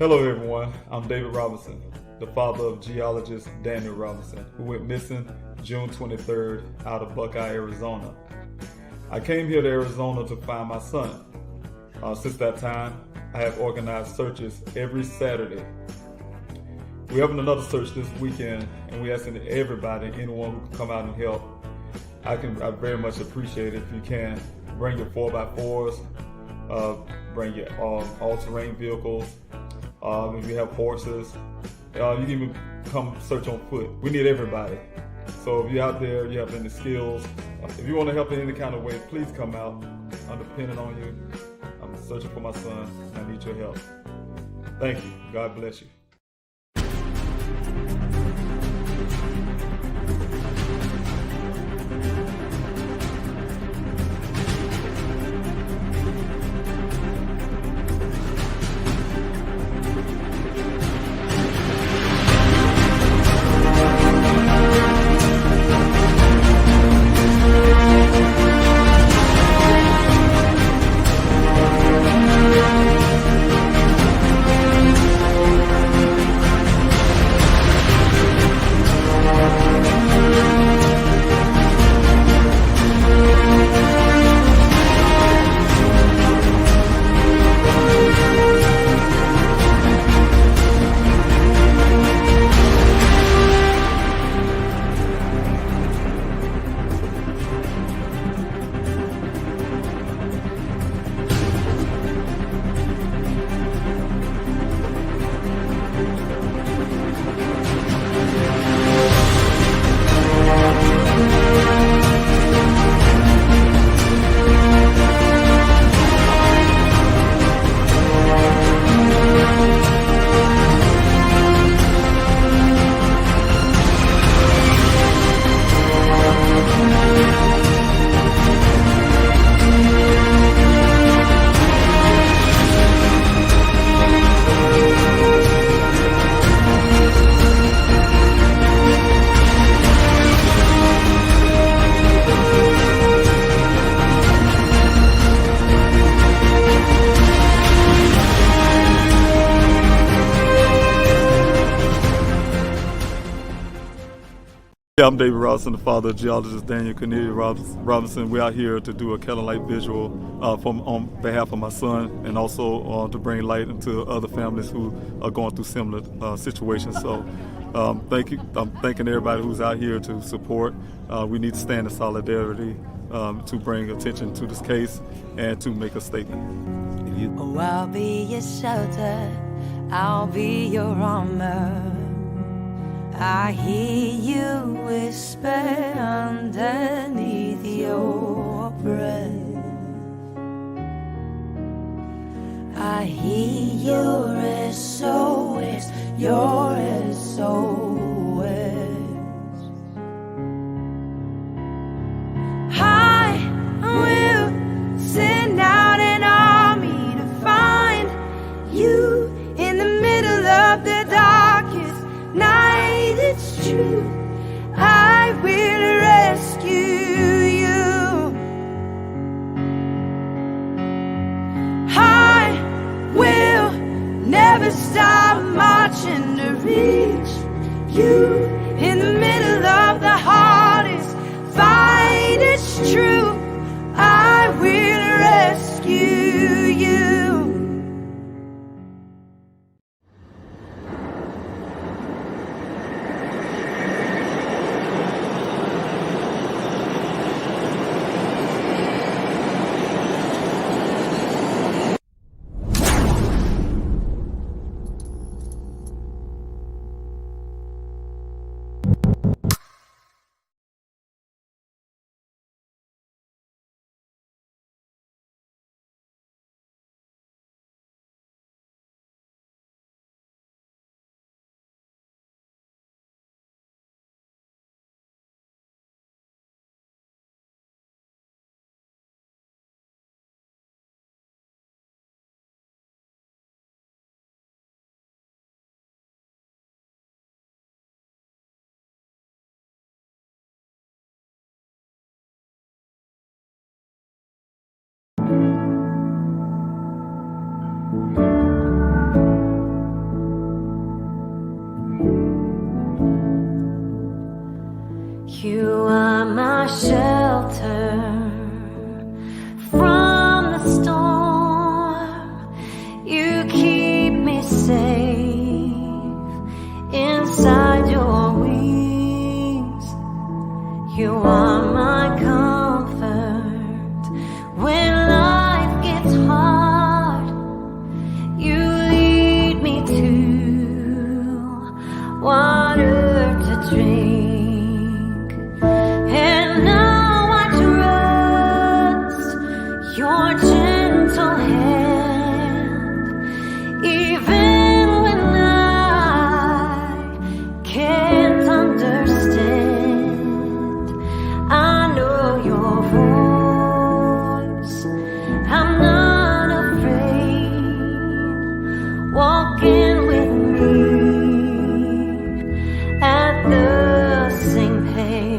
Hello everyone, I'm David Robinson, the father of Geologist Daniel Robinson, who went missing June 23rd out of Buckeye, Arizona. I came here to Arizona to find my son. Since that time, I have organized searches every Saturday. We're having another search this weekend, and we're asking everybody, anyone who can come out and help. I very much appreciate it if you can. Bring your 4x4s, bring your all-terrain vehicles. If you have horses, you can even come search on foot. We need everybody. So if you're out there, you have any skills, if you want to help in any kind of way, please come out. I'm depending on you. I'm searching for my son. I need your help. Thank you. God bless you. Yeah, I'm David Robinson, the father of Geologist Daniel Robinson. We're out here to do a candlelight visual on behalf of my son, and also to bring light into other families who are going through similar situations. So thank you. I'm thanking everybody who's out here to support. We need to stand in solidarity to bring attention to this case and to make a statement. Oh, I'll be your shelter, I'll be your armor. I hear you whisper underneath your breath. I hear your SOS, your SOS. I will send out an army to find you in the middle of the darkest night. It's true, I will rescue you. I will never stop marching to reach You are my shelter from the storm. You keep me safe inside your wings. You are my comfort when life gets hard. You lead me to water to drink. And now I trust your gentle hand, even when I can't understand. I know your voice, I'm not afraid. Walking with me at the same pace.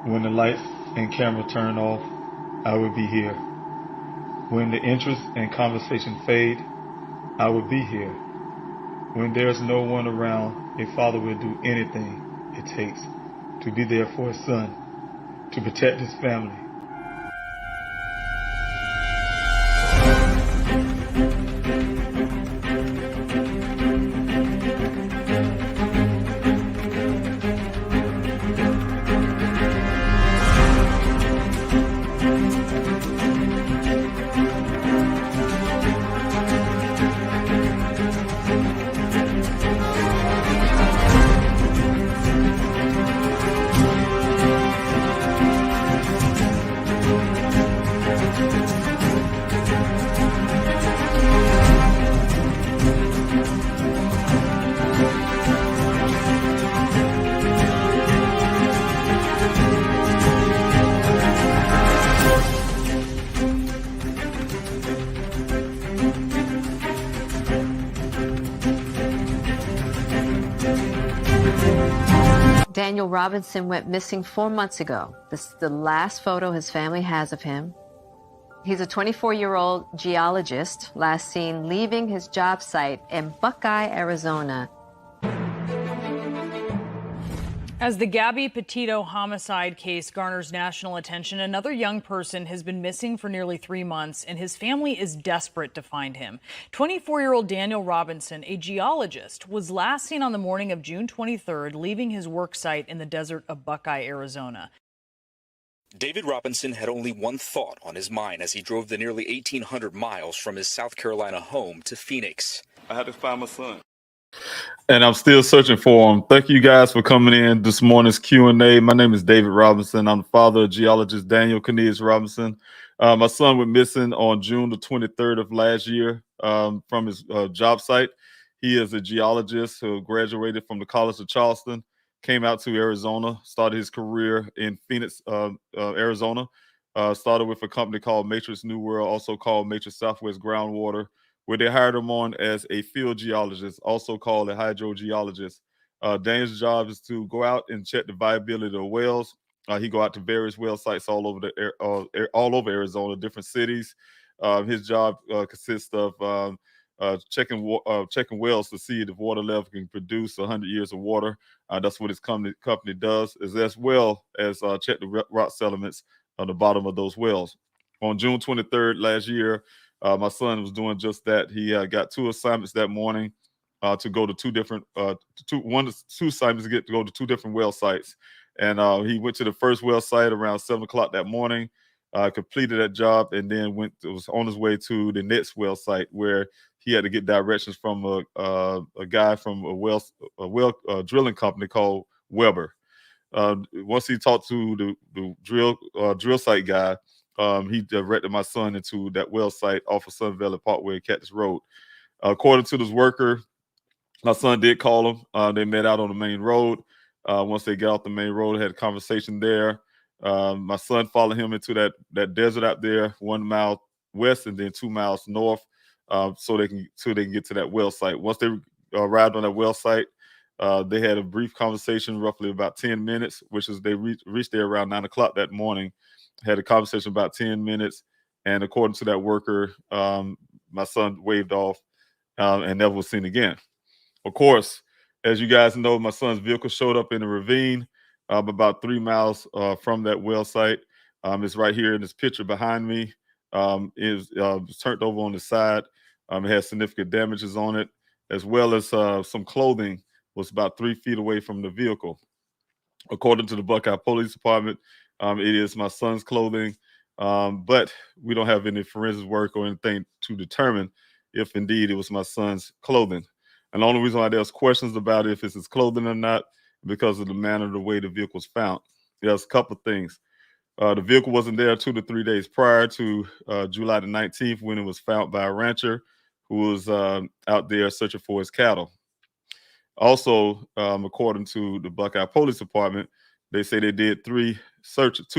When the lights and camera turn off, I will be here. When the interest and conversation fade, I will be here. When there's no one around, a father will do anything it takes to be there for his son, to protect his family. Daniel Robinson went missing 4 months ago. This is the last photo his family has of him. He's a 24-year-old geologist, last seen leaving his job site in Buckeye, Arizona. As the Gabby Petito homicide case garners national attention, another young person has been missing for nearly 3 months, and his family is desperate to find him. 24-year-old Daniel Robinson, a geologist, was last seen on the morning of June 23rd, leaving his work site in the desert of Buckeye, Arizona. David Robinson had only one thought on his mind as he drove the nearly 1,800 miles from his South Carolina home to Phoenix. I had to find my son. And I'm still searching for him. Thank you guys for coming in this morning's Q&A. My name is David Robinson. I'm the father of geologist Daniel Robinson. My son went missing on June the 23rd of last year from his job site. He is a geologist who graduated from the College of Charleston, came out to Arizona, started his career in Phoenix, Arizona. Started with a company called Matrix New World, also called Matrix Southwest Groundwater, where they hired him on as a field geologist, also called a hydrogeologist. Daniel's job is to go out and check the viability of wells. He go out to various well sites all over Arizona, different cities. His job consists of checking wells to see if the water level can produce 100 years of water. That's what his company does, as well as check the rock sediments on the bottom of those wells. On June 23rd last year, my son was doing just that. He got 2 assignments that morning to go to two assignments to go to 2 different well sites. And he went to the first well site around 7 o'clock that morning, completed that job, and then was on his way to the next well site where he had to get directions from a guy from a well drilling company called Weber. Once he talked to the drill site guy, he directed my son into that well site off of Sun Valley Parkway and Cactus Road. According to this worker, my son did call him. They met out on the main road. Once they got off the main road, had a conversation there. My son followed him into that desert out there, 1 mile west and then 2 miles north, so they can get to that well site. Once they arrived on that well site, they had a brief conversation, roughly about 10 minutes, which is they reached there around 9 o'clock that morning. Had a conversation about 10 minutes. And according to that worker, my son waved off and never was seen again. Of course, as you guys know, my son's vehicle showed up in a ravine about 3 miles from that well site. It's right here in this picture behind me. Is turned over on the side. It has significant damages on it, as well as some clothing was about 3 feet away from the vehicle. According to the Buckeye Police Department, it is my son's clothing, but we don't have any forensic work or anything to determine if indeed it was my son's clothing. And the only reason why there's questions about if it's his clothing or not, because of the manner, the way the vehicle was found. There's a couple of things. The vehicle wasn't there 2 to 3 days prior to July the 19th when it was found by a rancher who was out there searching for his cattle. Also, according to the Buckeye Police Department, they say they did two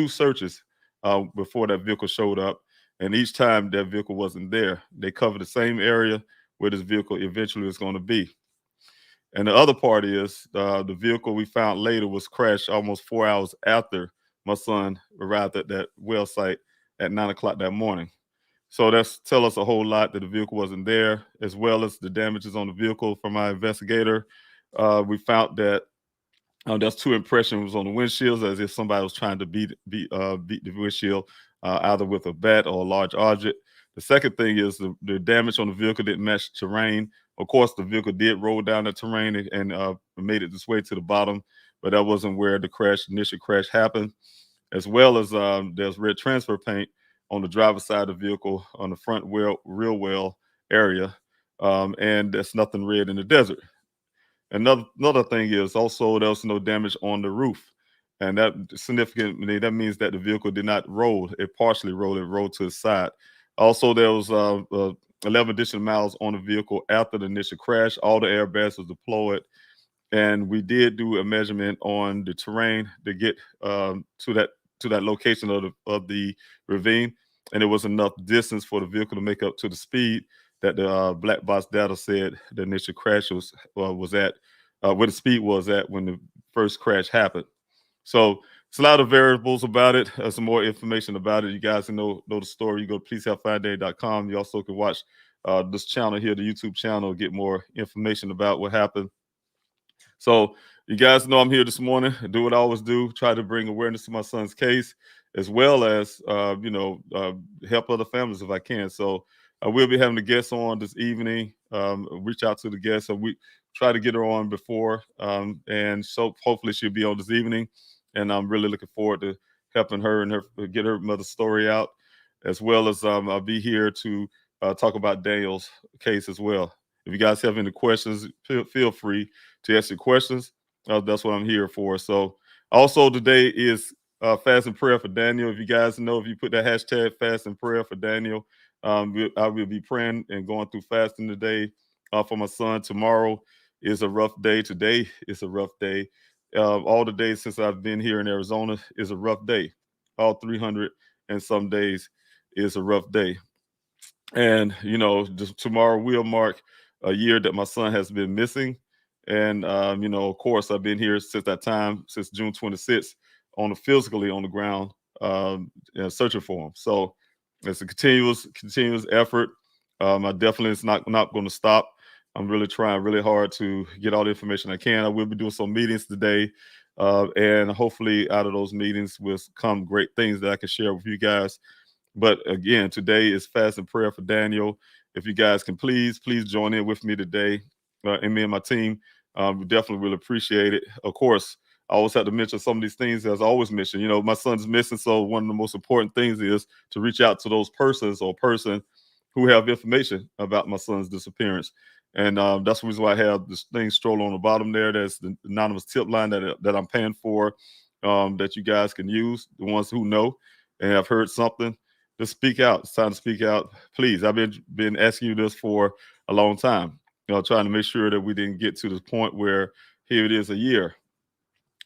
searches before that vehicle showed up. And each time that vehicle wasn't there, they covered the same area where this vehicle eventually is going to be. And the other part is the vehicle we found later was crashed almost 4 hours after my son arrived at that well site at 9 o'clock that morning. So that's tell us a whole lot that the vehicle wasn't there, as well as the damages on the vehicle from our investigator. We found that there's 2 impressions on the windshields, as if somebody was trying to beat the windshield either with a bat or a large object. The second thing is the damage on the vehicle didn't match terrain. Of course, the vehicle did roll down the terrain and made it this way to the bottom, but that wasn't where the initial crash happened. As well as there's red transfer paint on the driver's side of the vehicle on the front rear well area, and there's nothing red in the desert. Another thing is also there was no damage on the roof, and that significantly that means that the vehicle did not roll. It partially rolled. It rolled to the side. Also, there was 11 additional miles on the vehicle after the initial crash. All the airbags were deployed, and we did do a measurement on the terrain to get to that location of the ravine, and it was enough distance for the vehicle to make up to the speed that the black box data said the initial crash was at, where the speed was at when the first crash happened. So it's a lot of variables about it. Some more information about it. You guys can know the story. You go to pleasehelpfindday.com. You also can watch this channel here, the YouTube channel, get more information about what happened. So you guys know I'm here this morning. I do what I always do, try to bring awareness to my son's case, as well as, help other families if I can. So I will be having a guest on this evening. Reach out to the guest. So we try to get her on before. And so hopefully she'll be on this evening. And I'm really looking forward to helping her and get her mother's story out, as well as I'll be here to talk about Daniel's case as well. If you guys have any questions, feel free to ask your questions. That's what I'm here for. So also today is fast and prayer for Daniel. If you guys know, if you put that hashtag fast and prayer for Daniel, I will be praying and going through fasting today for my son. Tomorrow is a rough day. Today is a rough day. All the days since I've been here in Arizona is a rough day. All 300 and some days is a rough day. And, just tomorrow will mark a year that my son has been missing. And, of course, I've been here since that time, since June 26th, physically on the ground, searching for him. So it's a continuous effort. I definitely is not going to stop. I'm really trying really hard to get all the information I can. I will be doing some meetings today, and hopefully out of those meetings will come great things that I can share with you guys. But again, today is fast and prayer for Daniel. If you guys can please join in with me today, and me and my team. We definitely will appreciate it. Of course, I always have to mention some of these things, as I always mention. My son's missing, so one of the most important things is to reach out to those persons or person who have information about my son's disappearance. And that's the reason why I have this thing stroll on the bottom there. That's the anonymous tip line that I'm paying for, that you guys can use, the ones who know and have heard something. Just speak out. It's time to speak out. Please, I've been asking you this for a long time, trying to make sure that we didn't get to the point where here it is a year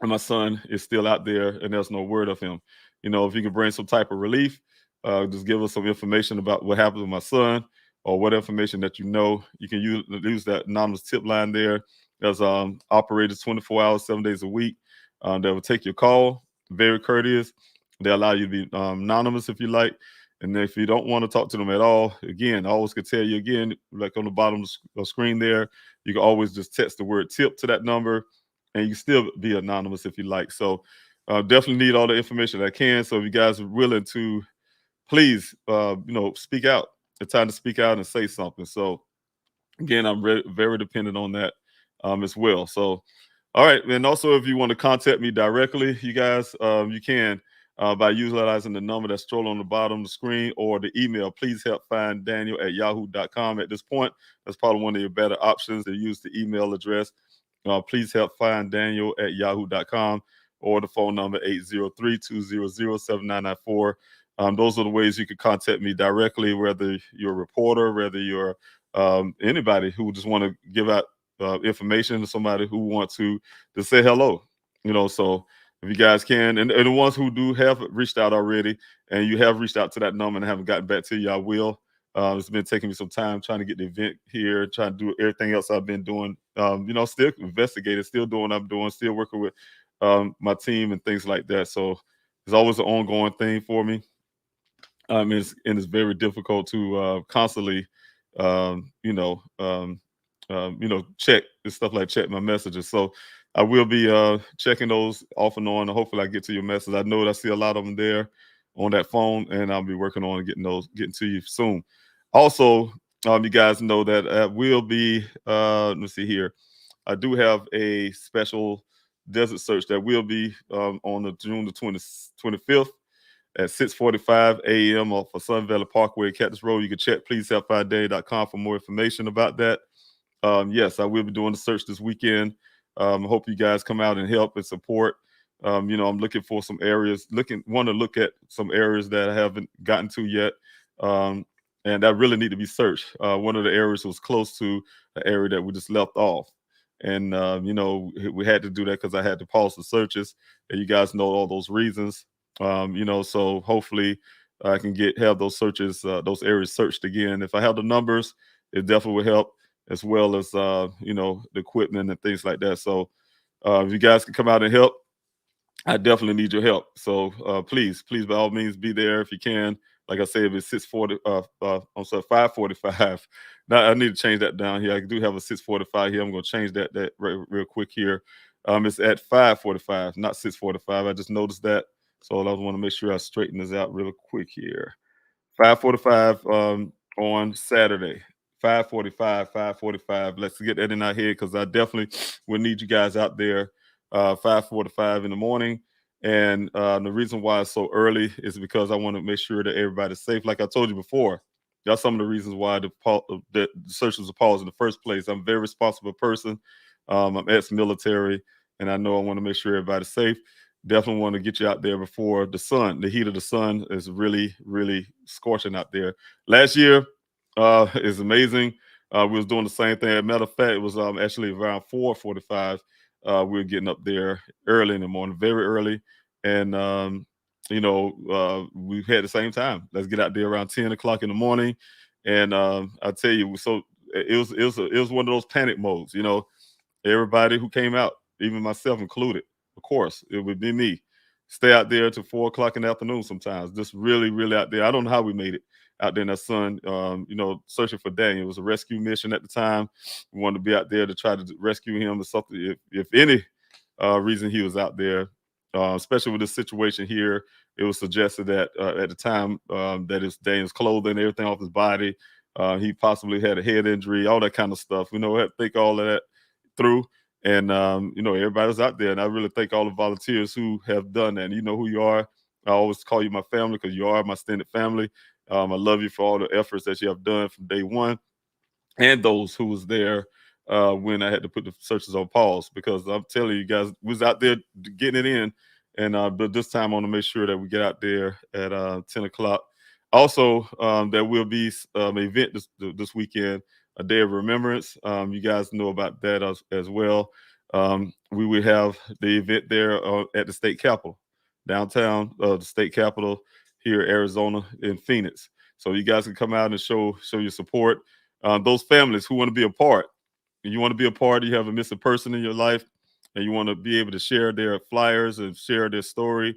and my son is still out there and there's no word of him. If you can bring some type of relief, just give us some information about what happened with my son, or what information that you can use that anonymous tip line there. There's operators 24 hours, 7 days a week. That will take your call, very courteous. They allow you to be anonymous if you like. And if you don't want to talk to them at all, again, I always could tell you again, like on the bottom of the screen there, you can always just text the word tip to that number, and you can still be anonymous if you like. So definitely need all the information I can. So if you guys are willing to, please, speak out. It's time to speak out and say something. So again, I'm very dependent on that as well. So, all right. And also, if you want to contact me directly, you guys, you can by utilizing the number that's scrolling on the bottom of the screen or the email. Please help find Daniel at yahoo.com. At this point, that's probably one of your better options to use the email address. Please help find Daniel at yahoo.com or the phone number 803-200-7994. Those are the ways you can contact me directly, whether you're a reporter, whether you're anybody who just want to give out information to somebody who wants to say hello. So if you guys can, and the ones who do have reached out already, and you have reached out to that number and haven't gotten back to you, I will. It's been taking me some time trying to get the event here, trying to do everything else I've been doing. Still investigating, still doing what I'm doing, still working with my team and things like that. So it's always an ongoing thing for me. It's very difficult to constantly, check and stuff like check my messages. So I will be checking those off and on. Hopefully I get to your message. I know that I see a lot of them there on that phone, and I'll be working on getting to you soon. Also, you guys know that I will be, let me see here. I do have a special desert search that will be on the June the 25th at 6:45 a.m. off of Sun Valley Parkway, Cactus Road. You can check pleasehelpfindday.com for more information about that. Yes, I will be doing the search this weekend. I hope you guys come out and help and support. I'm looking for some areas, want to look at some areas that I haven't gotten to yet, and that really need to be searched. One of the areas was close to an area that we just left off. And, we had to do that because I had to pause the searches, and you guys know all those reasons. So hopefully I can have those searches, those areas searched again. If I have the numbers, it definitely will help, as well as, the equipment and things like that. So if you guys can come out and help, I definitely need your help. So please, by all means, be there if you can. Like I said, if it's 5:45. Now I need to change that down here. I do have a 6:45 here. I'm going to change that real quick here. It's at 5:45, not 6:45. I just noticed that. So I want to make sure I straighten this out real quick here. 5:45 on Saturday. 5:45. Let's get that in our head, because I definitely will need you guys out there 5:45 in the morning. And the reason why it's so early is because I want to make sure that everybody's safe. Like I told you before, that's some of the reasons why the search was paused in the first place. I'm a very responsible person. I'm ex-military, and I know I want to make sure everybody's safe. Definitely want to get you out there before the heat of the sun is really, really scorching out there. Last year is amazing. We was doing the same thing. As a matter of fact, it was actually around 4:45. We were getting up there early in the morning, very early. And, we had the same time. Let's get out there around 10 o'clock in the morning. And I tell you, so it was one of those panic modes, everybody who came out, even myself included, of course, it would be me. Stay out there till 4 o'clock in the afternoon sometimes, just really, really out there. I don't know how we made it out there in that sun, searching for Daniel. It was a rescue mission at the time. We wanted to be out there to try to rescue him or something. If any reason he was out there, especially with this situation here, it was suggested that at the time that it's Daniel's clothing, everything off his body, he possibly had a head injury, all that kind of stuff. We had to think all of that through. And, everybody's out there. And I really thank all the volunteers who have done that. And you know who you are. I always call you my family, because you are my extended family. I love you for all the efforts that you have done from day one, and those who was there when I had to put the searches on pause, because I'm telling you guys, we was out there getting it in. And but this time I want to make sure that we get out there at 10 o'clock. Also, there will be an event this weekend, a day of remembrance. You guys know about that as well. We will have the event there at the state capitol, downtown, the state capitol here, Arizona, in Phoenix. So you guys can come out and show your support. Those families who want to be a part, you have a missing person in your life, and you want to be able to share their flyers and share their story,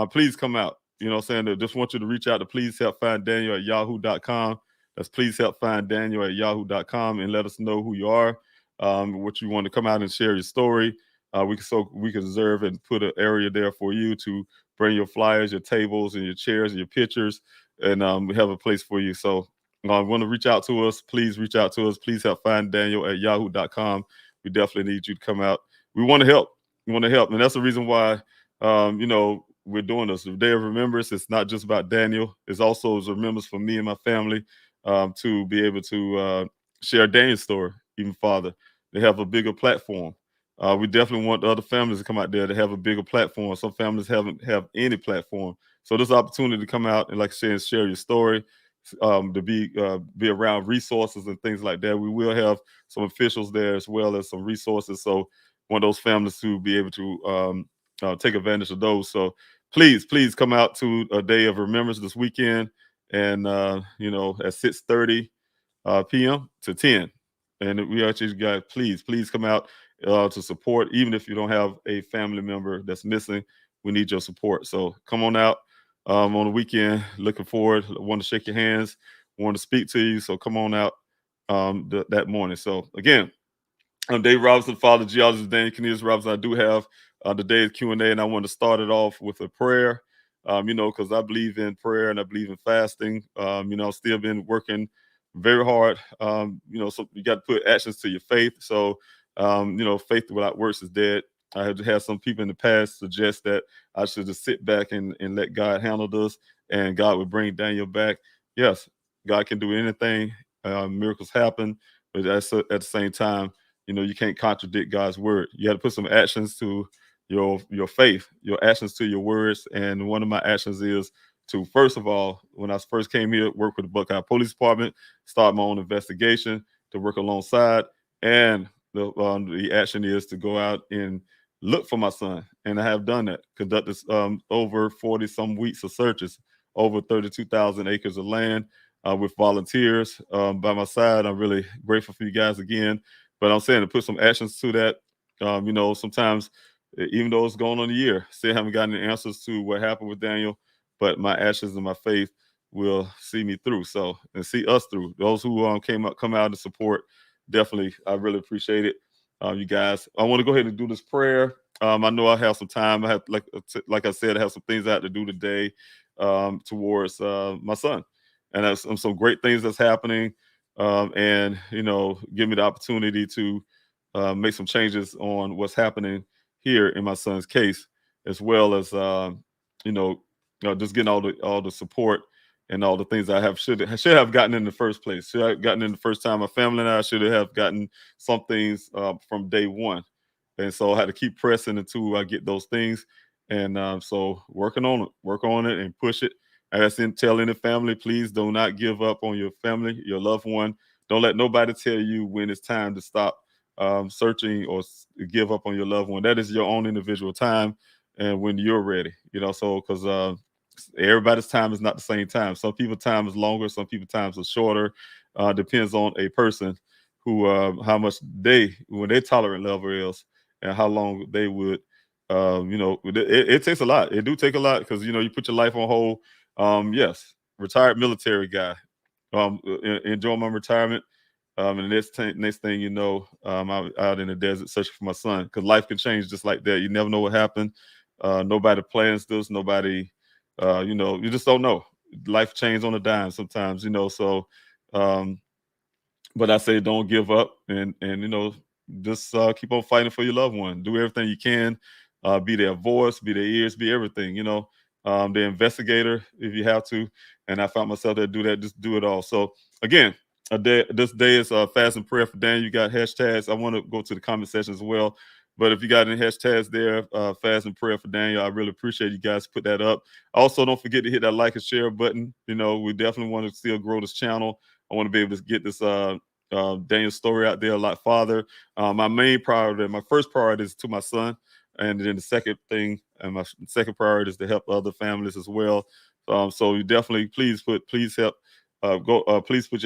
please come out. You know what I'm saying? I just want you to reach out to pleasehelpfinddaniel@yahoo.com. That's pleasehelpfinddaniel@yahoo.com, and let us know who you are, what you want to come out and share your story. We can reserve and put an area there for you to bring your flyers, your tables, and your chairs and your pictures, and we have a place for you. So want to reach out to us, please reach out to us. Please help find Daniel@yahoo.com. We definitely need you to come out. We want to help. We want to help. And that's the reason why, we're doing this. The Day of Remembrance, it's not just about Daniel. It's also as remembrance for me and my family, to be able to share Daniel's story even farther. They have a bigger platform. We definitely want the other families to come out there to have a bigger platform. Some families haven't have any platform. So this opportunity to come out and, like I said, share your story, to be around resources and things like that. We will have some officials there as well as some resources. So want those families to be able to take advantage of those. So please come out to a Day of Remembrance this weekend, and at 6:30 p.m. to 10. And we ask you guys, please come out to support. Even if you don't have a family member that's missing, we need your support. So come on out on the weekend. Looking forward. Want to shake your hands. Want to speak to you. So come on out that morning. So again, I'm Dave Robinson, father, geologist Daniel Robinson. I do have today's Q&A, and I want to start it off with a prayer, because I believe in prayer and I believe in fasting. I've still been working very hard. So you got to put actions to your faith. So, faith without works is dead. I have had some people in the past suggest that I should just sit back and let God handle this, and God would bring Daniel back. Yes, God can do anything. Miracles happen, but at the same time, you can't contradict God's word. You got to put some actions to your faith, your actions to your words. And one of my actions is to, first of all, when I first came here, work with the Buckeye Police Department, start my own investigation to work alongside. And the action is to go out and look for my son. And I have done that, conducted over 40 some weeks of searches, over 32,000 acres of land with volunteers by my side. I'm really grateful for you guys again. But I'm saying to put some actions to that. Sometimes, even though it's going on a year, still haven't gotten the answers to what happened with Daniel, but my actions and my faith will see me through. So, and see us through. Those who come out and support, definitely, I really appreciate it. You guys, I want to go ahead and do this prayer. I know I have some time. I have, like I said, I have some things I have to do today towards my son, and that's some great things that's happening. And give me the opportunity to make some changes on what's happening here in my son's case, as well as just getting all the support and all the things I should have gotten in the first place. Should have gotten in the first time. My family and I should have gotten some things from day one, and so I had to keep pressing until I get those things. And so work on it and push it. As in telling the family, please do not give up on your family, your loved one. Don't let nobody tell you when it's time to stop searching or give up on your loved one. That is your own individual time, and when you're ready, so because everybody's time is not the same time. Some people's time is longer, some people's time is shorter. Depends on a person who how much when their tolerant level is, and how long they would. It takes a lot. It do take a lot, because you put your life on hold. Yes, retired military guy. Enjoy my retirement. And the next thing you know, I'm out in the desert searching for my son, because life can change just like that. You never know what happened. Nobody plans this. Nobody, you just don't know. Life changes on a dime sometimes, So, but I say don't give up, and just keep on fighting for your loved one. Do everything you can. Be their voice, be their ears, be everything. The investigator if you have to. And I found myself there do that. Just do it all. So again, this day is fast and prayer for Daniel. You got hashtags. I want to go to the comment section as well. But if you got any hashtags there, fast and prayer for Daniel, I really appreciate you guys put that up. Also, don't forget to hit that like and share button. We definitely want to still grow this channel. I want to be able to get this Daniel story out there a lot farther. My first priority is to my son. And then the second thing, and my second priority is to help other families as well. So you definitely please put your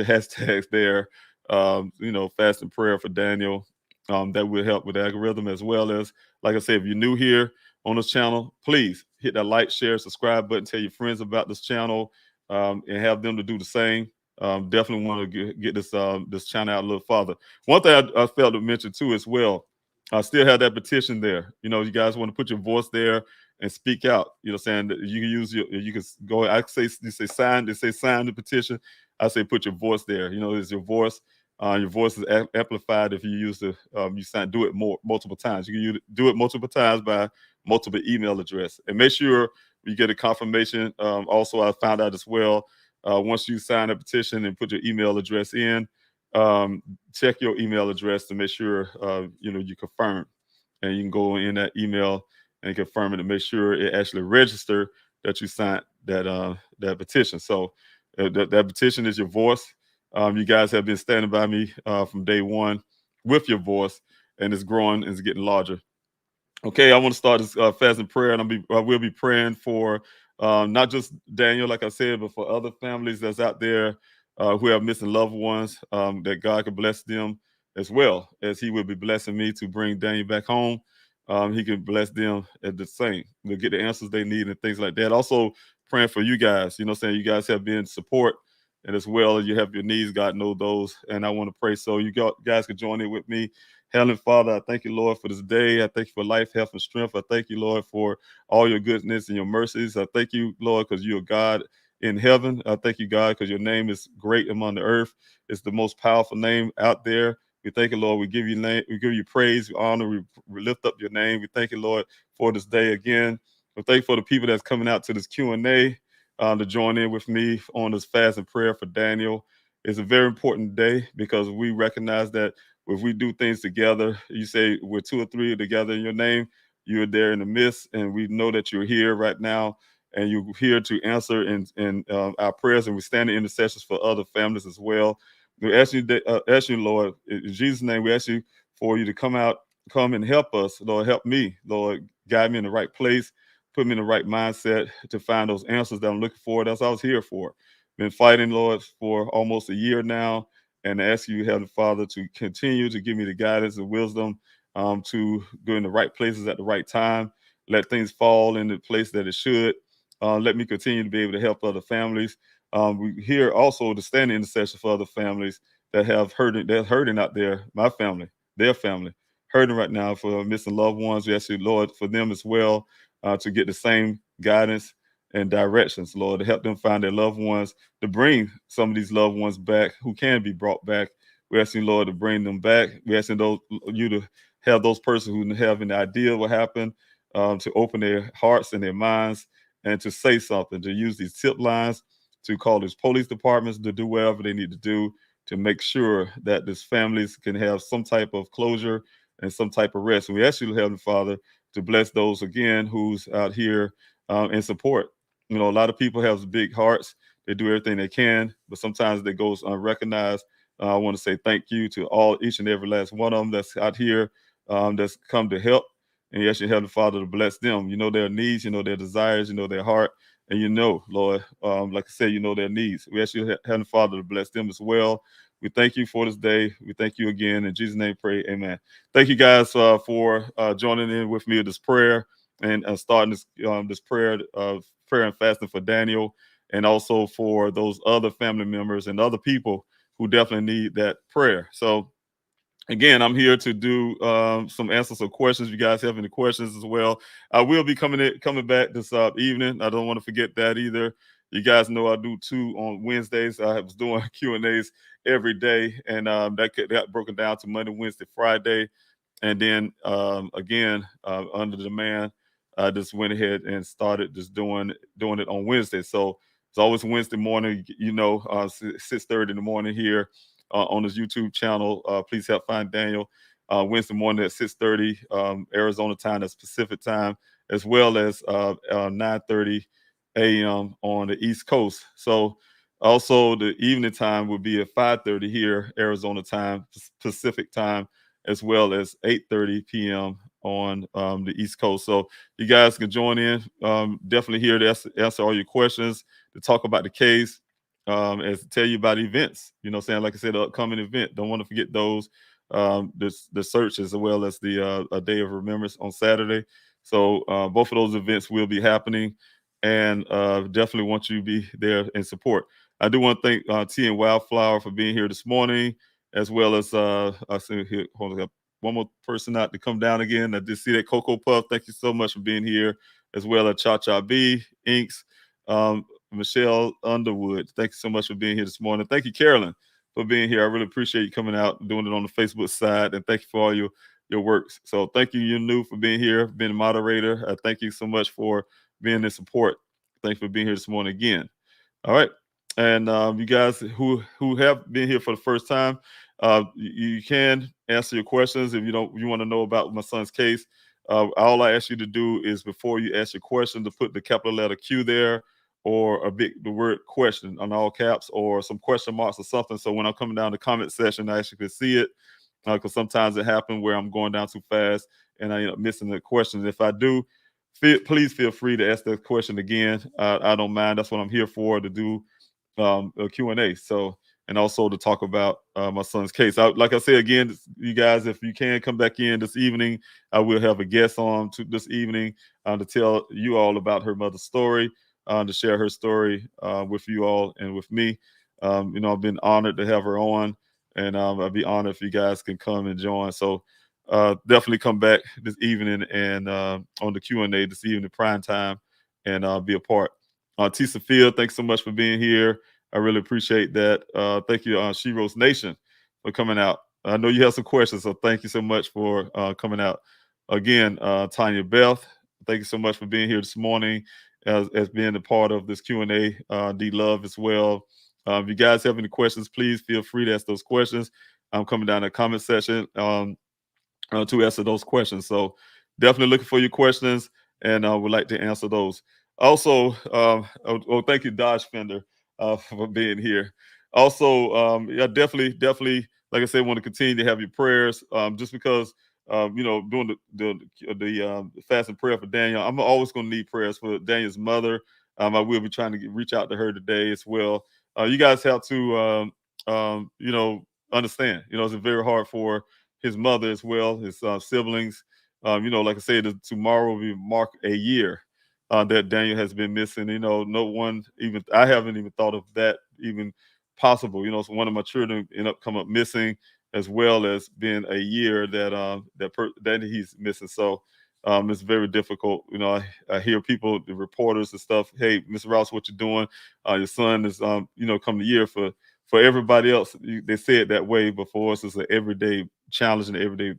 hashtags there. Fast and prayer for Daniel. That will help with the algorithm, as well as, like I said, if you're new here, on this channel, please hit that like, share, subscribe button, tell your friends about this channel, and have them to do the same. Definitely want to get this this channel out a little farther. One thing I failed to mention too as well, I still have that petition there. You know, you guys want to put your voice there and speak out. You know, saying that you can use you can go. I say you say sign. They say sign the petition. I say put your voice there. You know, it's your voice. Your voice is amplified if you use the you sign. Do it multiple times. You can do it multiple times by multiple email address, and make sure you get a confirmation. Also, I found out as well. Once you sign a petition and put your email address in, check your email address to make sure you know you confirm, and you can go in that email and confirm it to make sure it actually register that you signed that petition. So that petition is your voice. You guys have been standing by me from day one with your voice, and it's growing and it's getting larger. Okay, I want to start this fast and prayer, and I will be praying for not just Daniel, like I said, but for other families that's out there who have missing loved ones, that God can bless them as well as He will be blessing me to bring Daniel back home. He can bless them at the same. They'll get the answers they need and things like that. Also, praying for you guys. You know, saying you guys have been support, and as well as you have your needs, God knows those. And I want to pray so you guys can join in with me. Heavenly Father, I thank you, Lord, for this day. I thank you for life, health, and strength. I thank you, Lord, for all your goodness and your mercies. I thank you, Lord, because you're God in heaven. I thank you, God, because your name is great among the earth. It's the most powerful name out there. We thank you, Lord. We give you name. We give you praise, we honor. We lift up your name. We thank you, Lord, for this day again. We thank you for the people that's coming out to this Q&A to join in with me on this fast and prayer for Daniel. It's a very important day because we recognize that if we do things together, you say we're 2 or 3 together in your name, you're there in the midst, and we know that you're here right now, and you're here to answer in our prayers, and we stand in intercessions for other families as well. We ask you, Lord, in Jesus' name, we ask you for you to come and help us, Lord, help me, Lord, guide me in the right place, put me in the right mindset to find those answers that I'm looking for. That's what I was here for. Been fighting, Lord, for almost a year now, and I ask you, Heavenly Father, to continue to give me the guidance and wisdom to go in the right places at the right time. Let things fall in the place that it should. Let me continue to be able to help other families. We here also to stand in intercession for other families that have hurting, that's hurting out there, my family, their family, hurting right now for missing loved ones. We ask you, Lord, for them as well to get the same guidance and directions, Lord, to help them find their loved ones, to bring some of these loved ones back who can be brought back. We're asking, Lord, to bring them back. We're asking you to have those persons who have an idea what happened to open their hearts and their minds and to say something, to use these tip lines, to call these police departments, to do whatever they need to do to make sure that these families can have some type of closure and some type of rest. And we ask you, Heavenly Father, to bless those again who's out here in support. You know, a lot of people have big hearts. They do everything they can, but sometimes they go unrecognized. I want to say thank you to each and every last one of them that's out here, that's come to help. And you ask your Heavenly Father to bless them. You know their needs, you know their desires, you know their heart, and you know, Lord, like I said, you know their needs. We ask you, Heavenly Father, to bless them as well. We thank you for this day. We thank you again. In Jesus' name, pray, amen. Thank you guys for joining in with me in this prayer and starting this prayer and fasting for Daniel, and also for those other family members and other people who definitely need that prayer. So again, I'm here to do some answers some questions. If you guys have any questions as well, I will be coming back this evening. I don't want to forget that either. You guys know I do 2 on Wednesdays. I was doing Q&As every day, and that got broken down to Monday, Wednesday, Friday. And then again, under demand, I just went ahead and started just doing it on Wednesday. So it's always Wednesday morning, 6:30 in the morning here on this YouTube channel. Please help find Daniel. Wednesday morning at 6:30 Arizona time, that's Pacific time, as well as 9:30 a.m. on the East Coast. So also the evening time would be at 5:30 here, Arizona time, Pacific time, as well as 8:30 p.m. on the East Coast. So you guys can join in. Definitely here to answer all your questions, to talk about the case, as to tell you about events. You know what I'm saying? Like I said, the upcoming event. Don't want to forget those. The search, as well as the a day of remembrance on Saturday. So both of those events will be happening, and definitely want you to be there and support. I do want to thank T and Wildflower for being here this morning, as well as I see here. Hold on, one more person out to come down again. I did see that Cocoa Puff. Thank you so much for being here, as well as Cha Cha B, Inks, Michelle Underwood. Thank you so much for being here this morning. Thank you, Carolyn, for being here. I really appreciate you coming out and doing it on the Facebook side, and thank you for all your works. So thank you, Yunu, for being here, being a moderator. Thank you so much for being in support. Thanks for being here this morning again. All right. And you guys who have been here for the first time, you can answer your questions if you want to know about my son's case. All I ask you to do is, before you ask your question, to put the capital letter Q there, or the word question on all caps, or some question marks or something. So when I'm coming down the comment section, I actually can see it, because sometimes it happens where I'm going down too fast and I end up missing the questions. If I do, please feel free to ask that question again. I don't mind. That's what I'm here for, to do a Q&A. So, and also to talk about my son's case. Like I said, again, you guys, if you can come back in this evening, I will have a guest on this evening to tell you all about her mother's story, to share her story with you all and with me. I've been honored to have her on, and I'd be honored if you guys can come and join. So definitely come back this evening and on the Q&A this evening, prime time, and be a part. T. Sophia, thanks so much for being here. I really appreciate that. Thank you, She Rose Nation, for coming out. I know you have some questions, so thank you so much for coming out. Again, Tanya Beth, thank you so much for being here this morning, as being a part of this Q&A. D Love as well. If you guys have any questions, please feel free to ask those questions. I'm coming down the comment section to answer those questions. So definitely looking for your questions, and I would like to answer those. Also, thank you, Dodge Fender, for being here. Also, yeah, definitely, like I said, want to continue to have your prayers. Just because, doing the fast and prayer for Daniel, I'm always going to need prayers for Daniel's mother. I will be trying to reach out to her today as well. You guys have to, understand. It's very hard for his mother as well, his siblings. Like I said, tomorrow will mark a year that Daniel has been missing. No one I haven't even thought of that even possible. So one of my children end up come up missing, as well as being a year that he's missing. So it's very difficult. I hear people, the reporters and stuff. Hey, Mr. Rouse, what you doing? Your son is come the year for everybody else. They say it that way, but for us, it's an everyday challenge and an everyday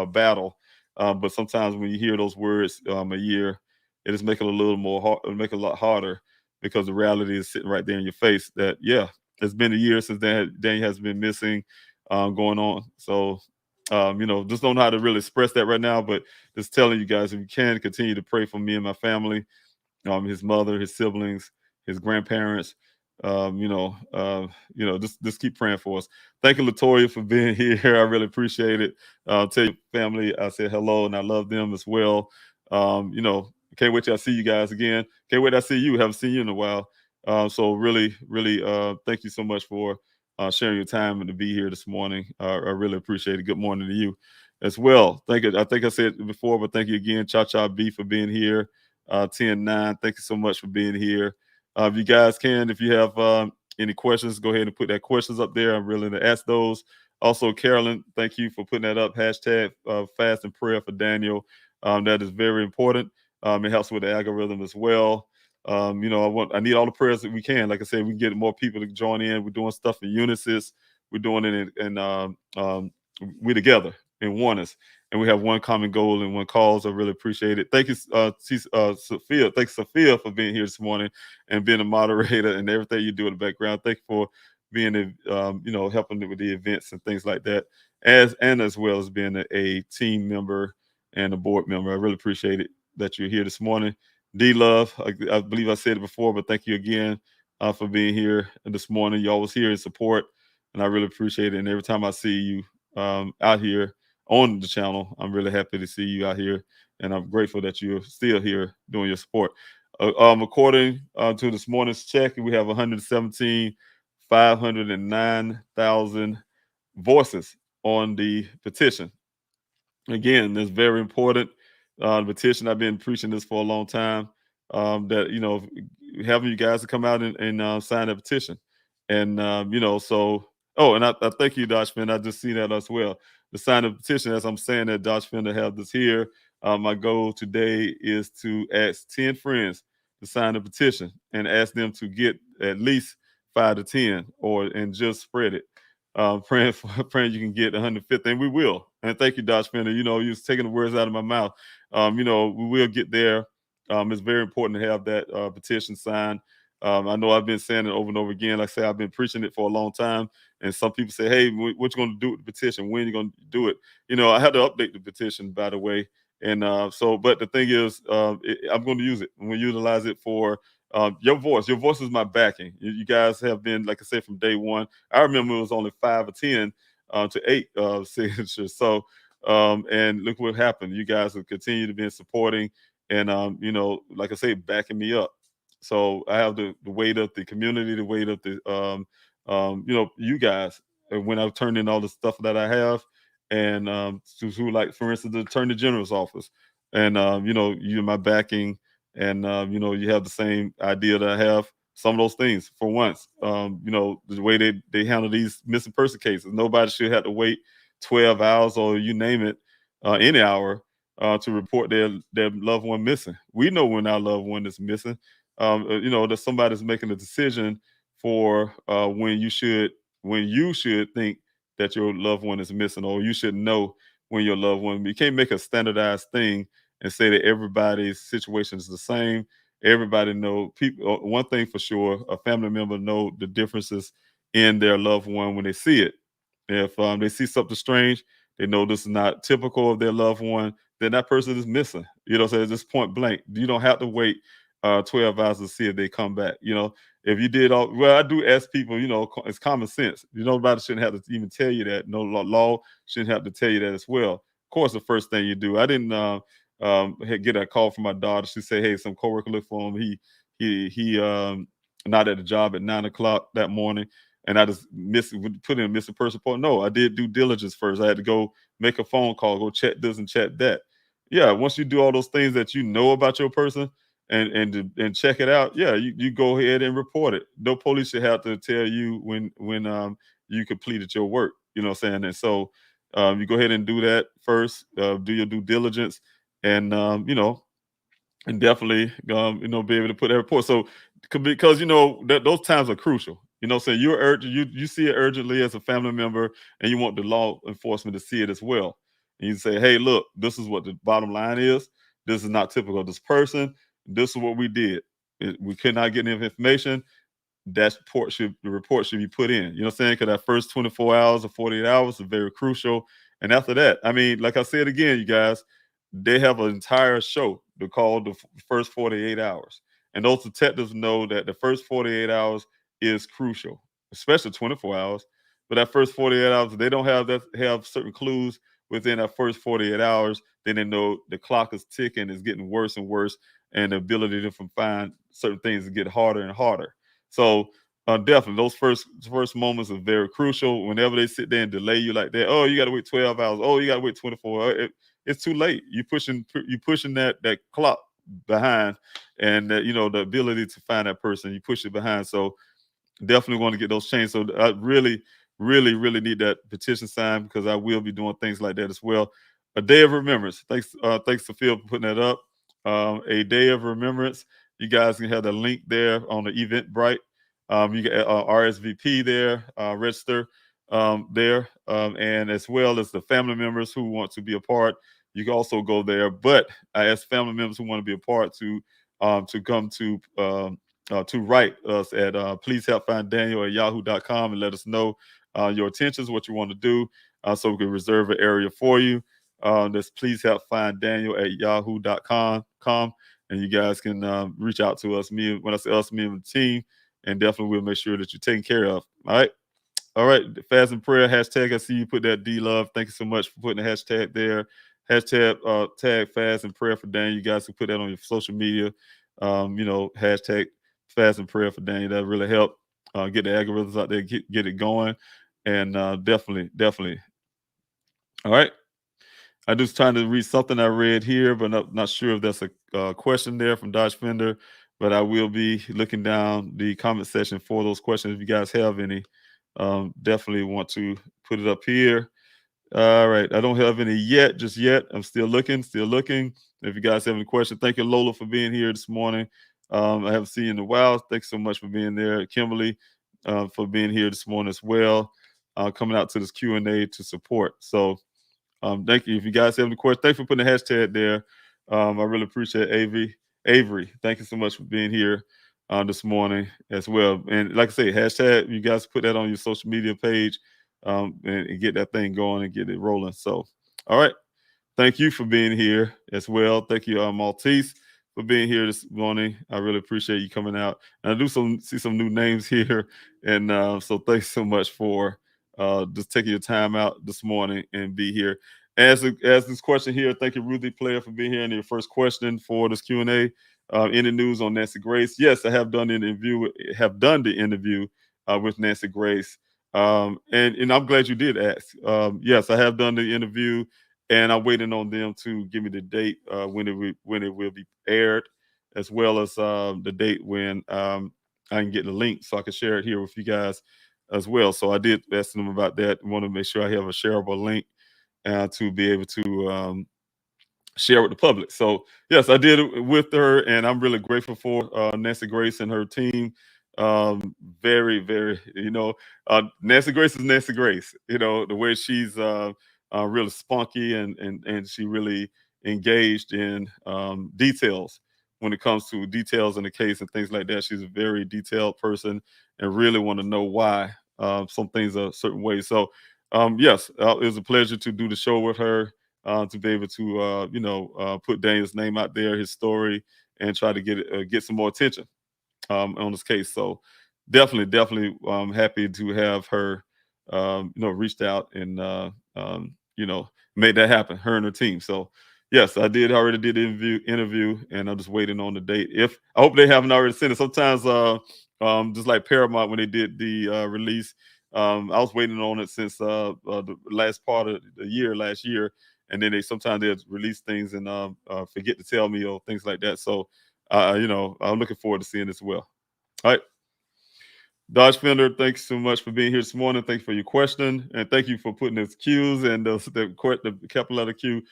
battle. But sometimes when you hear those words, a year, it just make it a little more hard, make it a lot harder, because the reality is sitting right there in your face that, yeah, it's been a year since Daniel has been missing, going on. So, just don't know how to really express that right now, but just telling you guys, if you can, continue to pray for me and my family, his mother, his siblings, his grandparents, just keep praying for us. Thank you, Latoya, for being here. I really appreciate it. Tell your family I said hello, and I love them as well. Can't wait till I see you guys again. Can't wait till I see you. Haven't seen you in a while. So really, thank you so much for sharing your time and to be here this morning. I really appreciate it. Good morning to you as well. Thank you. I think I said it before, but thank you again, Cha Cha B, for being here. 10-9, thank you so much for being here. If you guys can, if you have any questions, go ahead and put that questions up there. I'm willing to ask those. Also, Carolyn, thank you for putting that up. Hashtag fast and prayer for Daniel. That is very important. It helps with the algorithm as well. I need all the prayers that we can. Like I said, we can get more people to join in. We're doing stuff in Unisys. We're doing it in we together in oneness, and we have one common goal and one cause. I really appreciate it. Thank you, Sophia. Thanks, Sophia, for being here this morning and being a moderator and everything you do in the background. Thank you for being helping with the events and things like that, as well as being a team member and a board member. I really appreciate it that you're here this morning. D Love, I believe I said it before, but thank you again for being here this morning. You always here in support, and I really appreciate it. And every time I see you out here on the channel, I'm really happy to see you out here, and I'm grateful that you're still here doing your support. According to this morning's check, we have 117,509,000 voices on the petition. Again, that's very important. the petition. I've been preaching this for a long time. That having you guys to come out and sign that petition, and so. Oh, and I thank you, Dodge Fender. I just see that as well. The sign of petition, as I'm saying that, Dodge Fender have this here. My goal today is to ask 10 friends to sign a petition and ask them to get at least 5 to 10, and just spread it. Praying you can get 150, and we will. And thank you, Dodge Fender. You was taking the words out of my mouth. We will get there. It's very important to have that petition signed. I know I've been saying it over and over again. Like I say, I've been preaching it for a long time. And some people say, hey, what you going to do with the petition? When are you going to do it? I had to update the petition, by the way. And but the thing is, I'm going to use it. I'm going to utilize it for your voice. Your voice is my backing. You guys have been, like I said, from day one. I remember it was only 5 or 10 to 8 signatures. So, and look what happened. You guys have continued to be supporting and, like I say, backing me up. So I have the weight of the community, the weight of the, you guys, when I've turned in all the stuff that I have, and to like, for instance, the Attorney General's office, and you're my backing, and you have the same idea that I have. Some of those things, for once, the way they handle these missing person cases, nobody should have to wait 12 hours or you name it, any hour, to report their loved one missing. We know when our loved one is missing. That somebody's making a decision for when you should think that your loved one is missing, or you should know when your loved one. You can't make a standardized thing and say that everybody's situation is the same. Everybody know people. One thing for sure, a family member know the differences in their loved one when they see it. If they see something strange, they know this is not typical of their loved one, then that person is missing. So at this point blank, you don't have to wait 12 hours to see if they come back. If you did I do ask people, it's common sense. Nobody shouldn't have to even tell you that. No law shouldn't have to tell you that as well. Of course, the first thing you do. I didn't get a call from my daughter. She said, hey, some coworker looked for him. He not at the job at 9 o'clock that morning. And I just put in a missing person report. No, I did due diligence first. I had to go make a phone call, go check this and check that. Yeah, once you do all those things that you know about your person, and check it out, yeah, you go ahead and report it. No police should have to tell you when you completed your work. You know what I'm saying? And so you go ahead and do that first. Do your due diligence, and and definitely be able to put that report. So because that those times are crucial. So you're urgent. You see it urgently as a family member, and you want the law enforcement to see it as well. And you say, hey, look, this is what the bottom line is. This is not typical of this person. This is what we did. We could not get any information. The report should be put in. You know what I'm saying? Because that first 24 hours or 48 hours is very crucial. And after that, I mean, like I said again, you guys, they have an entire show to call the first 48 hours. And those detectives know that the first 48 hours is crucial, especially 24 hours. But that first 48 hours, they don't have certain clues within that first 48 hours, then they know the clock is ticking, it's getting worse and worse, and the ability to find certain things to get harder and harder. So definitely those first moments are very crucial. Whenever they sit there and delay you like that, oh, you got to wait 12 hours. Oh, you got to wait 24. It's too late. You pushing that clock behind, and the ability to find that person, you push it behind. So definitely want to get those changed. So I really need that petition signed, because I will be doing things like that as well. A day of remembrance. Thanks to Phil for putting that up. A day of remembrance. You guys can have the link there on the Eventbrite. You get RSVP there, register there, and as well as the family members who want to be a part, you can also go there. But I ask family members who want to be a part to come to write us at please help find Daniel at yahoo.com and let us know your intentions, what you want to do, so we can reserve an area for you. That's please help find Daniel at yahoo.com, and you guys can reach out to us. When I say us, me and the team, and definitely we'll make sure that you're taken care of. All right. Fast and prayer hashtag. I see you put that D Love. Thank you so much for putting the hashtag there. Hashtag tag fast and prayer for Daniel. You guys can put that on your social media. Hashtag fast and prayer for Daniel. That really help get the algorithms out there, get it going, and definitely. All right. I just trying to read something I read here, but not sure if that's a question there from Dodge Fender. But I will be looking down the comment section for those questions. If you guys have any, definitely want to put it up here. All right. I don't have any yet, just yet. I'm still looking, still looking. If you guys have any questions, thank you, Lola, for being here this morning. I haven't seen you in a while. Thanks so much for being there. Kimberly, for being here this morning as well, coming out to this Q&A to support. So thank you. If you guys have any questions, thanks for putting the hashtag there. I really appreciate Avery. Thank you so much for being here this morning as well. And like I say, hashtag, you guys put that on your social media page and get that thing going and get it rolling. So, all right. Thank you for being here as well. Thank you, Maltese, for being here this morning. I really appreciate you coming out. And I do see some new names here. And so thanks so much for just taking your time out this morning and be here. As this question here, thank you, Ruthie Player, for being here. And your first question for this Q&A. Any news on Nancy Grace? Yes, I have done the interview. With Nancy Grace. And I'm glad you did ask. Yes, I have done the interview, and I'm waiting on them to give me the date when it will be aired, as well as the date when I can get the link so I can share it here with you guys as well. So I did ask them about that. I want to make sure I have a shareable link to be able to share with the public. So yes, I did it with her, and I'm really grateful for Nancy Grace and her team. Very, very, Nancy Grace is Nancy Grace. The way she's really spunky and she really engaged in details when it comes to details in the case and things like that. She's a very detailed person and really want to know why some things are a certain way. So yes, it was a pleasure to do the show with her. To be able to, put Daniel's name out there, his story, and try to get some more attention on this case. So definitely, happy to have her, reached out and, made that happen, her and her team. So yes, I already did the interview, and I'm just waiting on the date. I hope they haven't already sent it. Sometimes, just like Paramount when they did the release, I was waiting on it since the last part of the year, last year. And then sometimes they release things and forget to tell me or things like that. So, I'm looking forward to seeing this as well. All right. Dodge Fender, thanks so much for being here this morning. Thank you for your question. And thank you for putting those Q's and the capital letter Q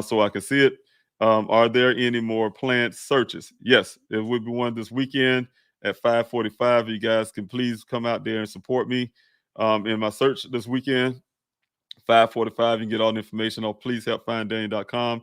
so I can see it. Are there any more planned searches? Yes, there will be one this weekend at 5:45. You guys can please come out there and support me in my search this weekend. 5:45, you can get all the information on pleasehelpfinddaniel.com.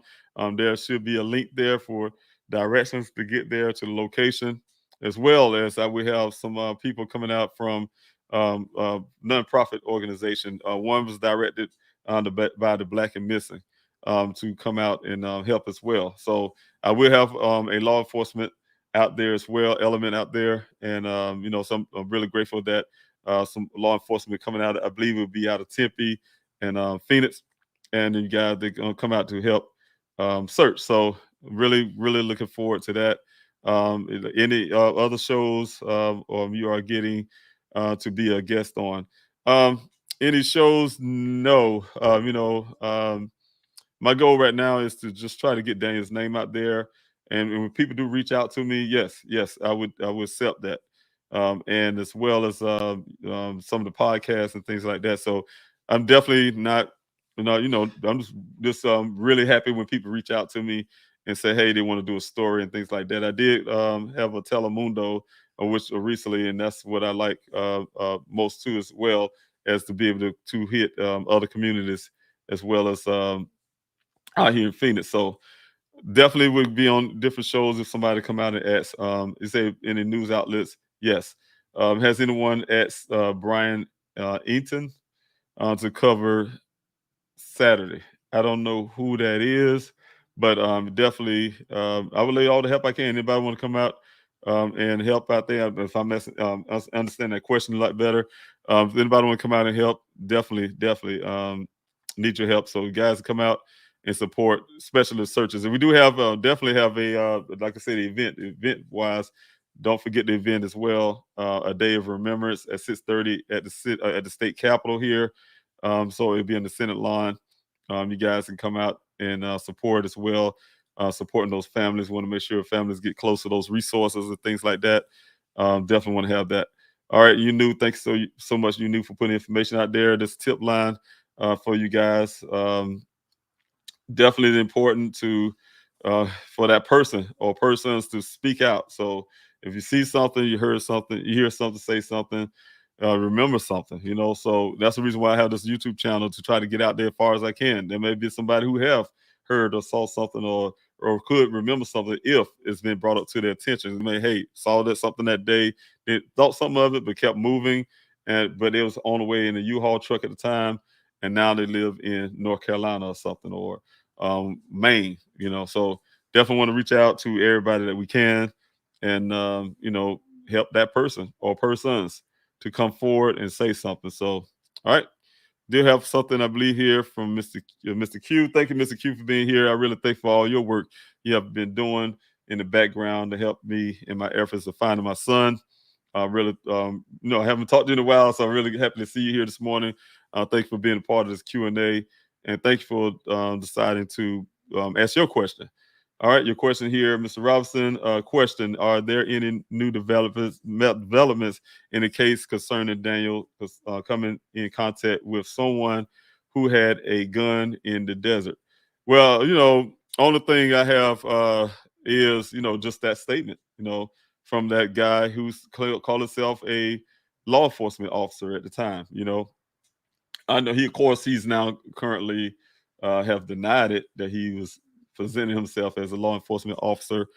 There should be a link there for directions to get there to the location, as well as I will have some people coming out from nonprofit organization. One was directed by the Black and Missing to come out and help as well. So I will have a law enforcement out there as well, element out there. And, I'm really grateful that some law enforcement coming out, I believe it will be out of Tempe and Phoenix, and then you guys they're gonna come out to help search. So really looking forward to that. Any other shows you are getting to be a guest on? Any shows? No. My goal right now is to just try to get Daniel's name out there, and when people do reach out to me, yes, I would accept that, and as well as some of the podcasts and things like that. So I'm definitely not, I'm just really happy when people reach out to me and say, hey, they want to do a story and things like that. I did have a Telemundo, which recently, and that's what I like most too, as well as to be able to hit other communities as well as out here in Phoenix. So definitely would be on different shows if somebody come out and ask. Is there any news outlets? Yes. Has anyone asked Brian Eaton to cover Saturday? I don't know who that is, but definitely I would lay all the help I can. Anybody want to come out and help out there? If I'm understand that question a lot better. If anybody want to come out and help, definitely need your help. So you guys come out and support specialist searches. And we do have definitely have a like I said, event wise. Don't forget the event as well. A day of remembrance at 6:30 at the state capitol here. So it'll be in the Senate lawn. You guys can come out and support as well. Supporting those families, want to make sure families get close to those resources and things like that. Definitely want to have that. All right, thanks so much, for putting information out there. This tip line for you guys. Definitely important to for that person or persons to speak out. So if you see something, you heard something, you hear something, say something, remember something, So that's the reason why I have this YouTube channel, to try to get out there as far as I can. There may be somebody who have heard or saw something or could remember something if it's been brought up to their attention. They may, hey, saw that something that day, they thought something of it, but kept moving, but it was on the way in a U-Haul truck at the time, and now they live in North Carolina or something, or Maine, So definitely want to reach out to everybody that we can, and help that person or persons to come forward and say something. So, all right. Do have something, I believe, here from Mr. Q. Thank you, Mr. Q, for being here. I really thank for all your work you have been doing in the background to help me in my efforts of finding my son. I really, I haven't talked to you in a while, so I'm really happy to see you here this morning. Thank you for being a part of this Q&A, and thank you for deciding to ask your question. All right, your question here, Mr. Robinson. Question: are there any new developments in the case concerning Daniel coming in contact with someone who had a gun in the desert? Well, only thing I have is just that statement, from that guy who's called himself a law enforcement officer at the time. I know of course, he's now currently have denied it, that he was presenting himself as a law enforcement officer.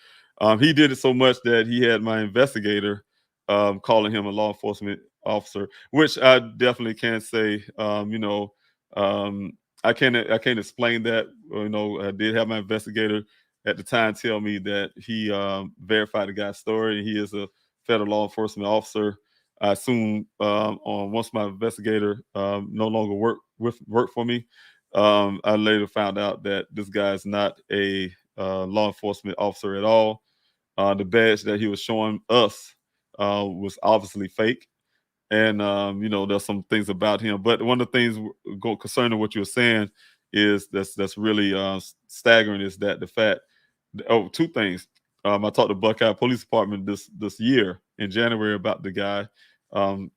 He did it so much that he had my investigator calling him a law enforcement officer, which I definitely can't say. I can't explain that. I did have my investigator at the time tell me that he verified the guy's story, and he is a federal law enforcement officer. I assume once my investigator no longer worked for me, I later found out that this guy is not a law enforcement officer at all. The badge that he was showing us was obviously fake, and there's some things about him. But one of the things concerning what you were saying is that's really staggering, is that the fact. Two things. I talked to Buckeye Police Department this year in January about the guy.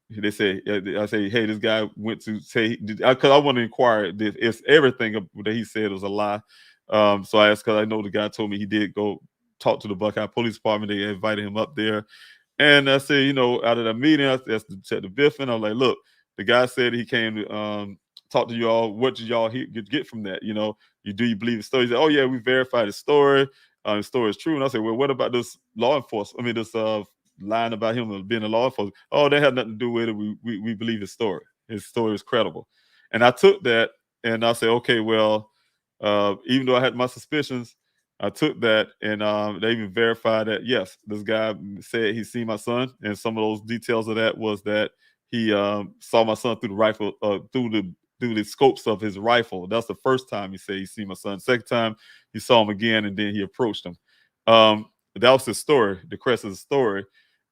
They say, I say, hey, this guy went to say, because I want to inquire if everything that he said was a lie. So I asked, because I know the guy told me he did go talk to the Buckeye Police Department. They invited him up there, and I said, out of that meeting, I asked Detective Biffin, I was like, look, the guy said he came to talk to you all. What did y'all get from that? Do you believe the story? He said, oh yeah, we verified the story. The story is true. And I said, well, what about this law enforcement? I mean, this line about him being a law enforcement. Oh, that had nothing to do with it. We believe his story. His story is credible. And I took that and I said, okay, well, even though I had my suspicions, I took that, and they even verified that, yes, this guy said he seen my son. And some of those details of that was that he saw my son through the rifle, through the scopes of his rifle. That's the first time he said he seen my son. Second time he saw him again, and then he approached him. That was his story, the crest of the story.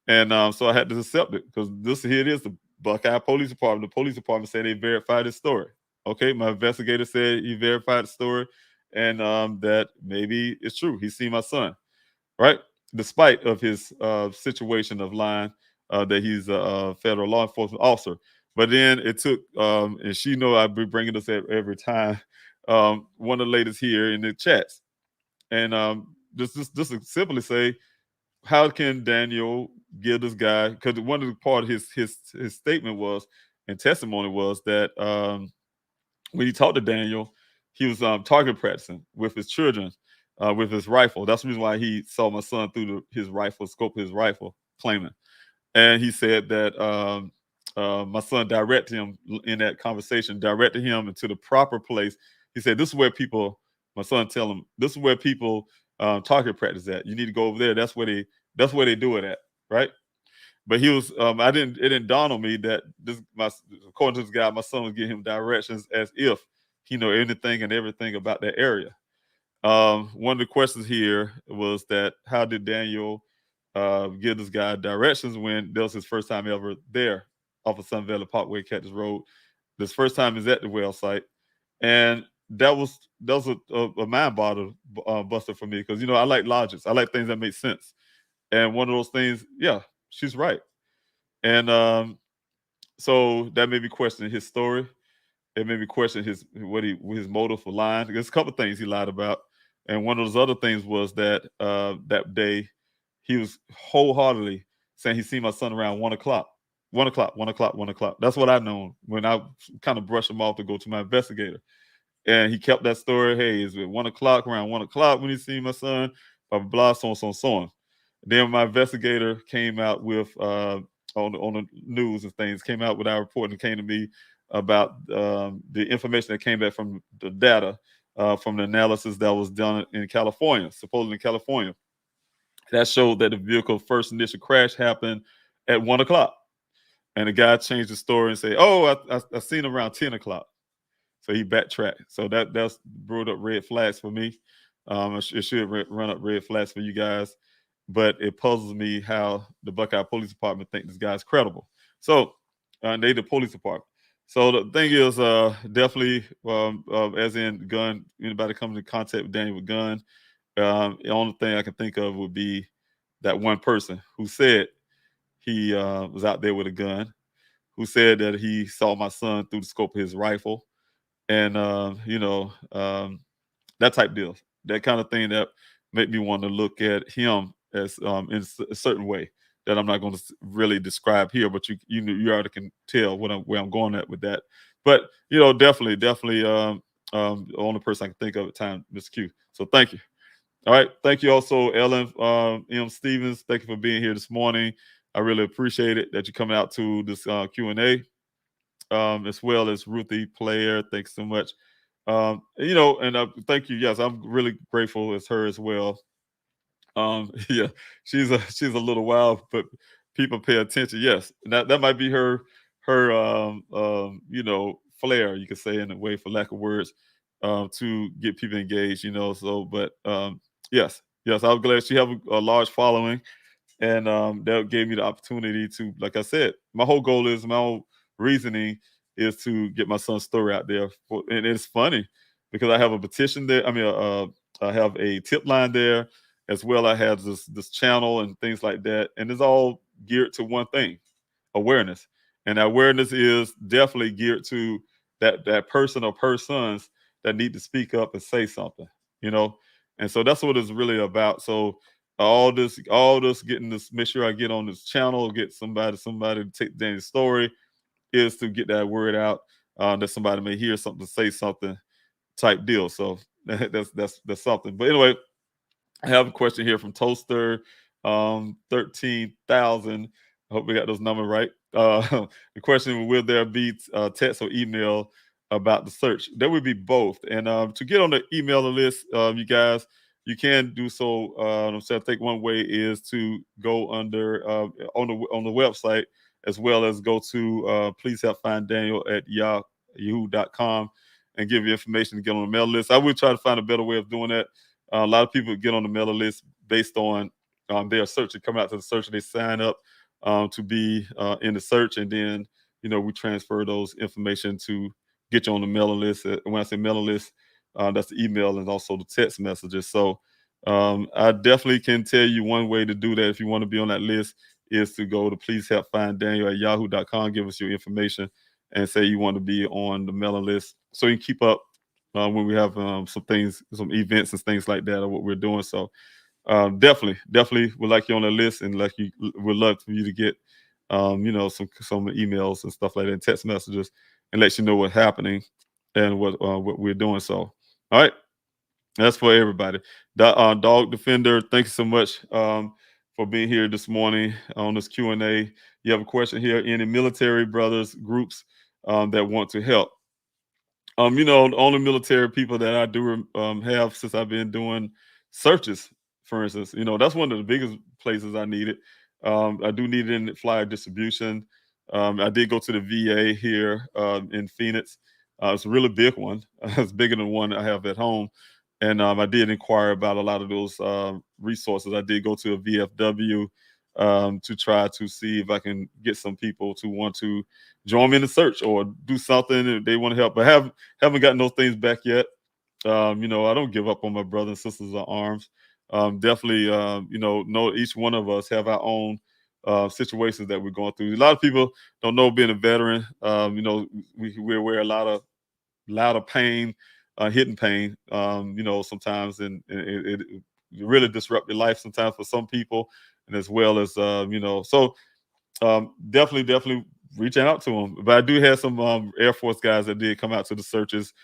And so I had to accept it, because here it is, the Buckeye Police Department. The police department said they verified his story. Okay, my investigator said he verified the story, and that maybe it's true. He seen my son, right? Despite of his situation of lying, that he's a federal law enforcement officer. But then it took, and she know I'll be bringing this every time, one of the ladies here in the chats. And just to simply say, how can Daniel give this guy, because one of the part of his statement was, and testimony was, that when he talked to Daniel, he was target practicing with his children with his rifle. That's the reason why he saw my son through his rifle, scope of his rifle, claiming. And he said that my son directed him in that conversation, directed him into the proper place. He said, this is where people, my son tell him, this is where people target practice at. You need to go over there. That's where they do it at, right? But he was, it didn't dawn on me that according to this guy, my son was giving him directions as if he know anything and everything about that area. One of the questions here was that, how did Daniel give this guy directions when that was his first time ever there off of Sun Valley Parkway, Cactus Road? This first time is at the well site. And that was a mind buster for me, because I like logic. I like things that make sense. And one of those things, yeah, she's right. And so that made me question his story. It made me question his motive for lying. There's a couple of things he lied about, and one of those other things was that that day he was wholeheartedly saying he seen my son around 1 o'clock. 1 o'clock, 1 o'clock, 1 o'clock. That's what I know when I kind of brush him off to go to my investigator. And he kept that story. Hey, it's at 1 o'clock, around 1 o'clock when he seen my son, blah, blah, blah, so on, so on, so on. Then my investigator came out with on the news and things, came out with our report and came to me about the information that came back from the data from the analysis that was done in California, supposedly in California. That showed that the vehicle first initial crash happened at 1 o'clock. And the guy changed the story and said, oh, I seen him around 10 o'clock. So he backtracked. So that's brought up red flags for me. It should run up red flags for you guys. But it puzzles me how the Buckeye Police Department think this guy's credible. So they the police department. So the thing is, definitely, as in gun, anybody comes in contact with Daniel with gun, the only thing I can think of would be that one person who said he was out there with a gun, who said that he saw my son through the scope of his rifle, and that type deal, that kind of thing that made me want to look at him as in a certain way that I'm not going to really describe here, but you already can tell where I'm going at with that. But definitely the only person I can think of at the time, Mr. Q. So thank you. All right, thank you also, Ellen M. Stevens. Thank you for being here this morning. I really appreciate it that you're coming out to this Q&A, as well as Ruthie Player. Thanks so much. And thank you. Yes, I'm really grateful as her as well. Yeah, she's a little wild, but people pay attention. Yes, that might be her flair, you could say, in a way, for lack of words, to get people engaged. So, but yes, I'm glad she have a large following, and that gave me the opportunity to, like I said, my whole reasoning is to get my son's story out there. And it's funny because I have a petition there. I mean, I have a tip line there as well. I have this channel and things like that, and it's all geared to one thing: awareness. And awareness is definitely geared to that person or persons that need to speak up and say something. And so that's what it's really about. So all this getting this, make sure I get on this channel, get somebody to take Danny's story, is to get that word out, that somebody may hear something, say something, type deal. So that's something. But anyway, I have a question here from Toaster 13,000. I hope we got those numbers right. The question: will there be text or email about the search? There will be both. And to get on the email list, you guys, you can do so. So I think one way is to go under on the website, as well as go to please help find Daniel at yahoo.com and give you information to get on the mail list. I would try to find a better way of doing that. A lot of people get on the mailing list based on their search. They come out to the search and they sign up to be in the search, and then we transfer those information to get you on the mailing list. When I say mailing list, that's the email and also the text messages. So I definitely can tell you one way to do that if you want to be on that list is to go to please help find Daniel at yahoo.com. Give us your information and say you want to be on the mailing list, so you can keep up when we have some events and things like that of what we're doing. So definitely would like you on the list, and would love for you to get some emails and stuff like that, and text messages, and let you know what's happening and what we're doing. So all right, that's for everybody. Dog Defender, thank you so much for being here this morning on this Q&A. You have a question here: any military brothers groups that want to help? The only military people that I do have, since I've been doing searches, for instance, that's one of the biggest places I need it. I do need it in flyer distribution. I did go to the VA here in Phoenix. It's a really big one. It's bigger than one I have at home. And I did inquire about a lot of those resources. I did go to a VFW to try to see if I can get some people to want to join me in the search or do something if they want to help. But haven't gotten those things back yet. I don't give up on my brothers and sisters in arms. Definitely, know each one of us have our own situations that we're going through. A lot of people don't know being a veteran. We wear a lot of pain, hidden pain. Sometimes, and it really disrupt your life sometimes for some people, and as well as So definitely reaching out to them. But I do have some Air Force guys that did come out to the searches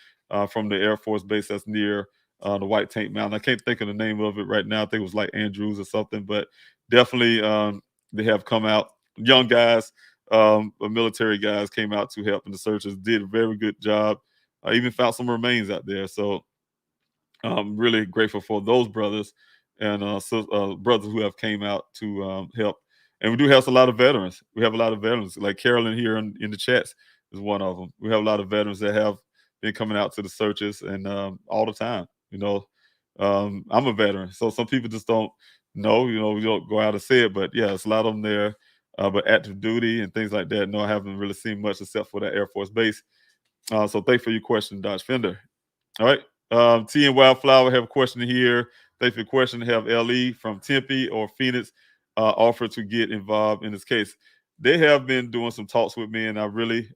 from the Air Force base that's near the White Tank Mountain. I can't think of the name of it right now. I think it was like Andrews or something, but definitely they have come out. Young guys, military guys came out to help in the searches, did a very good job. I even found some remains out there. So I'm really grateful for those brothers and brothers who have came out to help. And we do have a lot of veterans. We have a lot of veterans, like Carolyn here in the chats is one of them. We have a lot of veterans that have been coming out to the searches and all the time. I'm a veteran, so some people just don't know. We don't go out and say it, but yeah, it's a lot of them there. But active duty and things like that, no, I haven't really seen much except for that Air Force base. So thanks for your question, Dodge Fender. All right. T and Wildflower have a question here. Thanks for your question. Have LE from Tempe or Phoenix offered to get involved in this case. They have been doing some talks with me, and I'm really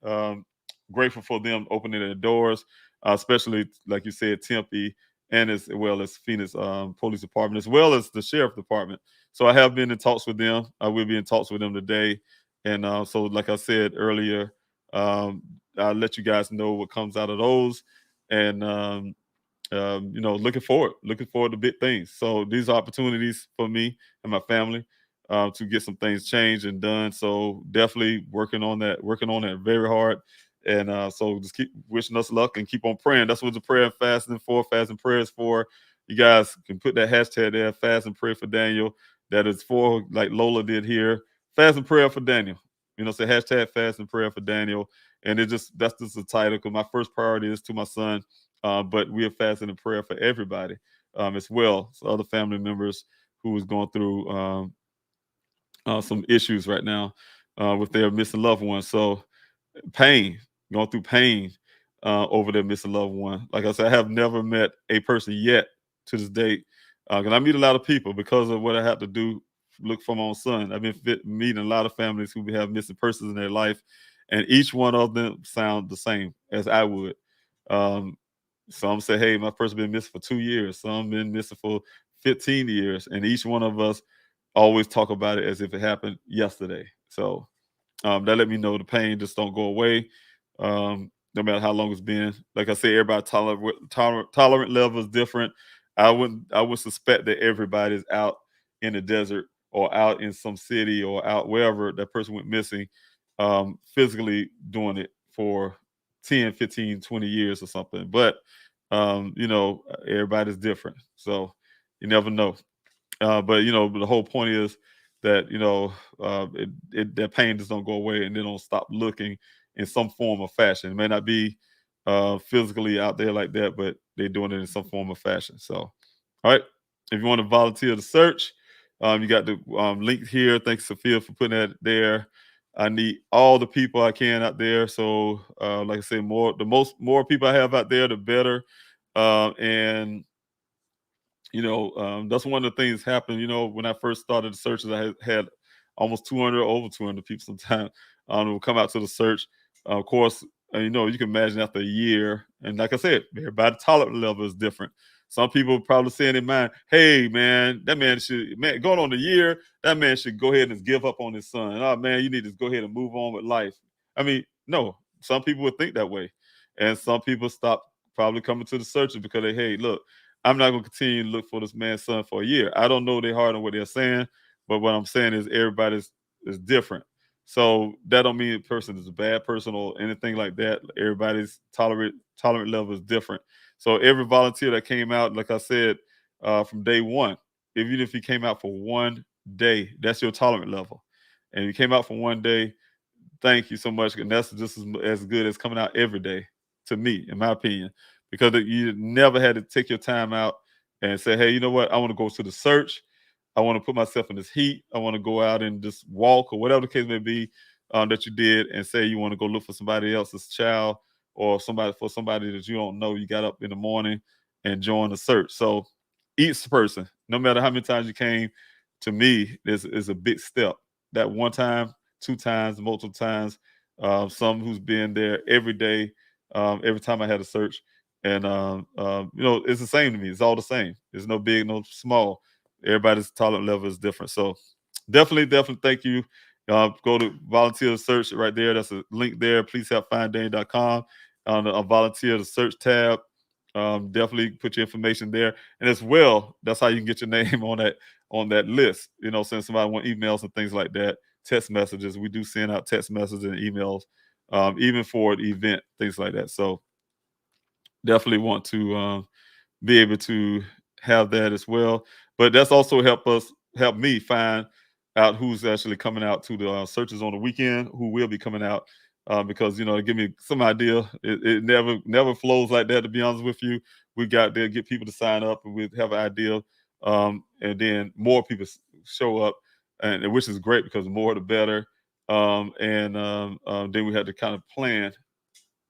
grateful for them opening their doors, especially, like you said, Tempe and as well as Phoenix Police Department, as well as the Sheriff Department. So I have been in talks with them. I will be in talks with them today. And so, like I said earlier, I'll let you guys know what comes out of those. And looking forward to big things. So these are opportunities for me and my family to get some things changed and done. So definitely working on that very hard. And so just keep wishing us luck and keep on praying. That's what the prayer and fasting for, fasting prayers for. You guys can put that hashtag there, fast and pray for Daniel. That is for, like Lola did here, fast and prayer for Daniel. Say hashtag fast and prayer for Daniel. And that's just the title, because my first priority is to my son. But we are fasting and prayer for everybody as well. So other family members who is going through some issues right now with their missing loved ones. So going through pain over their missing loved one. Like I said, I have never met a person yet to this date, because I meet a lot of people because of what I have to do, look for my own son. I've been meeting a lot of families who have missing persons in their life, and each one of them sound the same as I would. Some say, hey, my person been missing for 2 years. Some been missing for 15 years. And each one of us always talk about it as if it happened yesterday. So that let me know the pain just don't go away, no matter how long it's been. Like I said, everybody tolerant level is different. I would suspect that everybody's out in the desert or out in some city or out wherever that person went missing, physically doing it for 10, 15, 20 years or something. But, everybody's different. So you never know. But the whole point is that, that pain just don't go away, and they don't stop looking in some form or fashion. It may not be physically out there like that, but they're doing it in some form or fashion. So, all right. If you want to volunteer to search, you got the link here. Thanks, Sophia, for putting that there. I need all the people I can out there. So, like I said, more people I have out there, the better. And that's one of the things happened. When I first started the searches, I had almost over 200 people sometimes will come out to the search. Of course, you can imagine after a year, and like I said, everybody's tolerance level is different. Some people probably say in their mind, hey, man, going on a year, that man should go ahead and give up on his son. Oh, man, you need to go ahead and move on with life. I mean, no, some people would think that way. And some people stop probably coming to the searches because hey, look, I'm not going to continue to look for this man's son for a year. I don't know their heart and what they're saying, but what I'm saying is everybody's is different. So that don't mean a person is a bad person or anything like that. Everybody's tolerant level is different. So every volunteer that came out, like I said, from day one, even if you came out for 1 day, that's your tolerant level. And you came out for 1 day, thank you so much. And that's just as good as coming out every day, to me, in my opinion, because you never had to take your time out and say, hey, you know what? I want to go to the search. I want to put myself in this heat. I want to go out and just walk, or whatever the case may be, that you did, and say you want to go look for somebody else's child or somebody that you don't know. You got up in the morning and join the search. So each person, no matter how many times you came, to me, is a big step. That one time, two times, multiple times, some who's been there every day, every time I had a search. And, it's the same to me. It's all the same. There's no big, no small. Everybody's tolerance level is different. So definitely thank you. Go to volunteer search right there. That's a link there. Please help finddane.com on the volunteer the search tab. Definitely put your information there. And as well, that's how you can get your name on that list. Send somebody want emails and things like that, text messages. We do send out text messages and emails, even for the event, things like that. So definitely want to be able to have that as well. But that's also help me find out who's actually coming out to the searches on the weekend, who will be coming out, because to give me some idea. It never flows like that, to be honest with you. We got there, get people to sign up, and we have an idea, and then more people show up, and which is great because the more the better. Then we had to kind of plan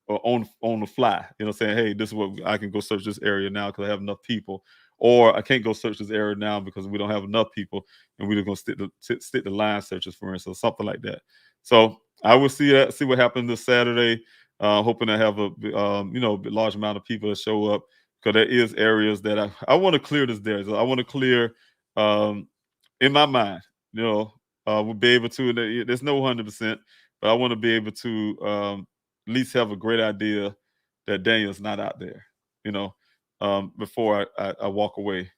on the fly, saying, hey, this is what I can go search this area now because I have enough people, or I can't go search this area now because we don't have enough people, and we're going to stick to line searches, for instance, something like that. So I will see what happens this Saturday. Hoping to have a large amount of people that show up, because there is areas that I want to clear this there. So I want to clear, in my mind, we'll be able to. There's no 100%, but I want to be able to at least have a great idea that Daniel's not out there, before I walk away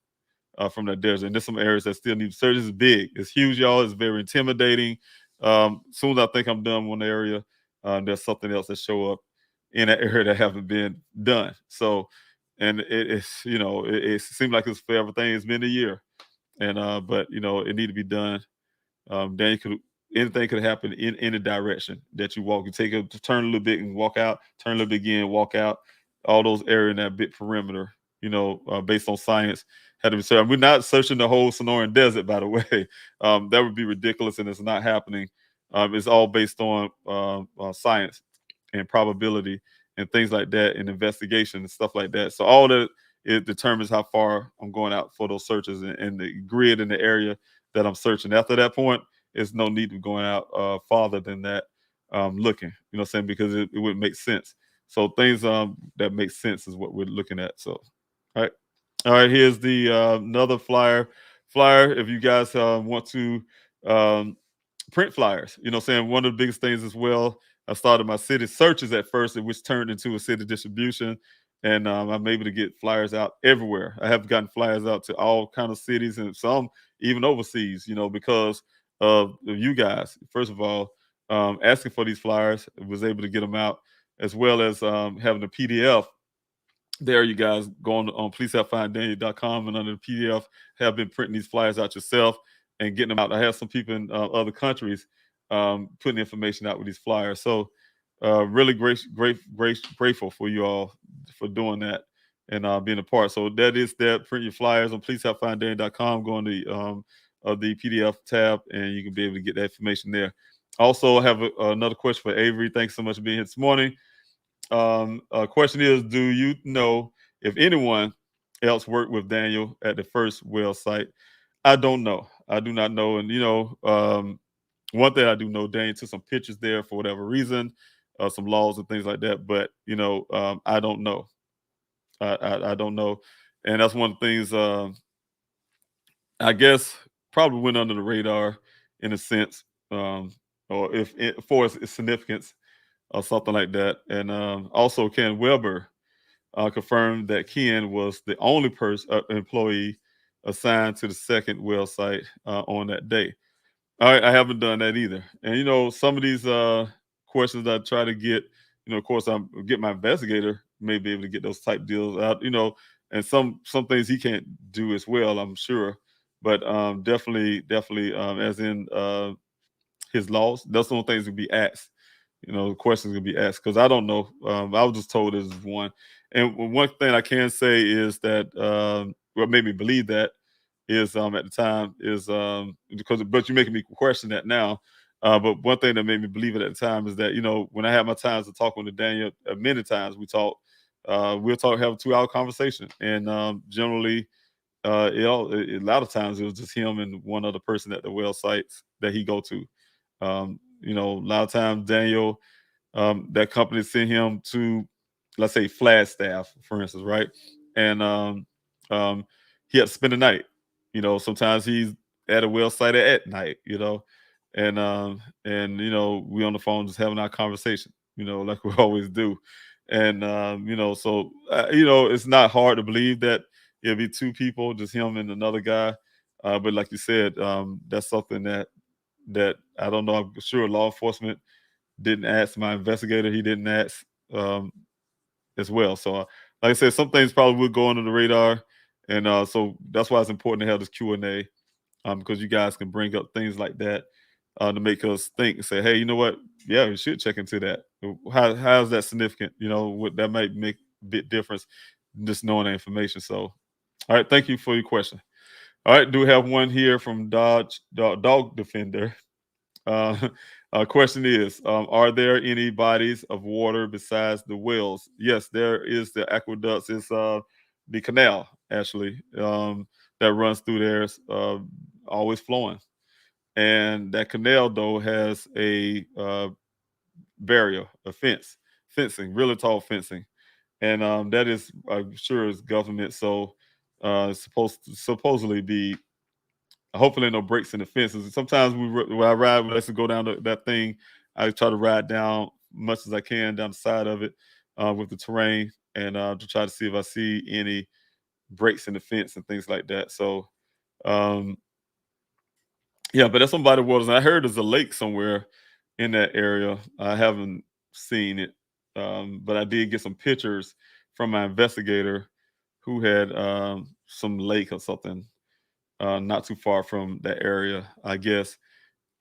from that desert. And there's some areas that still need search. It's big. It's huge, y'all. It's very intimidating. As soon as I think I'm done with one area, there's something else that show up in that area that haven't been done. So, and it seems like it's for everything. It's been a year. But it need to be done. Anything could happen in any direction that you walk. You take a turn a little bit and walk out, turn a little bit again, walk out. All those areas in that big perimeter, based on science, had to be searched. We're not searching the whole Sonoran Desert, by the way. That would be ridiculous, and it's not happening. It's all based on science and probability and things like that, and investigation and stuff like that. So all that, it determines how far I'm going out for those searches and the grid in the area that I'm searching. After that point, there's no need of going out farther than that, looking, because it wouldn't make sense. So things that make sense is what we're looking at. So, all right. Here's the another flyer. If you guys want to print flyers, one of the biggest things as well. I started my city searches at first, which turned into a city distribution, and I'm able to get flyers out everywhere. I have gotten flyers out to all kind of cities, and some even overseas, because of you guys. First of all, asking for these flyers, was able to get them out, as well as having a PDF. There, you guys go on pleasehelpfinddaniel.com, and under the PDF have been printing these flyers out yourself and getting them out. I have some people in other countries putting information out with these flyers. So really grateful for you all for doing that and being a part. So that is that. Print your flyers on pleasehelpfinddaniel.com. Go on the PDF tab, and you can be able to get that information there. Also, I have another question for Avery. Thanks so much for being here this morning. Question is, do you know if anyone else worked with Daniel at the first well site? I don't know. I do not know. And, one thing I do know, Daniel took some pictures there for whatever reason, some laws and things like that. But, I don't know. I don't know. And that's one of the things, I guess, probably went under the radar in a sense, or if for its significance or something like that. And also Ken Weber confirmed that Ken was the only employee assigned to the second well site on that day. All right, I haven't done that either. And some of these questions I try to get, of course, I'm get my investigator may be able to get those type deals out, and some things he can't do as well, I'm sure. But definitely, as in his laws, that's the only things to be asked. Questions will be asked, because I don't know. I was just told this is one. And one thing I can say is that what made me believe that is at the time is but you're making me question that now. But one thing that made me believe it at the time is that when I had my times to talk with Daniel, many times we talked, we'll talk, have a 2-hour conversation, and generally, a lot of times it was just him and one other person at the well sites that he go to. A lot of times Daniel, that company sent him to, let's say, Flagstaff, for instance, right? And um, he had to spend the night. Sometimes he's at a well site at night. And we on the phone just having our conversation. Like we always do. And it's not hard to believe that it'll be two people, just him and another guy. But like you said, that's something that I don't know. I'm sure law enforcement didn't ask, my investigator, he didn't ask as well. So, like I said, some things probably would go under the radar, and so that's why it's important to have this Q&A, because you guys can bring up things like that to make us think and say, hey, you know what? Yeah, we should check into that. How is that significant? What that might make a bit difference, just knowing the information. So, all right, thank you for your question. All right, do we have one here from Dog Defender? Question is, are there any bodies of water besides the wells? Yes, there is. The aqueducts. It's the canal, actually, that runs through there, always flowing. And that canal, though, has a barrier, a fencing, really tall fencing. And that is, I'm sure, is government. So it's supposed to supposedly be, hopefully no breaks in the fences. Sometimes when I ride, when I go down that thing, I try to ride down much as I can down the side of it with the terrain, and to try to see if I see any breaks in the fence and things like that. So, yeah, but that's some body waters. And I heard there's a lake somewhere in that area. I haven't seen it, but I did get some pictures from my investigator who had some lake or something not too far from that area, I guess.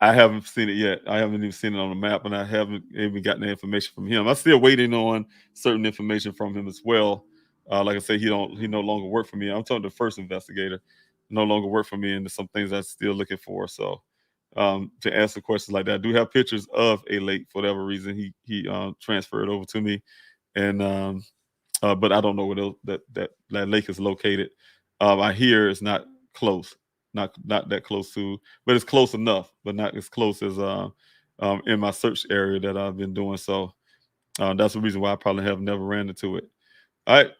I haven't seen it yet. I haven't even seen it on the map, and I haven't even gotten the information from him. I'm still waiting on certain information from him as well. Like I say, he no longer work for me. I'm talking the first investigator, no longer work for me, and there's some things I'm still looking for. So to answer questions like that, I do have pictures of a lake for whatever reason he transferred over to me, and but I don't know where that lake is located. I hear it's not close, not that close to, but it's close enough, but not as close as in my search area that I've been doing. So that's the reason why I probably have never ran into it. All right.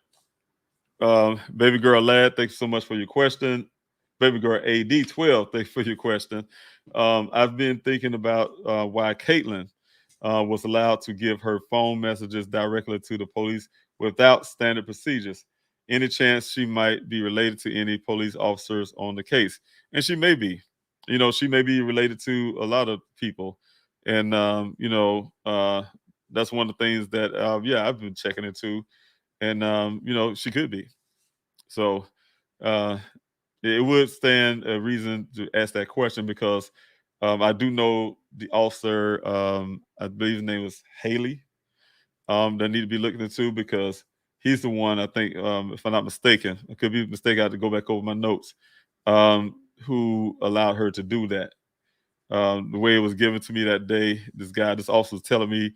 Baby girl lad, thanks so much for your question. Baby girl AD12, thanks for your question. I've been thinking about why Caitlin was allowed to give her phone messages directly to the police without standard procedures. Any chance she might be related to any police officers on the case? And she may be. She may be related to a lot of people. And, that's one of the things that, I've been checking into. And, she could be. So it would stand a reason to ask that question, because I do know the officer, I believe his name was Haley, that need to be looking into, because he's the one, I think, if I'm not mistaken, I could be mistaken, I have to go back over my notes, who allowed her to do that. The way it was given to me that day, this officer was telling me,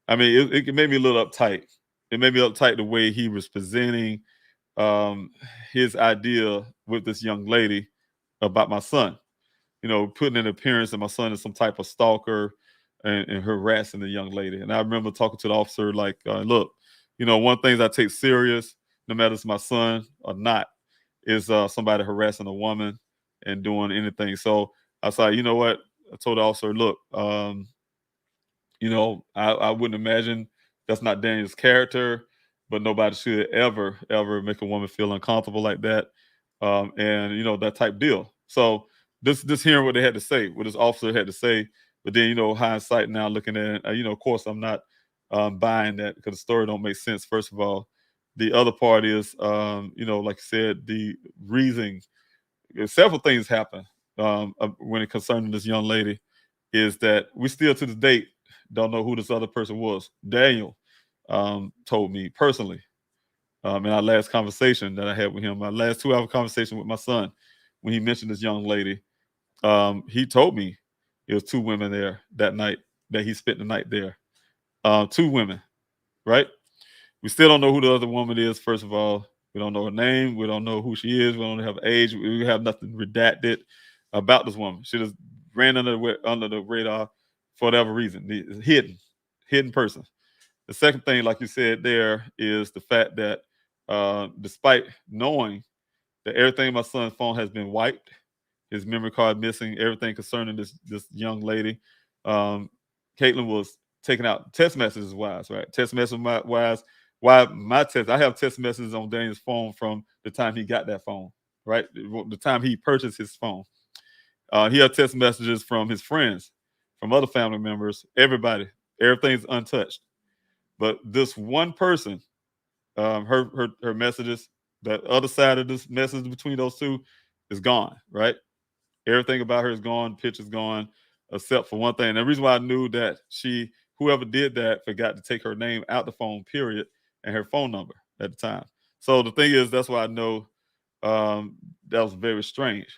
I mean, it made me a little uptight. It made me uptight the way he was presenting his idea with this young lady about my son. Putting an appearance that my son is some type of stalker and harassing the young lady. And I remember talking to the officer like, look, one thing I take serious, no matter if it's my son or not, is somebody harassing a woman and doing anything. So I was like, you know what? I told the officer, look, I wouldn't imagine that's not Daniel's character, but nobody should ever make a woman feel uncomfortable like that. And that type deal. So this hearing what they had to say, what this officer had to say, but then hindsight now looking at it, of course I'm not buying that, because the story don't make sense. First of all, the other part is like you said, the reasoning. Several things happen when it concerning this young lady, is that we still to this date don't know who this other person was. Daniel told me personally in our last conversation that I had with him, my last 2-hour conversation with my son, when he mentioned this young lady, he told me it was 2 women there that night, that he spent the night there. 2 women, right? We still don't know who the other woman is. First of all, we don't know her name. We don't know who she is. We don't have age. We have nothing redacted about this woman. She just ran under the radar for whatever reason. It's hidden person. The second thing, like you said, there is the fact that despite knowing that everything in my son's phone has been wiped, his memory card missing, everything concerning this young lady, Caitlin was taking out text messages wise, right? Text message wise. Why my text? I have text messages on Daniel's phone from the time he got that phone, right? The time he purchased his phone. He had text messages from his friends, from other family members, everybody. Everything's untouched. But this one person, her messages, that other side of this message between those two is gone, right? Everything about her is gone, pictures gone, except for one thing. And the reason why I knew that whoever did that forgot to take her name out the phone, period, and her phone number at the time. So the thing is, that's why I know that was very strange.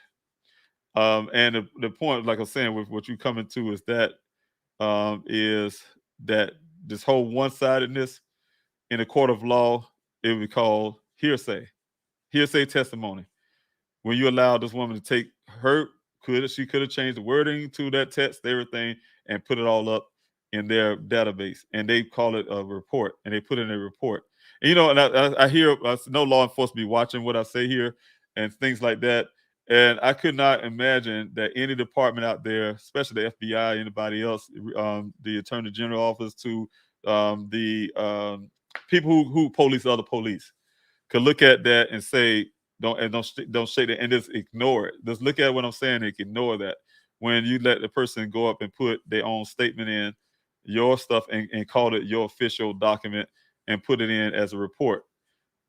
And the point, like I was saying, with what you coming to is that this whole one-sidedness in a court of law, it would be called hearsay testimony. When you allow this woman to take she could have changed the wording to that text, everything, and put it all up in their database, and they call it a report, and they put in a report. And and I hear no law enforcement be watching what I say here and things like that. And I could not imagine that any department out there, especially the FBI, anybody else, the Attorney General office, to the people who police other police, could look at that and say, don't shake it and just ignore it. Just look at what I'm saying and ignore that. When you let the person go up and put their own statement in, your stuff, and call it your official document and put it in as a report.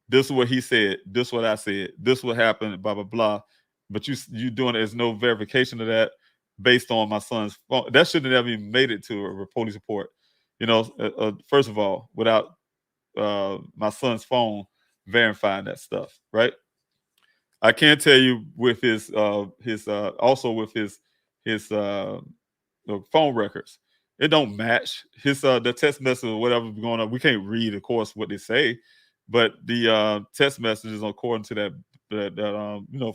This is what he said. This is what I said. This is what happened, blah, blah, blah. But you doing it, there's no verification of that based on my son's phone. That shouldn't have even made it to a police report. First of all, without my son's phone verifying that stuff, right? I can tell you with his also with his phone records, it don't match his the text message or whatever going on. We can't read, of course, what they say, but the text messages according to that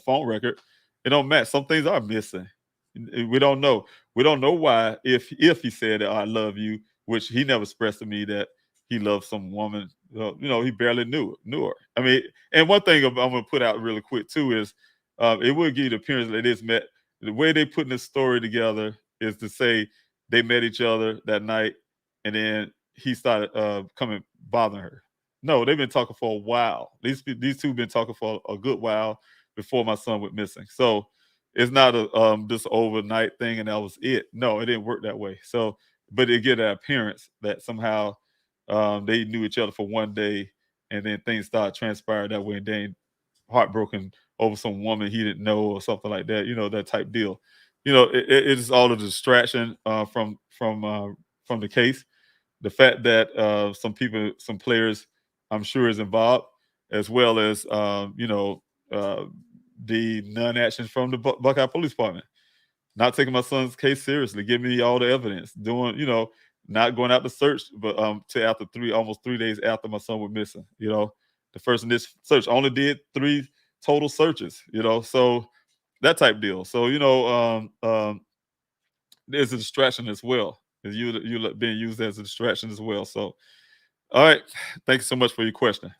phone record, it don't match. Some things are missing. We don't know. We don't know why. If he said I love you, which he never expressed to me that he loved some woman. He barely knew her. I mean, and one thing I'm going to put out really quick too is it would give you the appearance that it's met. The way they putting this story together is to say they met each other that night, and then he started coming bothering her. No, they've been talking for a while. These two been talking for a good while before my son went missing. So it's not a this overnight thing and that was it. No, it didn't work that way. So, but it get an appearance that somehow they knew each other for one day, and then things started transpiring that way, and then heartbroken over some woman he didn't know or something like that. That type deal. It is all a distraction from the case. The fact that some players, I'm sure, is involved, as well as the non-action from the Buckeye Police Department, not taking my son's case seriously, giving me all the evidence, not going out to search, but to almost 3 days after my son was missing. The first in this search only did 3 total searches. So that type deal. So there's a distraction as well. You being used as a distraction as well. So, all right, thanks so much for your question.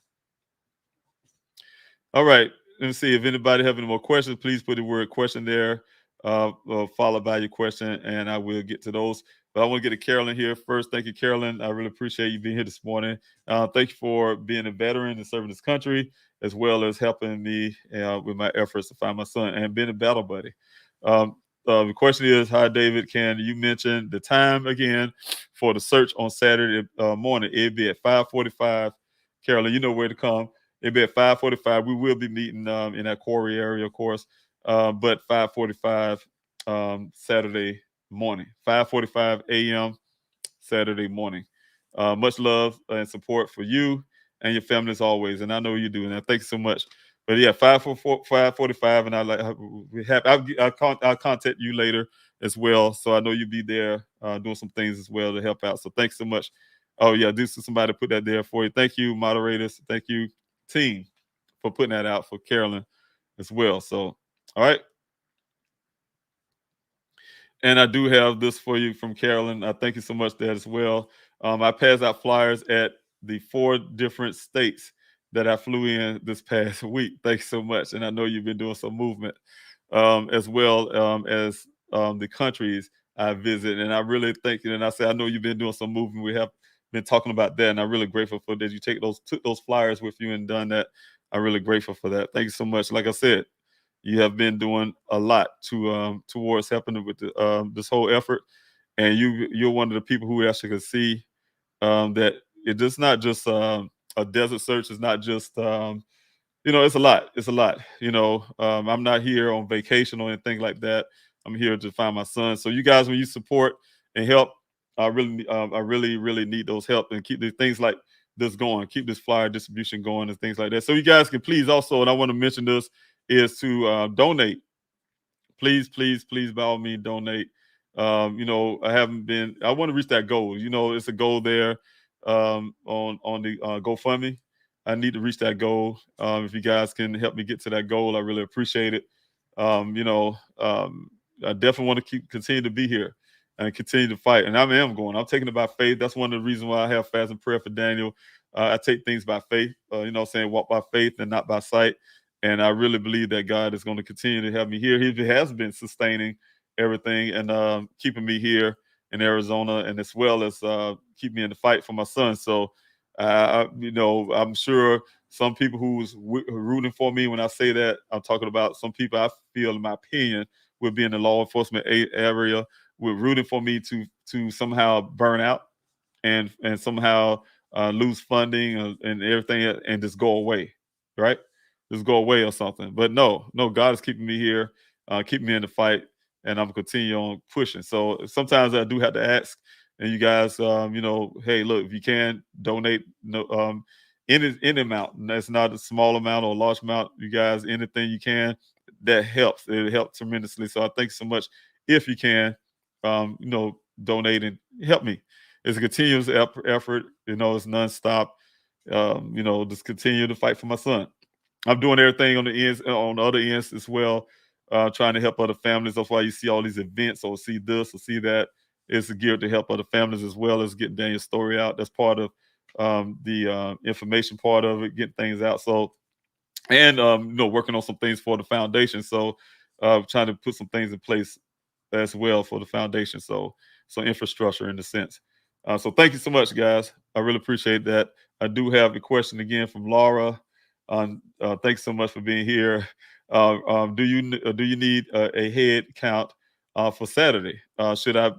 All right, let me see if anybody have any more questions. Please put the word question there, followed by your question, and I will get to those. But I want to get to Carolyn here first. Thank you, Carolyn. I really appreciate you being here this morning. Thank you for being a veteran and serving this country, as well as helping me with my efforts to find my son and being a battle buddy. The question is, hi, David, can you mention the time again for the search on Saturday morning? It'll be at 5:45. Carolyn, you know where to come. It'll be at 5:45. We will be meeting in that quarry area, of course, but 5:45 Saturday morning, 5:45 a.m. Saturday morning. Much love and support for you and your family as always, and I know you do. And thanks so much. But yeah, 5:45, and I'll contact you later as well. So I know you'll be there doing some things as well to help out. So thanks so much Oh yeah, this is somebody put that there for you. Thank you, moderators. Thank you, team, for putting that out for Carolyn as well. So, all right. And I do have this for you from Carolyn. Thank you so much for that as well. I passed out flyers at the 4 different states that I flew in this past week. Thanks so much. And I know you've been doing some movement as well as the countries I visit. And I really thank you. And I say, I know you've been doing some movement. We have been talking about that. And I'm really grateful for that. You took those flyers with you and done that. I'm really grateful for that. Thank you so much. Like I said, you have been doing a lot towards helping with this whole effort, and you're one of the people who actually can see that it's just not just a desert search. It's not just it's a lot. It's a lot. I'm not here on vacation or anything like that. I'm here to find my son. So you guys, when you support and help, I really need those help and keep the things like this going, keep this flyer distribution going and things like that. So you guys can please also, and I want to mention this, is to donate. Please, please, please, by all means, donate. I want to reach that goal. It's a goal there on the GoFundMe. I need to reach that goal. If you guys can help me get to that goal, I really appreciate it. I definitely want to continue to be here and continue to fight. And I am going. I'm taking it by faith. That's one of the reasons why I have fast and prayer for Daniel. I take things by faith, walk by faith and not by sight. And I really believe that God is going to continue to help me here. He has been sustaining everything and keeping me here in Arizona, and as well as keep me in the fight for my son. So, I'm sure some people who's rooting for me when I say that, I'm talking about some people I feel, in my opinion, would be in the law enforcement area, were rooting for me to somehow burn out and somehow lose funding and everything and just go away, right? Just go away or something. But no, God is keeping me here, keeping me in the fight, and I'm continue on pushing. So sometimes I do have to ask, and you guys, hey, look, if you can donate, any amount, and that's not a small amount or a large amount, you guys, anything you can, that helps. It helps tremendously. So I thank you so much. If you can, donate and help me. It's a continuous effort. It's nonstop. Just continue to fight for my son. I'm doing everything on the other ends as well, trying to help other families. That's why you see all these events or see this or see that. It's geared to help other families as well as getting Daniel's story out. That's part of the information part of it, getting things out. So, and working on some things for the foundation. So, trying to put some things in place as well for the foundation. So infrastructure in a sense. So thank you so much, guys. I really appreciate that. I do have a question again from Laura. Thanks so much for being here. Do you need a head count for Saturday? Should I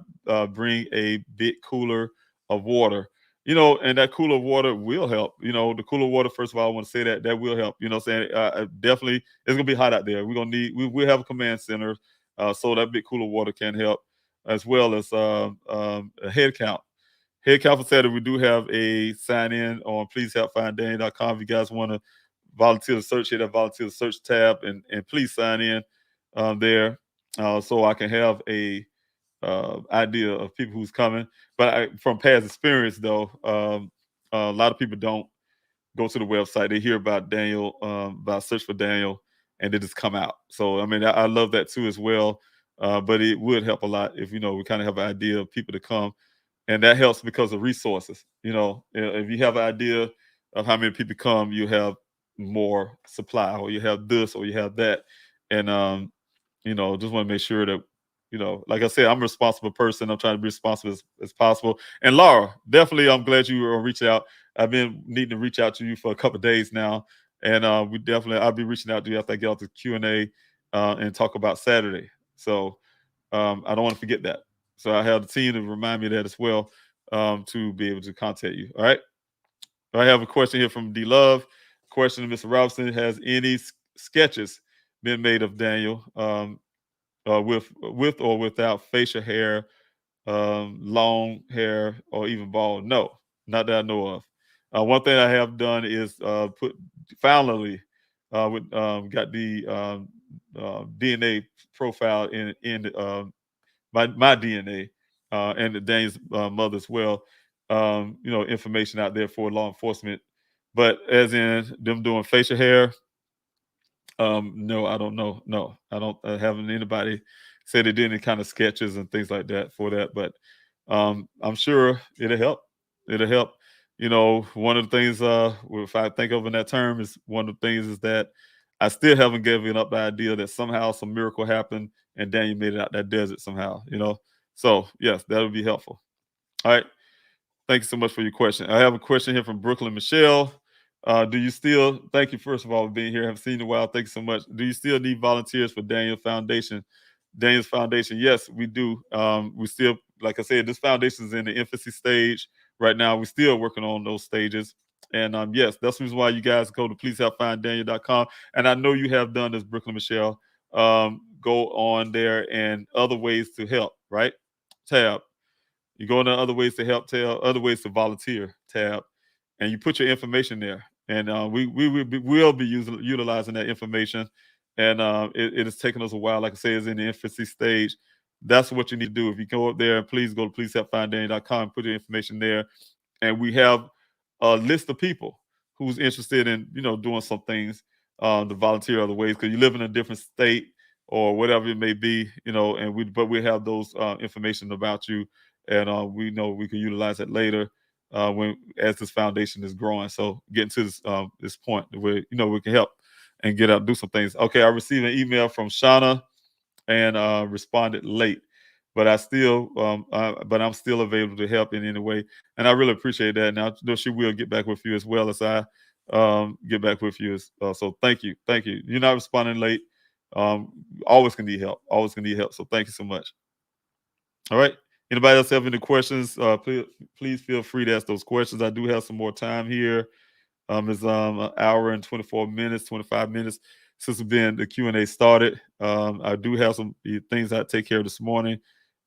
bring a big cooler of water? And that cooler of water will help. The cooler water, first of all, I want to say that will help. Definitely, it's gonna be hot out there. We'll have a command center, so that big cooler water can help, as well as a head count. Head count for Saturday. We do have a sign in on pleasehelpfinddaniel.com. If you guys want to volunteer to search, hit that volunteer to search tab and please sign in there, so I can have a idea of people who's coming. But from past experience, though, a lot of people don't go to the website. They hear about Daniel, about search for Daniel, and they just come out. So I love that too as well. But it would help a lot if we kind of have an idea of people to come, and that helps because of resources. If you have an idea of how many people come, you have more supply, or you have this, or you have that, and just want to make sure that like I said, I'm a responsible person. I'm trying to be responsible as possible. And Laura, definitely, I'm glad you were reach out. I've been needing to reach out to you for a couple of days now, and I'll be reaching out to you after I get out the Q&A and talk about Saturday. So I don't want to forget that. So I have the team to remind me of that as well, to be able to contact you. All right. I have a question here from D Love. Question to Mr. Robinson: has any sketches been made of Daniel with or without facial hair, long hair, or even bald? No, not that I know of. One thing I have done is finally got the DNA profile in my DNA and Daniel's mother as well. information out there for law enforcement. But as in them doing facial hair, no, I don't know. No, I don't haven't anybody said they did any kind of sketches and things like that for that. But I'm sure it'll help. It'll help. One of the things, if I think of in that term, is one of the things is that I still haven't given up the idea that somehow some miracle happened and Daniel made it out that desert somehow. So yes, that would be helpful. All right. Thank you so much for your question. I have a question here from Brooklyn Michelle. Thank you, first of all, for being here. I haven't seen you in a while. Thank you so much. Do you still need volunteers for Daniel's Foundation? Yes, we do. We still, like I said, this foundation is in the infancy stage right now. We're still working on those stages. And yes, that's the reason why you guys go to pleasehelpfinddaniel.com. And I know you have done this, Brooklyn Michelle. Go on there and other ways to help, right? Tab. You go into other ways to help, other ways to volunteer tab, and you put your information there. And we will be utilizing that information. And it has taken us a while. Like I say, it's in the infancy stage. That's what you need to do. If you go up there, please go to pleasehelpfinddaniel.com, put your information there. And we have a list of people who's interested in, doing some things to volunteer other ways, because you live in a different state or whatever it may be, but we have those information about you. And we know we can utilize it later as this foundation is growing. So getting to this point where we can help and get out, do some things. Okay, I received an email from Shauna and responded late, but I'm still available to help in any way, and I really appreciate that. Now, she will get back with you as well as I get back with you. So thank you. You're not responding late. Always can need help. So thank you so much. All right. Anybody else have any questions? Please feel free to ask those questions. I do have some more time here. It's an hour and 25 minutes since the Q&A started. I do have some things I take care of this morning,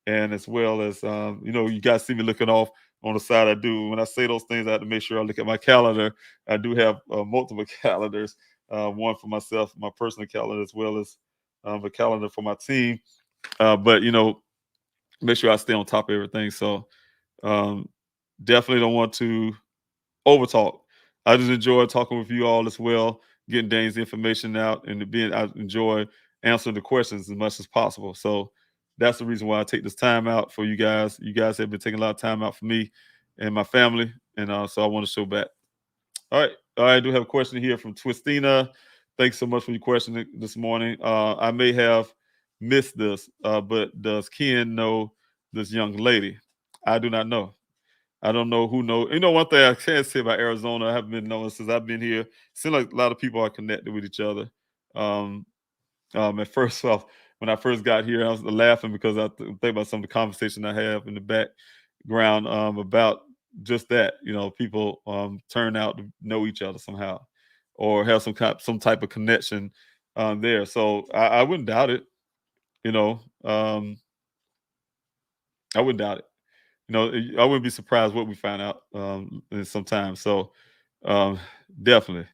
and as well as you guys see me looking off on the side. I do, when I say those things, I have to make sure I look at my calendar. I do have multiple calendars, one for myself, my personal calendar, as well as a calendar for my team. But make sure I stay on top of everything. So definitely don't want to overtalk. I just enjoy talking with you all as well, getting Dane's information out, and I enjoy answering the questions as much as possible. So that's the reason why I take this time out for you guys. You guys have been taking a lot of time out for me and my family, and so I want to show back. All right. I do have a question here from Twistina. Thanks so much for your question this morning. I may have missed this, but does Ken know this young lady? I do not know. I don't know who knows. One thing I can say about Arizona, I haven't been knowing since I've been here. Seems like a lot of people are connected with each other. At first off, when I first got here, I was laughing because I think about some of the conversation I have in the background about just that. People turn out to know each other somehow, or have some type of connection there. So I wouldn't doubt it. I wouldn't doubt it. I wouldn't be surprised what we find out in some time. So definitely,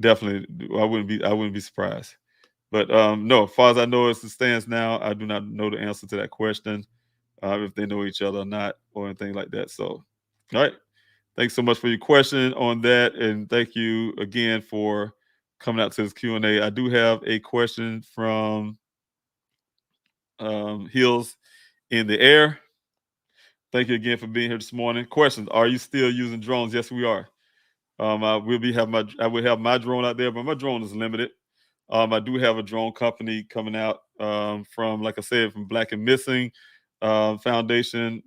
I wouldn't be surprised. But no, as far as I know, as it stands now, I do not know the answer to that question, if they know each other or not, or anything like that. So, all right. Thanks so much for your question on that, and thank you again for coming out to this Q&A. I do have a question from Hills in the Air. Thank you again for being here this morning. Questions: are you still using drones? Yes, we are. I will have my drone out there, but my drone is limited. I do have a drone company coming out from, like I said, from Black and Missing Foundation.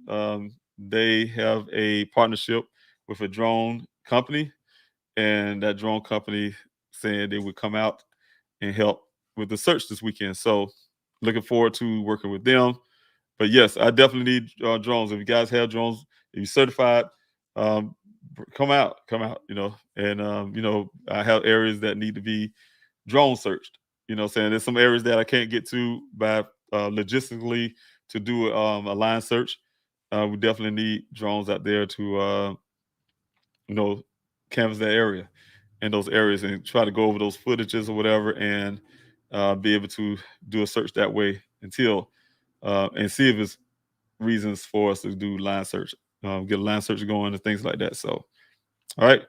They have a partnership with a drone company, and that drone company saying they would come out and help with the search this weekend. So looking forward to working with them. But yes, I definitely need drones. If you guys have drones, if you're certified, come out, and I have areas that need to be drone searched. Saying there's some areas that I can't get to by logistically to do a line search. We definitely need drones out there to canvas that area and those areas and try to go over those footages or whatever, and be able to do a search that way until and see if it's reasons for us to do line search get a line search going and things like that. So, all right.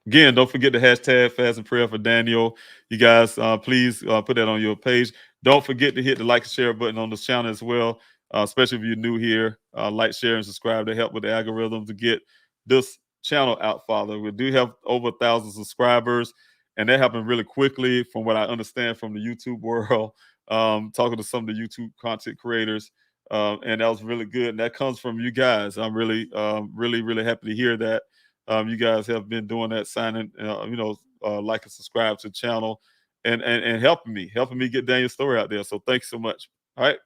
Again, don't forget the hashtag fast and prayer for Daniel. You guys, please put that on your page. Don't forget to hit the like and share button on this channel as well, especially if you're new here. Like, share, and subscribe to help with the algorithm to get this channel out, Father. We do have over 1,000 subscribers, and that happened really quickly from what I understand from the YouTube world, talking to some of the YouTube content creators, and that was really good. And that comes from you guys. I'm really, really happy to hear that. You guys have been doing that, signing, like and subscribe to the channel, and helping me get Daniel's story out there. So thanks so much. All right,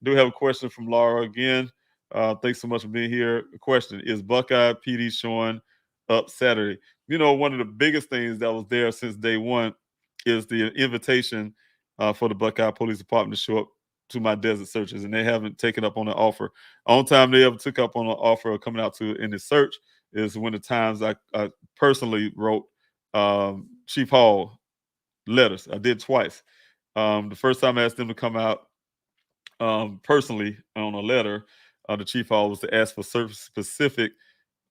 do have a question from Laura again. Thanks so much for being here. The question is: Buckeye PD showing up Saturday? One of the biggest things that was there since day one is the invitation for the Buckeye Police Department to show up to my desert searches, and they haven't taken up on the offer. Only time they ever took up on the offer of coming out to in the search is when the times I personally wrote Chief Hall letters. I did twice. The first time I asked them to come out personally on a letter to Chief Hall was to ask for specific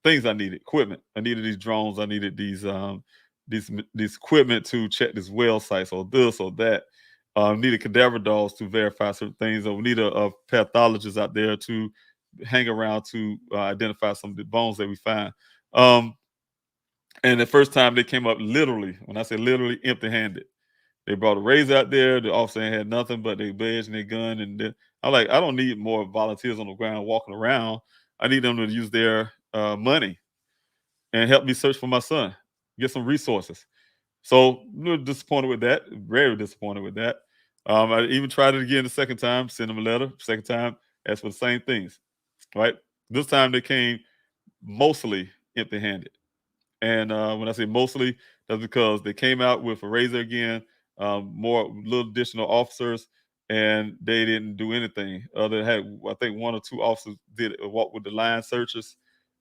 things I needed. Equipment. I needed these drones. I needed these equipment to check this well sites or this or that. Needed cadaver dogs to verify certain things. Or we need a pathologist out there to hang around to identify some of the bones that we find. And the first time they came up literally, when I say literally, empty-handed. They brought a razor out there. The officer had nothing but their badge and their gun. And I'm like, I don't need more volunteers on the ground walking around. I need them to use their money and help me search for my son, get some resources. So a little disappointed with that, very disappointed with that. I even tried it again the second time, sent them a letter. Second time, asked for the same things, right? This time they came mostly empty-handed. And when I say mostly, that's because they came out with a razor again, more little additional officers, and they didn't do anything. They had, I think, 1 or 2 officers did walk with the line searchers,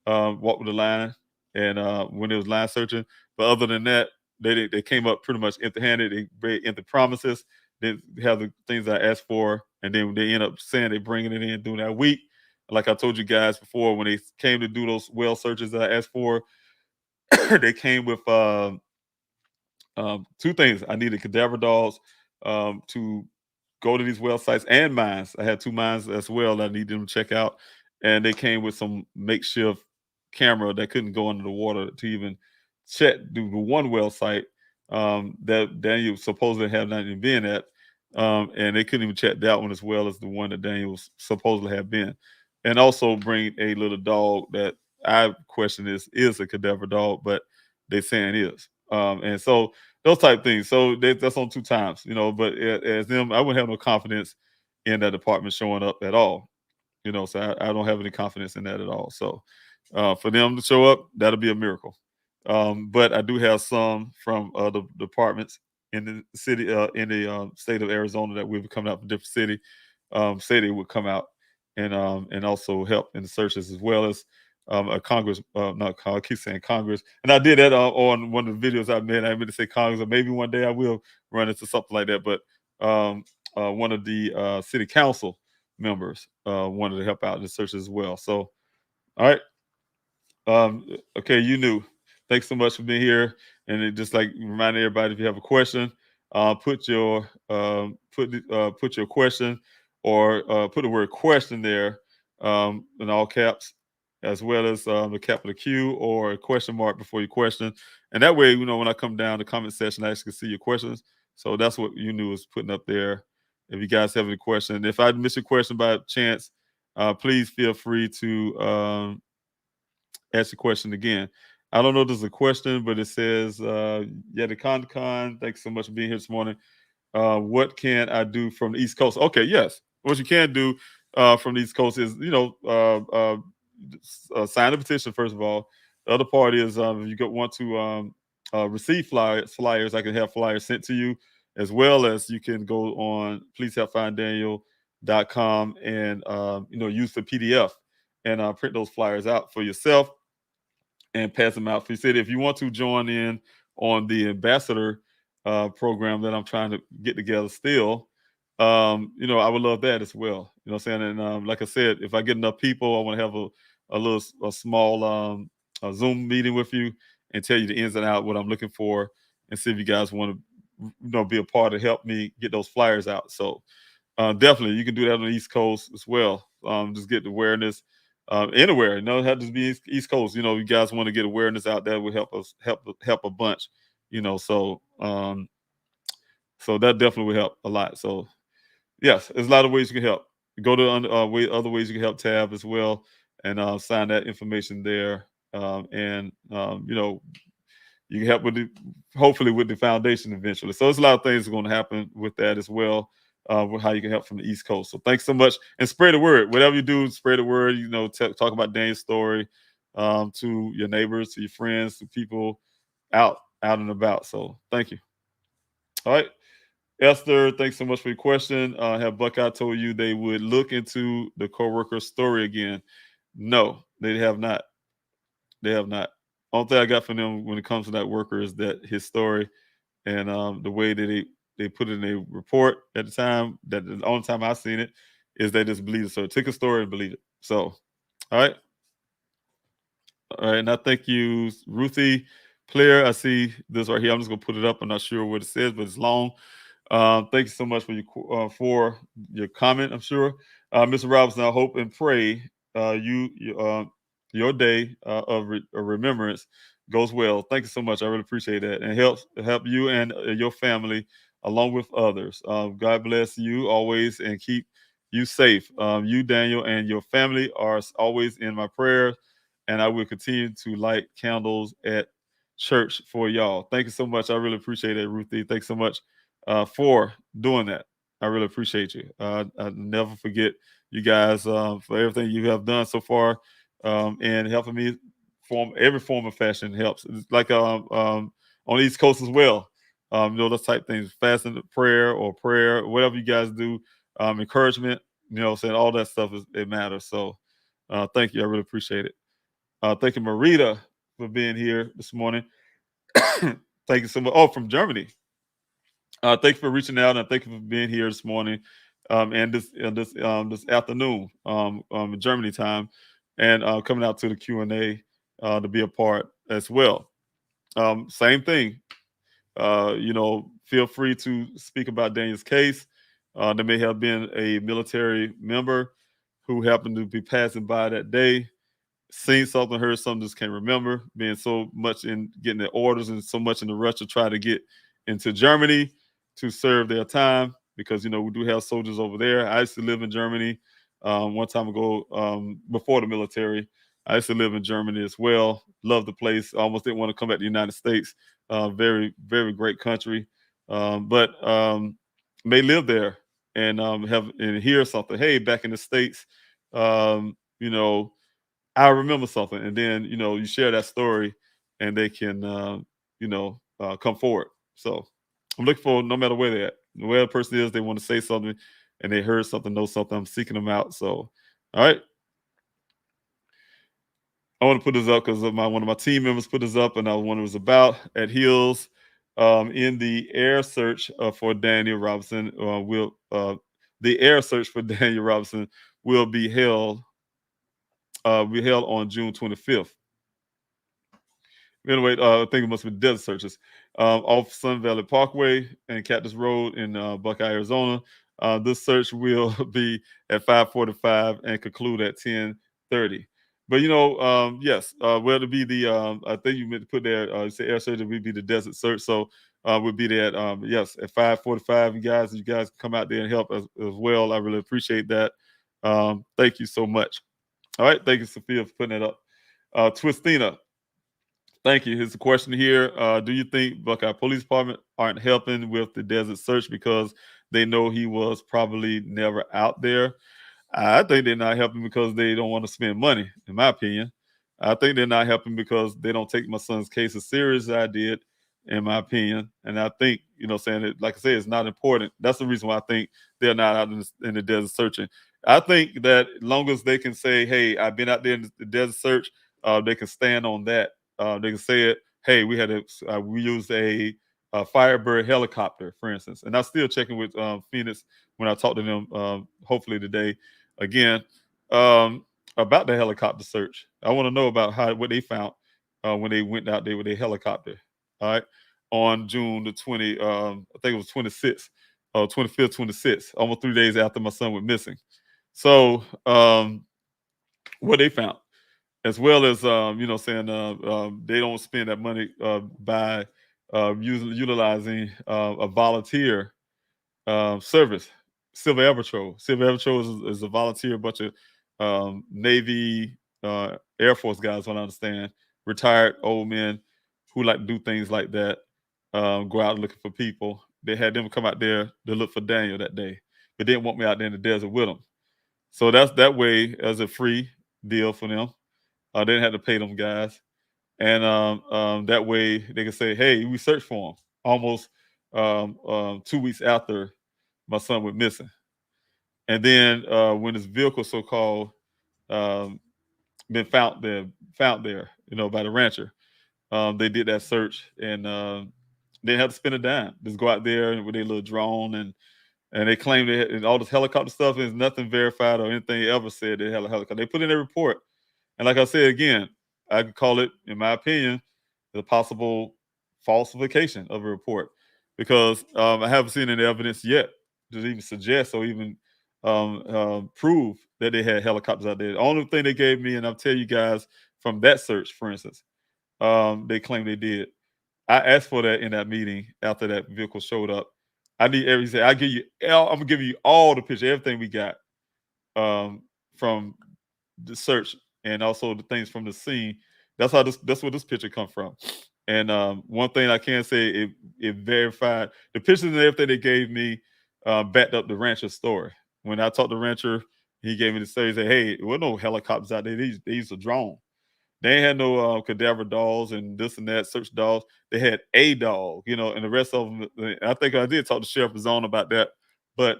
walk with the line, and when it was line searching. But other than that, they came up pretty much empty-handed. They made empty promises. They have the things I asked for, and then they end up saying they're bringing it in during that week. Like I told you guys before, when they came to do those well searches that I asked for, they came with 2 things. I needed cadaver dogs to go to these well sites and mines. I had 2 mines as well that I needed them to check out. And they came with some makeshift camera that couldn't go under the water to even check the one well site that Daniel supposedly had not even been at. And they couldn't even check that one as well as the one that Daniel supposedly had been. And also bring a little dog that I question is a cadaver dog, but they're saying it is. And so those type things. So that's on 2 times, but as them, I wouldn't have no confidence in that department showing up at all, so I don't have any confidence in that at all. So for them to show up, that'll be a miracle. But I do have some from other departments in the city, in the state of Arizona that will be coming out from different city, say they would come out and also help in the searches, as well as a Congress, I keep saying Congress, and I did that on one of the videos I made. I meant to say Congress, or maybe one day I will run into something like that. But one of the city council members wanted to help out in the searches as well. So, all right, okay, you knew. Thanks so much for being here, and it just like remind everybody, if you have a question, put your question, or put the word question there in all caps, as well as the capital Q or a question mark before your question. And that way, when I come down the comment section, I actually can see your questions. So that's what you knew was putting up there. If you guys have any questions, if I miss your question by chance, please feel free to ask the question again. I don't know if there's a question, but it says, Yedikon, thanks so much for being here this morning. What can I do from the East Coast? Okay, yes. What you can do from the East Coast is, sign a petition, first of all. The other part is if you want to receive flyers, I can have flyers sent to you, as well as you can go on pleasehelpfinddaniel.com and use the PDF and print those flyers out for yourself and pass them out for your city. If you want to join in on the ambassador program that I'm trying to get together still, I would love that as well. You know what I'm saying? And like I said, if I get enough people, I want to have a small a Zoom meeting with you and tell you the ins and outs, what I'm looking for, and see if you guys want to be a part to help me get those flyers out. So definitely, you can do that on the East Coast as well. Just get the awareness anywhere. It doesn't have to be East Coast. You guys want to get awareness out there, would help us help a bunch. So that definitely will help a lot. So yes, there's a lot of ways you can help. Go to other ways you can help tab as well, and sign that information there. You can help hopefully with the foundation eventually. So there's a lot of things going to happen with that as well. With how you can help from the East Coast. So thanks so much, and spread the word. Whatever you do, spread the word. Talk about Daniel's story to your neighbors, to your friends, to people out and about. So thank you. All right. Esther, thanks so much for your question. Have Buckeye told you they would look into the coworker's story again? No, they have not. They have not. Only thing I got from them when it comes to that worker is that his story and the way that they put it in a report at the time. That the only time I've seen it is they just believe it. So took a story and believed it. So, all right. And I thank you, Ruthie Player. I see this right here. I'm just gonna put it up. I'm not sure what it says, but it's long. Thank you so much for your comment. I'm sure, Mr. Robinson. I hope and pray your day of remembrance goes well. Thank you so much. I really appreciate that, and help you and your family along with others. God bless you always and keep you safe. You, Daniel, and your family are always in my prayers, and I will continue to light candles at church for y'all. Thank you so much. I really appreciate it, Ruthie. Thanks so much for doing that. I really appreciate you. I never forget you guys for everything you have done so far, and helping me every form of fashion helps. It's like on the East Coast as well. Those type things, fasting, prayer, whatever you guys do, encouragement. Saying all that stuff it matters. So thank you. I really appreciate it. Thank you, Marita, for being here this morning. Thank you so much. Oh, from Germany. Thank you for reaching out, and thank you for being here this morning, and this afternoon, Germany time, and coming out to the Q&A to be a part as well. Same thing. Feel free to speak about Daniel's case. There may have been a military member who happened to be passing by that day, seen something, heard something, just can't remember, being so much in getting their orders and so much in the rush to try to get into Germany to serve their time, because we do have soldiers over there. I used to live in Germany one time ago, before the military. I used to live in Germany as well. Love the place. I almost didn't want to come back to the United States. Very, very great country. But may live there and hear something. Hey, back in the States, I remember something, and then you share that story, and they can come forward. So I'm looking for, no matter where they're at, where the person is, they want to say something, and they heard something, know something. I'm seeking them out. So, all right. I want to put this up because one of my team members put this up, and I wonder what it was about. At Hills, in the air search for Daniel Robinson, the air search for Daniel Robinson will be held on June 25th. Anyway, I think it must be desert searches off Sun Valley Parkway and Cactus Road in Buckeye, Arizona. This search will be at 5:45 and conclude at 10:30. But yes, well, to be the I think you meant to put there. You say air search would be the desert search, so we'll be there at yes at 5:45. You guys come out there and help as well. I really appreciate that. Thank you so much. All right, thank you, Sophia, for putting that up. Twistina, thank you. Here's a question here. Do you think Buckeye Police Department aren't helping with the desert search because they know he was probably never out there? I think they're not helping because they don't want to spend money, in my opinion. I think they're not helping because they don't take my son's case as serious as I did, in my opinion. And I think, saying it, like I said, it's not important. That's the reason why I think they're not out in the desert searching. I think that as long as they can say, hey, I've been out there in the desert search, they can stand on that. They can say it, hey, we used a Firebird helicopter, for instance. And I'm still checking with Phoenix when I talk to them, hopefully today again. about the helicopter search. I want to know about what they found when they went out there with their helicopter. All right, on June the 20, I think it was 26th, 25th, 26th, almost 3 days after my son went missing. So what they found, as well as saying they don't spend that money by utilizing a volunteer service. Civil Air Patrol. Civil Air Patrol is a volunteer, bunch of Navy, Air Force guys, what I understand, retired old men who like to do things like that, go out looking for people. They had them come out there to look for Daniel that day, but didn't want me out there in the desert with them. So that's that way as a free deal for them. They didn't have to pay them guys. And that way they could say, hey, we searched for him almost 2 weeks after my son went missing. And then when his vehicle so-called been found there, by the rancher, they did that search and they didn't have to spend a dime. Just go out there with their little drone and they claim that all this helicopter stuff is nothing verified or anything ever said they had a helicopter. They put in a report. And like I said, again, I could call it, in my opinion, the possible falsification of a report because I haven't seen any evidence yet to even suggest or even prove that they had helicopters out there. The only thing they gave me, and I'll tell you guys from that search, for instance, they claim they did. I asked for that in that meeting after that vehicle showed up. I need everything. I'm gonna give you all the picture, everything we got from the search and also the things from the scene. That's where this picture come from. And one thing I can say, it verified the pictures and everything they gave me backed up the rancher's story. When I talked to the rancher, he gave me the story. He said, "Hey, there were no helicopters out there. They used a drone. They ain't had no cadaver dogs and this and that, search dogs. They had a dog, and the rest of them. I think I did talk to Sheriff Zone about that, but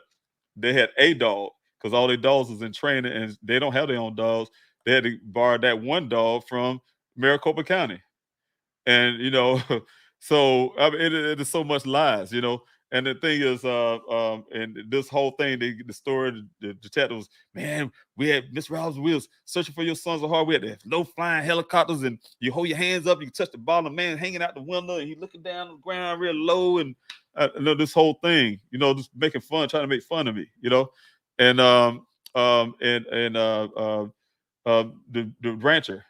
they had a dog because all their dogs was in training and they don't have their own dogs. They had to borrow that one dog from Maricopa County, and so I mean, it is so much lies, And the thing is, and this whole thing, the story, the detectives, man, we had Miss Robinson, we was searching for your sons of heart. We had the low flying helicopters, and you hold your hands up, you can touch the bottom, man hanging out the window, and he looking down on the ground real low, and this whole thing, just making fun, trying to make fun of me, and the rancher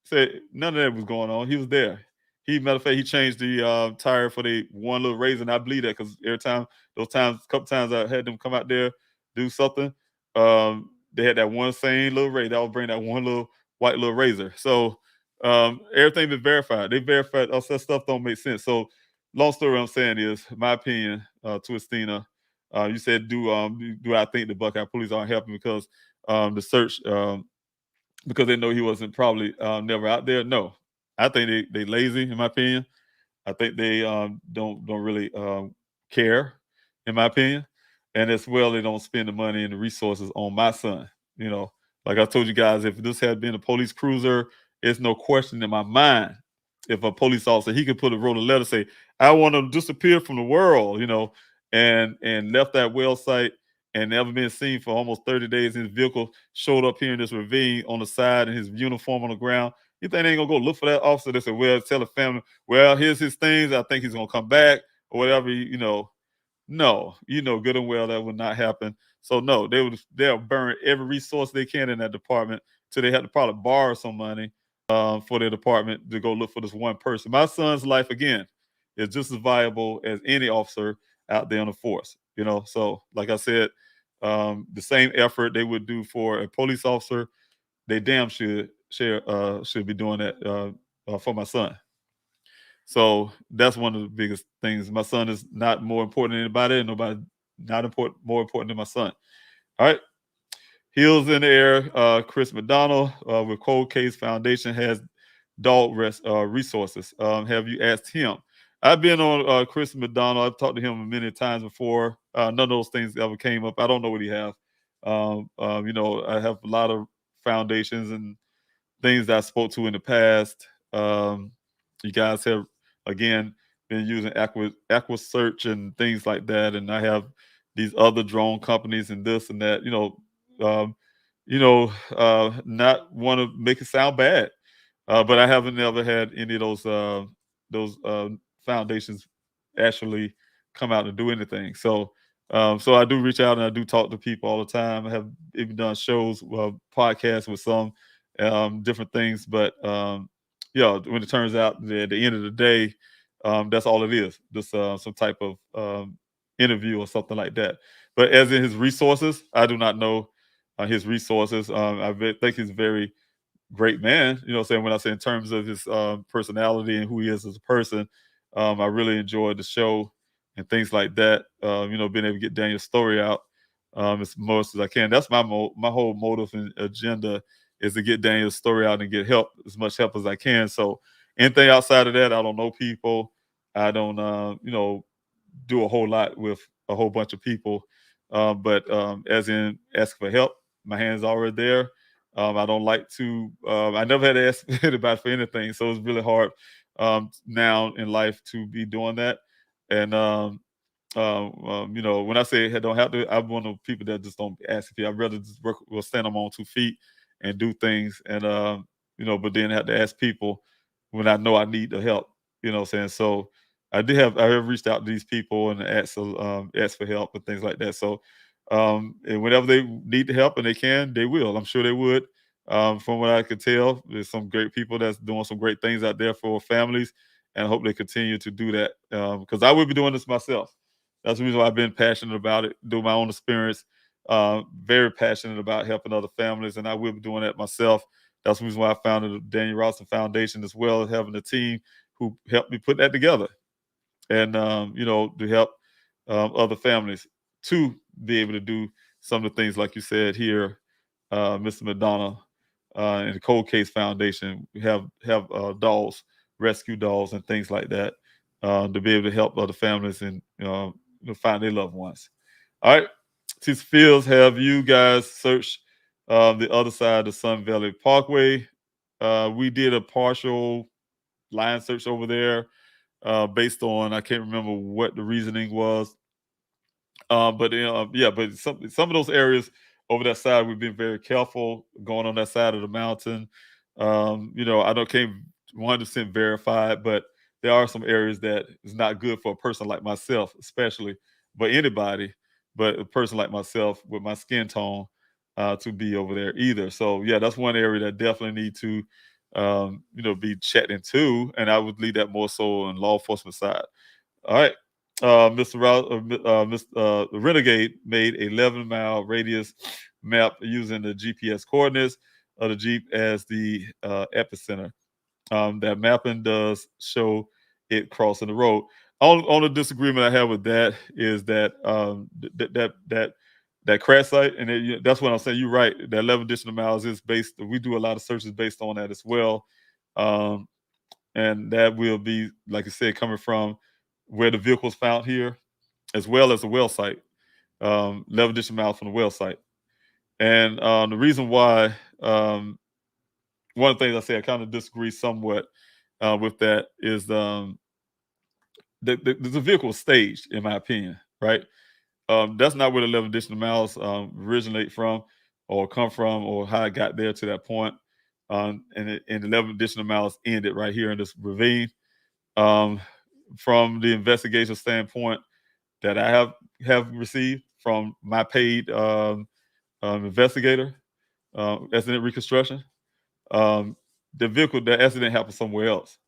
said none of that was going on. He was there. Matter of fact, he changed the tire for the one little razor, and I believe that because every time, a couple times I had them come out there, do something, they had that one same little razor. I would bring that one little white little razor. So everything been verified. They verified us. That stuff don't make sense. So long story, what I'm saying is, my opinion, Twistina, you said, do I think the Buckeye police aren't helping because the search, because they know he wasn't probably never out there? No. I think they lazy, in my opinion. I think they don't really care, in my opinion. And as well, they don't spend the money and the resources on my son. Like I told you guys, if this had been a police cruiser, it's no question in my mind. If a police officer, he could wrote a letter, say, I want to disappear from the world, and left that well site and never been seen for almost 30 days. His vehicle showed up here in this ravine on the side and his uniform on the ground. You think they ain't gonna go look for that officer? They say, well, tell the family, well, here's his things. I think he's gonna come back or whatever. No, good and well that would not happen. So no, they'll burn every resource they can in that department till they have to probably borrow some money for their department to go look for this one person. My son's life, again, is just as valuable as any officer out there on the force. So like I said, the same effort they would do for a police officer, they damn should be doing that for my son. So that's one of the biggest things. My son is not more important than anybody, and nobody more important than my son. All right. Heels in the air. Chris McDonald with Cold Case Foundation has dog resources. Have you asked him? I've been on Chris McDonald. I've talked to him many times before. None of those things ever came up. I don't know what he has. I have a lot of foundations and things that I spoke to in the past. You guys have, again, been using Aqua Search and things like that. And I have these other drone companies and this and that. not want to make it sound bad, but I haven't never had any of those foundations actually come out and do anything. So I do reach out and I do talk to people all the time. I have even done shows, podcasts with some different things, but when it turns out that at the end of the day, that's all it is, just some type of interview or something like that. But as in his resources, I do not know his resources. Think he's a very great man. Saying when I say in terms of his personality and who he is as a person, I really enjoyed the show and things like that. Being able to get Daniel's story out as most as I can. That's my whole motive and agenda is to get Daniel's story out and get help, as much help as I can. So anything outside of that, I don't know people. I don't, do a whole lot with a whole bunch of people. But as in asking for help, my hand's already there. I don't like to. I never had to ask anybody for anything, so it's really hard now in life to be doing that. And when I say I don't have to, I'm one of the people that just don't ask if I'd rather just work, or stand on my own 2 feet and do things, and but then have to ask people when I know I need the help. You know what I'm saying? So I have reached out to these people and asked for help and things like that. So and whenever they need the help and they can, they will. I'm sure they would. From what I could tell, there's some great people that's doing some great things out there for families, and I hope they continue to do that, because I will be doing this myself. That's the reason why I've been passionate about it, do my own experience, very passionate about helping other families, and I will be doing that myself. That's the reason why I founded the Daniel Robinson Foundation, as well as having a team who helped me put that together, and to help other families to be able to do some of the things like you said here, Mr. McDonough, and the Cold Case Foundation. We have dolls, rescue dolls, and things like that, to be able to help other families and find their loved ones. All right, Tisa Fields, have you guys searched the other side of Sun Valley Parkway? We did a partial line search over there, based on, I can't remember what the reasoning was, but some of those areas over that side, we've been very careful going on that side of the mountain. I can't 100% verify it, but there are some areas that is not good for a person like myself, especially, but anybody, but a person like myself with my skin tone, to be over there either. So yeah, that's one area that definitely need to, be checked into, and I would leave that more so on law enforcement side. All right. The Renegade made a 11-mile radius map using the GPS coordinates of the Jeep as the epicenter. That mapping does show it crossing the road. Only disagreement I have with that is that that crash site, and that's what I'm saying. You're right. That 11 additional miles is based. We do a lot of searches based on that as well, and that will be, like I said, coming from where the vehicle was found here, as well as the well site. 11 additional miles from the well site, and the reason why, one of the things I say I kind of disagree somewhat with that is the vehicle was staged, in my opinion, right? That's not where the 11 additional miles originate from, or come from, or how I got there to that point. And the 11 additional miles ended right here in this ravine. From the investigation standpoint that I have received from my paid investigator, accident reconstruction, the accident happened somewhere else.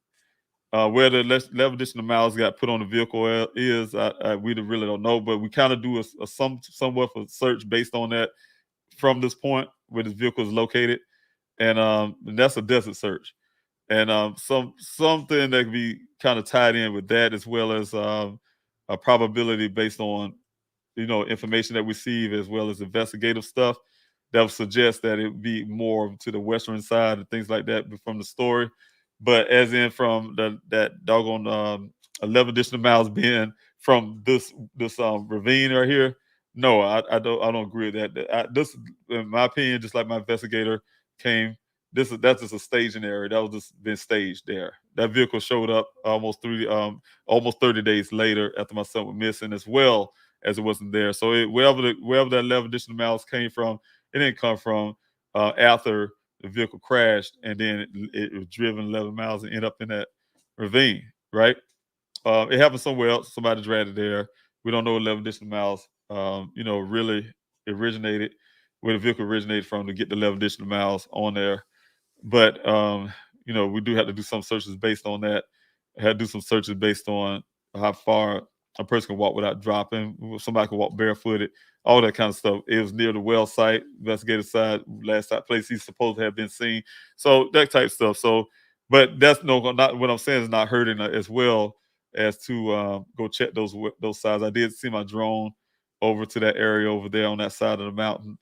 Where the 11 additional miles got put on the vehicle is, we really don't know, but we kind of do a somewhat of a search based on that from this point where this vehicle is located, and that's a desert search, and something that can be kind of tied in with that, as well as a probability based on information that we receive, as well as investigative stuff that would suggest that it would be more to the western side and things like that from the story. But as in from that doggone 11 additional miles being from this ravine right here, no, I don't agree with that. This, in my opinion, just like my investigator came, that's just a staging area. That was just been staged there. That vehicle showed up almost 30 days later after my son was missing, as well as it wasn't there. So wherever that 11 additional miles came from, it didn't come from after the vehicle crashed, and then it was driven 11 miles and ended up in that ravine, right? It happened somewhere else. Somebody dragged it there. We don't know 11 additional miles, really originated, where the vehicle originated from to get the 11 additional miles on there. But, we do have to do some searches based on that. I had to do some searches based on how far a person can walk without dropping. Somebody can walk barefooted, all that kind of stuff. It was near the well site, investigator side, last place he's supposed to have been seen. So that type of stuff. So, but that's not what I'm saying is not hurting as well as to go check those sides. I did see my drone over to that area over there on that side of the mountain,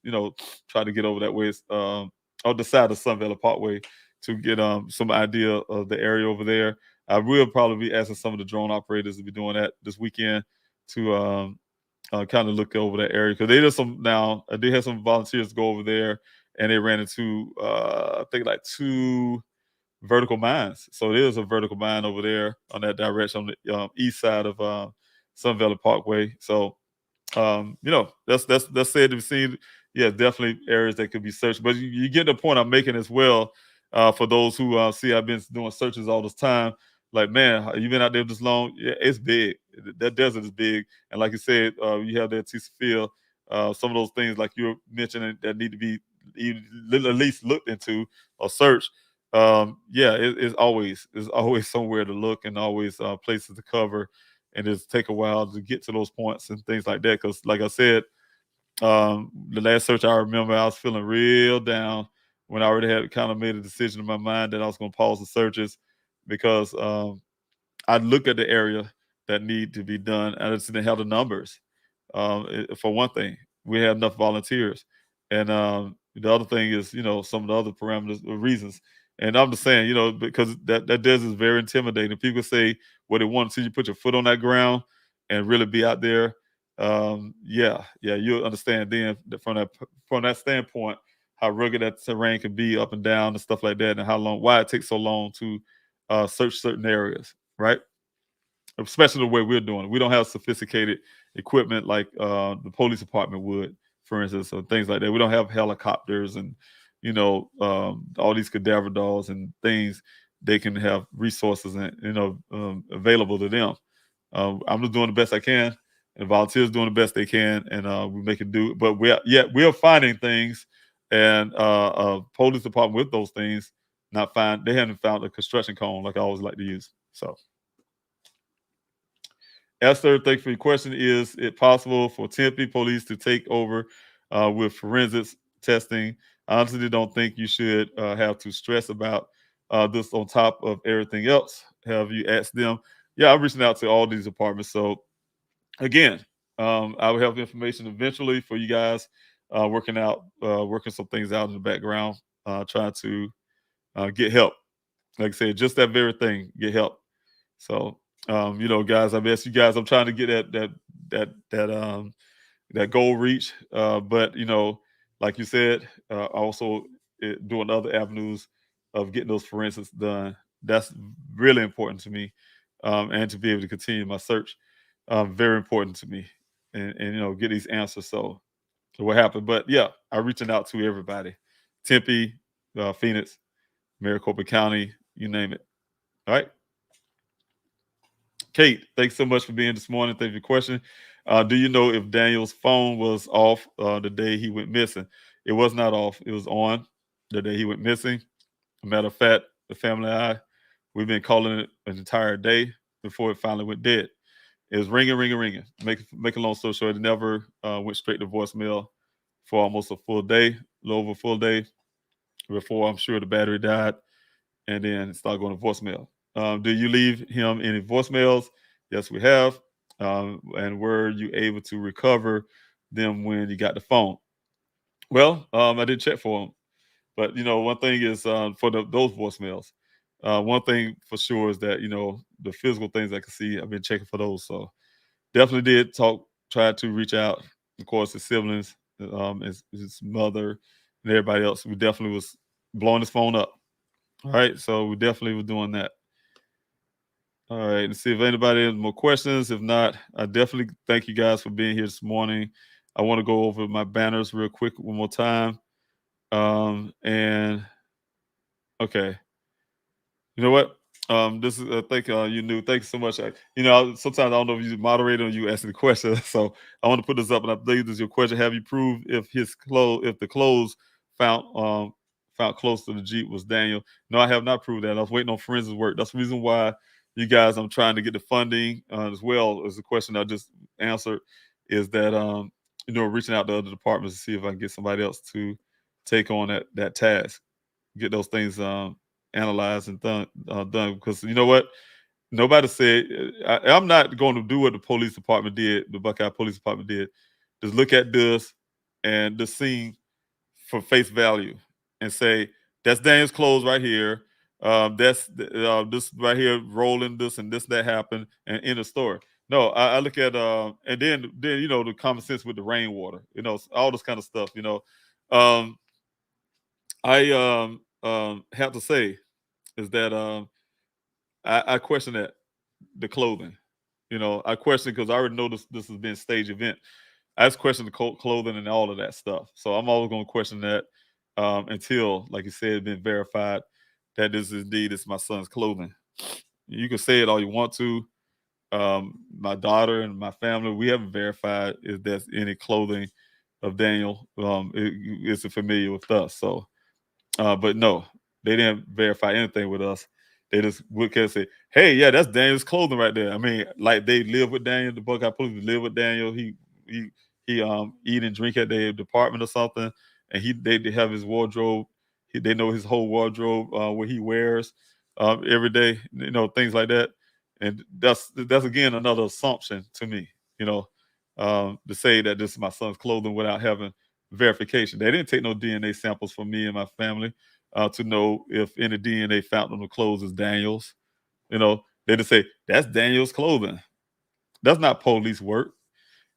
try to get over that way, on the side of Sun Valley Parkway to get some idea of the area over there. I will probably be asking some of the drone operators to be doing that this weekend to kind of look over that area, because I did have some volunteers go over there, and they ran into I think like 2 vertical mines. So there's a vertical mine over there on that direction on the east side of Sun Valley Parkway. So that's said to be seen. Yeah, definitely areas that could be searched. But you get the point I'm making as well. For those who see I've been doing searches all this time, like, man, you've been out there this long. Yeah, it's big. That desert is big. And like you said, you have that TC field. Some of those things like you're mentioning that need to be at least looked into or searched. It's always somewhere to look, and always places to cover, and it's take a while to get to those points and things like that. Because like I said, the last search I remember, I was feeling real down when I already had kind of made a decision in my mind that I was going to pause the searches, because I look at the area that need to be done, and I just didn't have the numbers. For one thing, we have enough volunteers, and the other thing is, some of the other parameters or reasons. And I'm just saying, because that desert is very intimidating. People say what they want to see you put your foot on that ground and really be out there. You'll understand then from that standpoint how rugged that terrain can be up and down and stuff like that, and why it takes so long to search certain areas, right? Especially the way we're doing it. We don't have sophisticated equipment like the police department would, for instance, or things like that. We don't have helicopters and all these cadaver dogs and things. They can have resources and available to them. I'm just doing the best I can, and volunteers doing the best they can, and we make it do. But we're finding things, and police department with those things they haven't found a construction cone like I always like to use. So, Esther, thank you for your question. Is it possible for Tempe police to take over with forensics testing? I honestly don't think you should have to stress about this on top of everything else. Have you asked them? Yeah, I'm reaching out to all these departments. So again, I will have information eventually for you guys, working some things out in the background, trying to get help. Like I said, just that very thing, get help. So, guys, I've asked you guys, I'm trying to get that goal reach. But, like you said, also doing other avenues of getting those forensics done. That's really important to me, and to be able to continue my search, very important to me, and get these answers. So what happened? But yeah, I'm reaching out to everybody, Tempe, Phoenix, Maricopa County, you name it. All right. Kate, thanks so much for being this morning. Thank you for your question. Do you know if Daniel's phone was off the day he went missing? It was not off. It was on the day he went missing. A matter of fact, the family and I, we've been calling it an entire day before it finally went dead. It was ringing. Make a long story short, it never went straight to voicemail for almost a full day, a little over a full day, before I'm sure the battery died, and then it started going to voicemail. Do you leave him any voicemails? Yes, we have. And were you able to recover them when you got the phone? Well, I did check for them. But, one thing is for those voicemails, one thing for sure is that, the physical things I can see, I've been checking for those. So definitely did try to reach out. Of course, his siblings, his mother, and everybody else. We definitely was blowing his phone up. All right. So we definitely were doing that. All right, and see if anybody has more questions. If not, I definitely thank you guys for being here this morning. I want to go over my banners real quick one more time. And okay, you know what? This is thank you knew. Thank you so much. Sometimes I don't know if you moderator or you asking the question, so I want to put this up, and I believe this is your question. Have you proved if the clothes found found close to the Jeep was Daniel? No, I have not proved that. I was waiting on forensic work. That's the reason why you guys, I'm trying to get the funding as well as the question I just answered. Is that reaching out to other departments to see if I can get somebody else to take on that task, get those things analyzed and done. Because you know what, nobody said I'm not going to do what the police department did. The Buckeye Police Department did. Just look at this and the scene for face value and say that's Daniel's clothes right here. That's this right here rolling this and this that happened and in the story. No, I look at and then the common sense with the rainwater, all this kind of stuff. I have to say is that I question that the clothing. I question because I already know this has been a stage event. I just question the clothing and all of that stuff. So I'm always going to question that until, like you said, it's been verified that this indeed is my son's clothing. You can say it all you want to. My daughter and my family, we haven't verified if there's any clothing of Daniel. It's familiar with us. So, but no, they didn't verify anything with us. They just would say, "Hey, yeah, that's Daniel's clothing right there." I mean, like they live with Daniel. The Buckeye Police live with Daniel. He eat and drink at their department or something, and they have his wardrobe. They know his whole wardrobe, what he wears every day. Things like that. And that's again another assumption to me. To say that this is my son's clothing without having verification. They didn't take no DNA samples from me and my family to know if any DNA found on the clothes is Daniel's. They just say that's Daniel's clothing. That's not police work.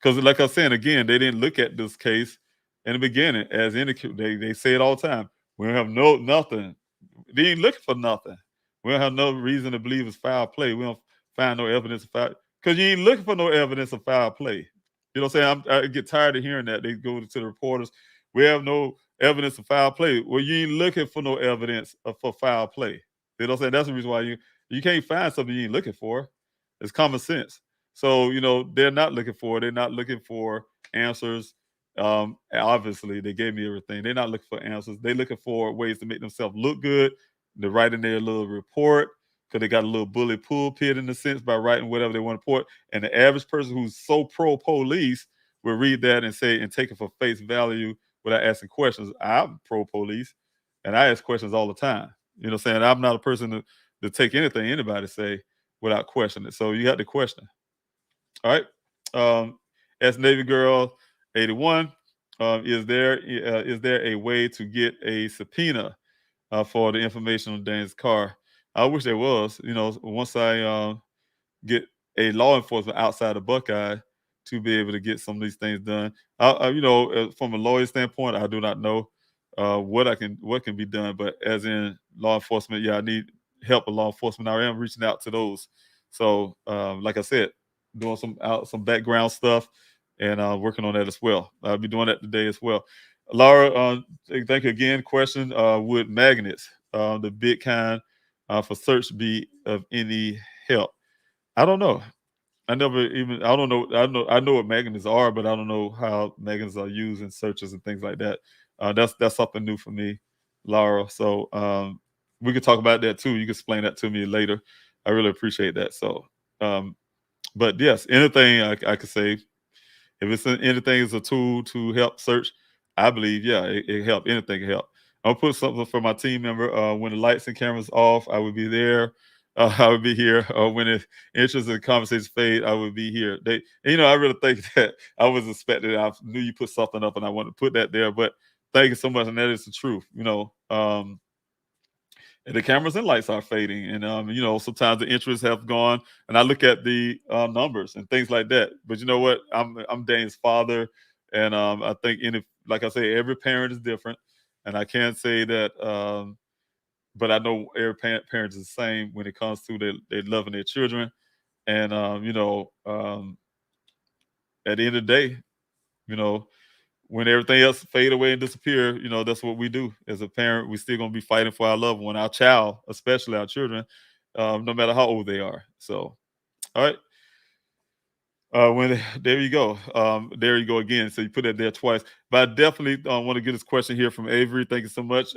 Because, like I was saying again, they didn't look at this case in the beginning as indicated. They say it all the time. We don't have nothing. They ain't looking for nothing. We don't have no reason to believe it's foul play. We don't find no evidence of foul, because you ain't looking for no evidence of foul play. You know what I'm saying? I get tired of hearing that. They go to the reporters. We have no evidence of foul play. Well, you ain't looking for no evidence for foul play. You know what I'm saying? That's the reason why you can't find something you ain't looking for. It's common sense. So, they're not looking for it. They're not looking for answers. Obviously, they gave me everything. They're not looking for answers. They're looking for ways to make themselves look good. They're writing their little report because they got a little bully pulpit in a sense by writing whatever they want to report. And the average person who's so pro-police will read that and say and take it for face value without asking questions. I'm pro-police, and I ask questions all the time. You know what I'm saying? I'm not a person to take anything anybody say without questioning it. So you got to question. All right. As Navy Girl 81, is there a way to get a subpoena for the information on Dane's car? I wish there was. Once I get a law enforcement outside of Buckeye to be able to get some of these things done. From a lawyer standpoint, I do not know what can be done. But as in law enforcement, yeah, I need help with law enforcement. I am reaching out to those. So, like I said, doing some background stuff and working on that as well. I'll be doing that today as well. Laura, thank you again. Question: would magnets, the big kind, for search be of any help? I don't know. I don't know. I know what magnets are, but I don't know how magnets are used in searches and things like that. That's something new for me, Laura. So we could talk about that too. You can explain that to me later. I really appreciate that. So, but yes, anything I could say. If anything is a tool to help search, I believe, yeah, it help. Anything can help. I'll put something for my team member. When the lights and cameras off, I would be there. I would be here. When the interest and conversations fade, I would be here. I really think that I was expecting. I knew you put something up, and I wanted to put that there. But thank you so much, and that is the truth. And the cameras and lights are fading, and sometimes the interests have gone. And I look at the numbers and things like that. But you know what? I'm Dane's father, and I think like I say, every parent is different, and I can't say that. But I know every parent is the same when it comes to they loving their children, and at the end of the day, when everything else fade away and disappear, that's what we do as a parent. We still gonna be fighting for our loved one, our child, especially our children, no matter how old they are. So, all right. When there you go. There you go again. So you put it there twice. But I definitely want to get this question here from Avery. Thank you so much.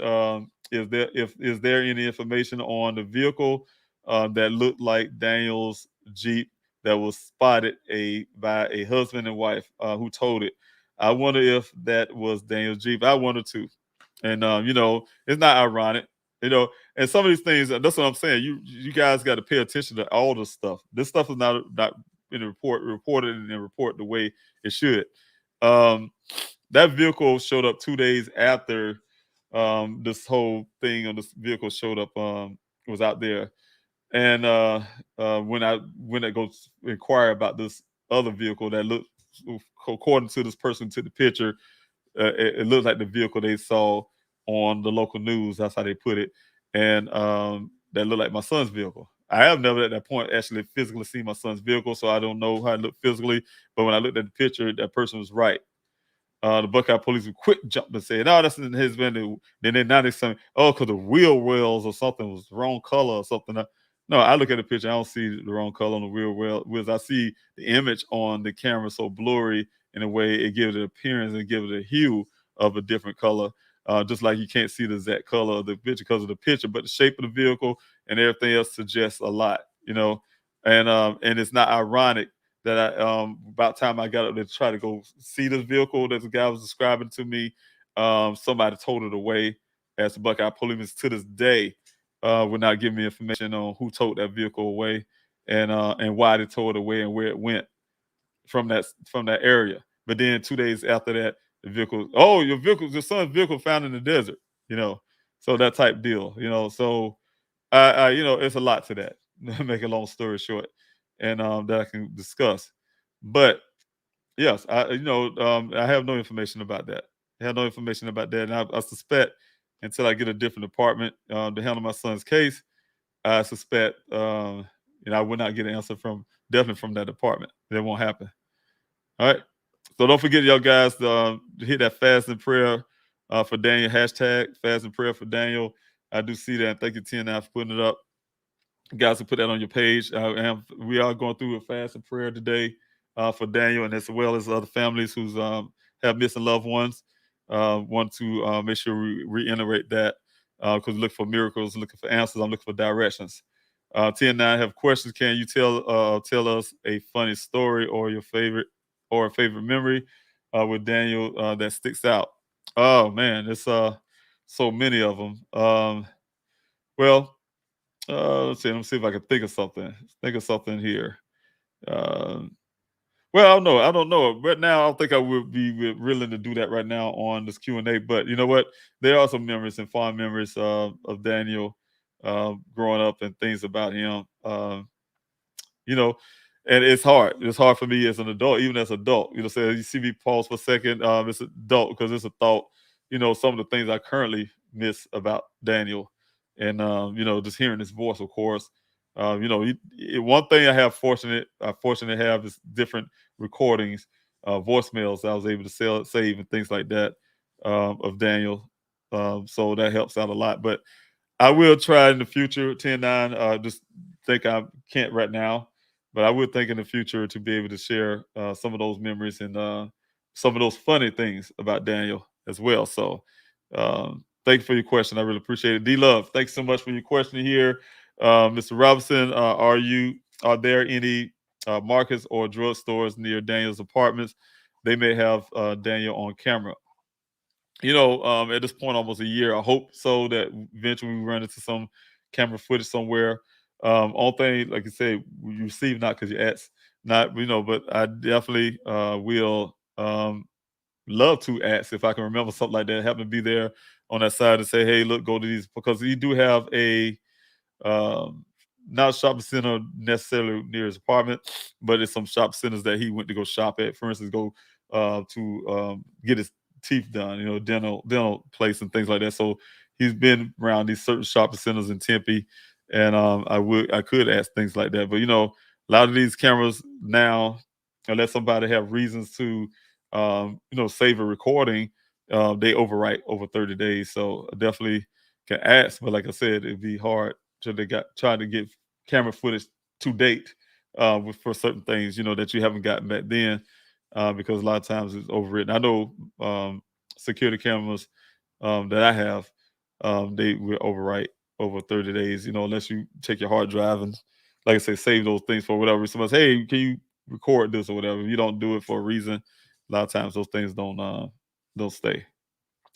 Is there any information on the vehicle that looked like Daniel's Jeep that was spotted by a husband and wife who towed it? I wonder if that was Daniel's Jeep. I wonder too. And it's not ironic. And some of these things, that's what I'm saying. You guys got to pay attention to all this stuff. This stuff is not in the reported in the report the way it should. That vehicle showed up 2 days after this whole thing on this vehicle showed up, was out there. And when I go inquire about this other vehicle that looked, according to this person took the picture, it looked like the vehicle they saw on the local news. That's how they put it. And that looked like my son's vehicle. I have never at that point actually physically seen my son's vehicle, so I don't know how it looked physically. But when I looked at the picture, that person was right. The Buckeye police would quick jump and say, "No, that's in his van." Then now they're saying, "Oh, because the wheel wells or something was the wrong color or something." No, I look at the picture, I don't see the wrong color on the wheel wells. I see the image on the camera so blurry in a way it gives it appearance and gives it a hue of a different color. Just like you can't see the exact color of the picture because of the picture, but the shape of the vehicle and everything else suggests a lot, and it's not ironic that about time I got up there to try to go see this vehicle that the guy was describing to me, somebody told it away. As the Buckeye police to this day would not give me information on who towed that vehicle away and why they towed it away and where it went from that area. But then 2 days after that, the vehicle, your son's vehicle found in the desert, so that type deal, So it's a lot to that. Make a long story short, and that I can discuss. But yes, I have no information about that. I have no information about that, and I suspect until I get a different department to handle my son's case, I suspect I will not get an answer definitely from that department. That won't happen. All right. So don't forget, y'all guys, to hit that fast and prayer for Daniel, hashtag fast and prayer for Daniel. I do see that. Thank you, TNI, for putting it up. You guys can put that on your page. We are going through a fast and prayer today for Daniel, and as well as other families who have missing loved ones. Want to make sure we reiterate that because look for miracles, looking for answers. I'm looking for directions. TNI, have questions. Can you tell us a funny story or your favorite memory with Daniel that sticks out? Oh man, there's so many of them. Well, let's see. Let me see if I can think of something. Think of something here. Well, I don't know. Right now, I don't think I would be willing to do that right now on this Q&A. But you know what? There are some memories and fond memories of Daniel growing up and things about him. And it's hard. It's hard for me as an adult, even as an adult. So you see me pause for a second. It's adult because it's a thought. Some of the things I currently miss about Daniel, and just hearing his voice, of course. One thing I fortunately have is different recordings, voicemails I was able to save and things like that of Daniel. So that helps out a lot. But I will try in the future, 10-9. Just think I can't right now. But I would think in the future to be able to share some of those memories and some of those funny things about Daniel as well. So thank you for your question. I really appreciate it. D-Love, thanks so much for your question here. Mr. Robinson, are there any markets or drugstores near Daniel's apartments? They may have Daniel on camera. At this point, almost a year, I hope so that eventually we run into some camera footage somewhere. All thing, like you say, you receive not because you ask, not, but I definitely will love to ask if I can remember something like that, happen to be there on that side and say, hey, look, go to these, because you do have a not a shopping center necessarily near his apartment, but it's some shopping centers that he went to go shop at. For instance, go to get his teeth done, dental place and things like that. So he's been around these certain shopping centers in Tempe, and I could ask things like that. But a lot of these cameras now, unless somebody have reasons to save a recording, they overwrite over 30 days. So I definitely can ask, but like I said, it'd be hard trying to get camera footage to date for certain things, that you haven't gotten back then, because a lot of times it's overwritten. I know security cameras that I have, they will overwrite over 30 days, unless you take your hard drive and, like I say, save those things for whatever. Somebody say, hey, can you record this or whatever? If you don't do it for a reason, a lot of times those things don't stay.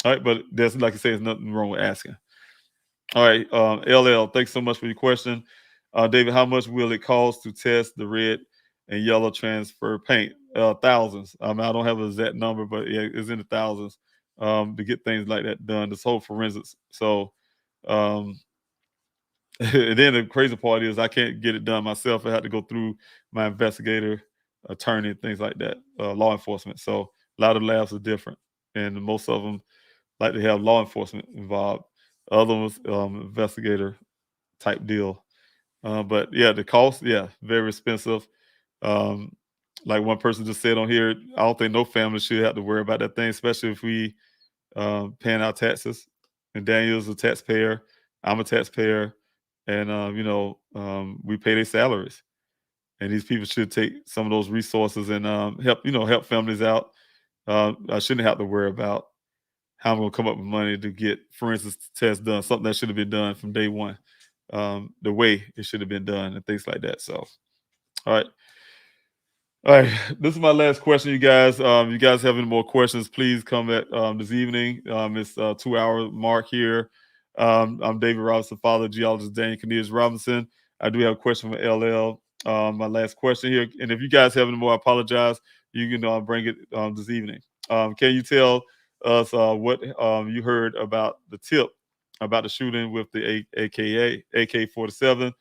All right, but there's, like I say, there's nothing wrong with asking. All right, LL, thanks so much for your question. David, how much will it cost to test the red and yellow transfer paint? Thousands. I don't have an exact number, but yeah, it's in the thousands to get things like that done. This whole forensics. So, and then the crazy part is I can't get it done myself. I had to go through my investigator, attorney, things like that, law enforcement. So a lot of labs are different, and most of them like to have law enforcement involved. Other ones, investigator type deal. But yeah, the cost, yeah, very expensive. Like one person just said on here, I don't think no family should have to worry about that thing, especially if we paying our taxes. And Daniel's a taxpayer, I'm a taxpayer, and we pay their salaries. And these people should take some of those resources and help families out. I shouldn't have to worry about how I'm going to come up with money to get forensics tests done, something that should have been done from day one, the way it should have been done and things like that. So, all right. All right, this is my last question, you guys. You guys have any more questions, please come at this evening. It's a 2-hour mark here. I'm David Robinson, father of geologist Daniel Robinson. I do have a question from LL. My last question here, and if you guys have any more, I apologize. You can bring it this evening. Can you tell us what you heard about the tip about the shooting with the AK-47?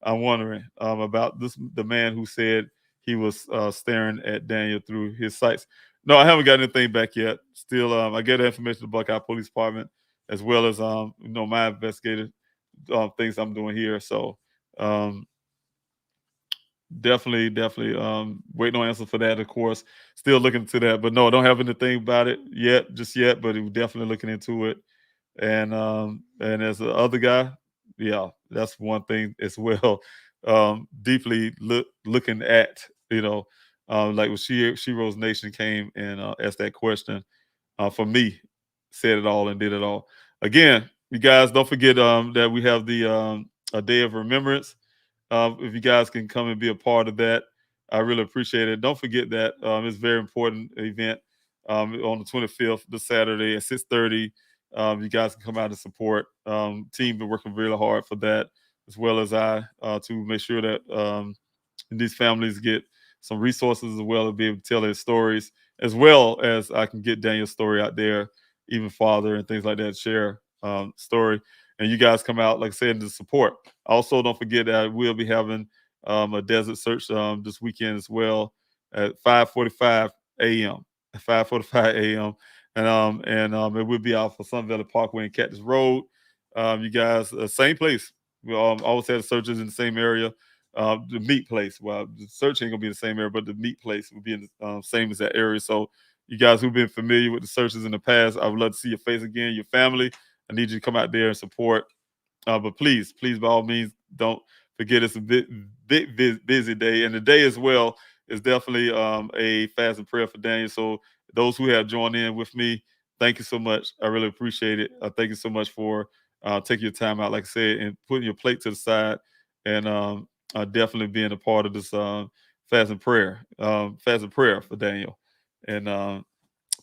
I'm wondering about the man who said he was staring at Daniel through his sights. No, I haven't got anything back yet. Still, I get information to the Buckeye Police Department, as well as my investigative things I'm doing here. So definitely waiting on answer for that. Of course, still looking into that, but no, I don't have anything about it just yet. But we're definitely looking into it. And as the other guy, yeah, that's one thing as well. Deeply looking at, like when She Rose Nation came and asked that question, for me, said it all and did it all. Again, you guys don't forget that we have the a day of remembrance. If you guys can come and be a part of that, I really appreciate it. Don't forget that it's a very important event on the 25th, this Saturday at 6:30. You guys can come out and support. Team been working really hard for that, as well as I, to make sure that these families get some resources as well to be able to tell their stories, as well as I can get Daniel's story out there even farther and things like that, share story. And you guys come out, like I said, to support. Also, don't forget that we'll be having a desert search this weekend as well at 5:45 a.m. At 5:45 a.m. And it will be out for Sun Valley Parkway and Cactus Road. You guys, same place. We always have searches in the same area. The meat place. Well, the search ain't gonna be in the same area, but the meat place will be in the same as that area. So, you guys who've been familiar with the searches in the past, I would love to see your face again, your family. I need you to come out there and support. But please, by all means, don't forget it's a bit busy day, and the day as well is definitely a fast and prayer for Daniel. So those who have joined in with me, thank you so much. I really appreciate it. Thank you so much for taking your time out, like I said, and putting your plate to the side, and definitely being a part of this fast and prayer for Daniel. And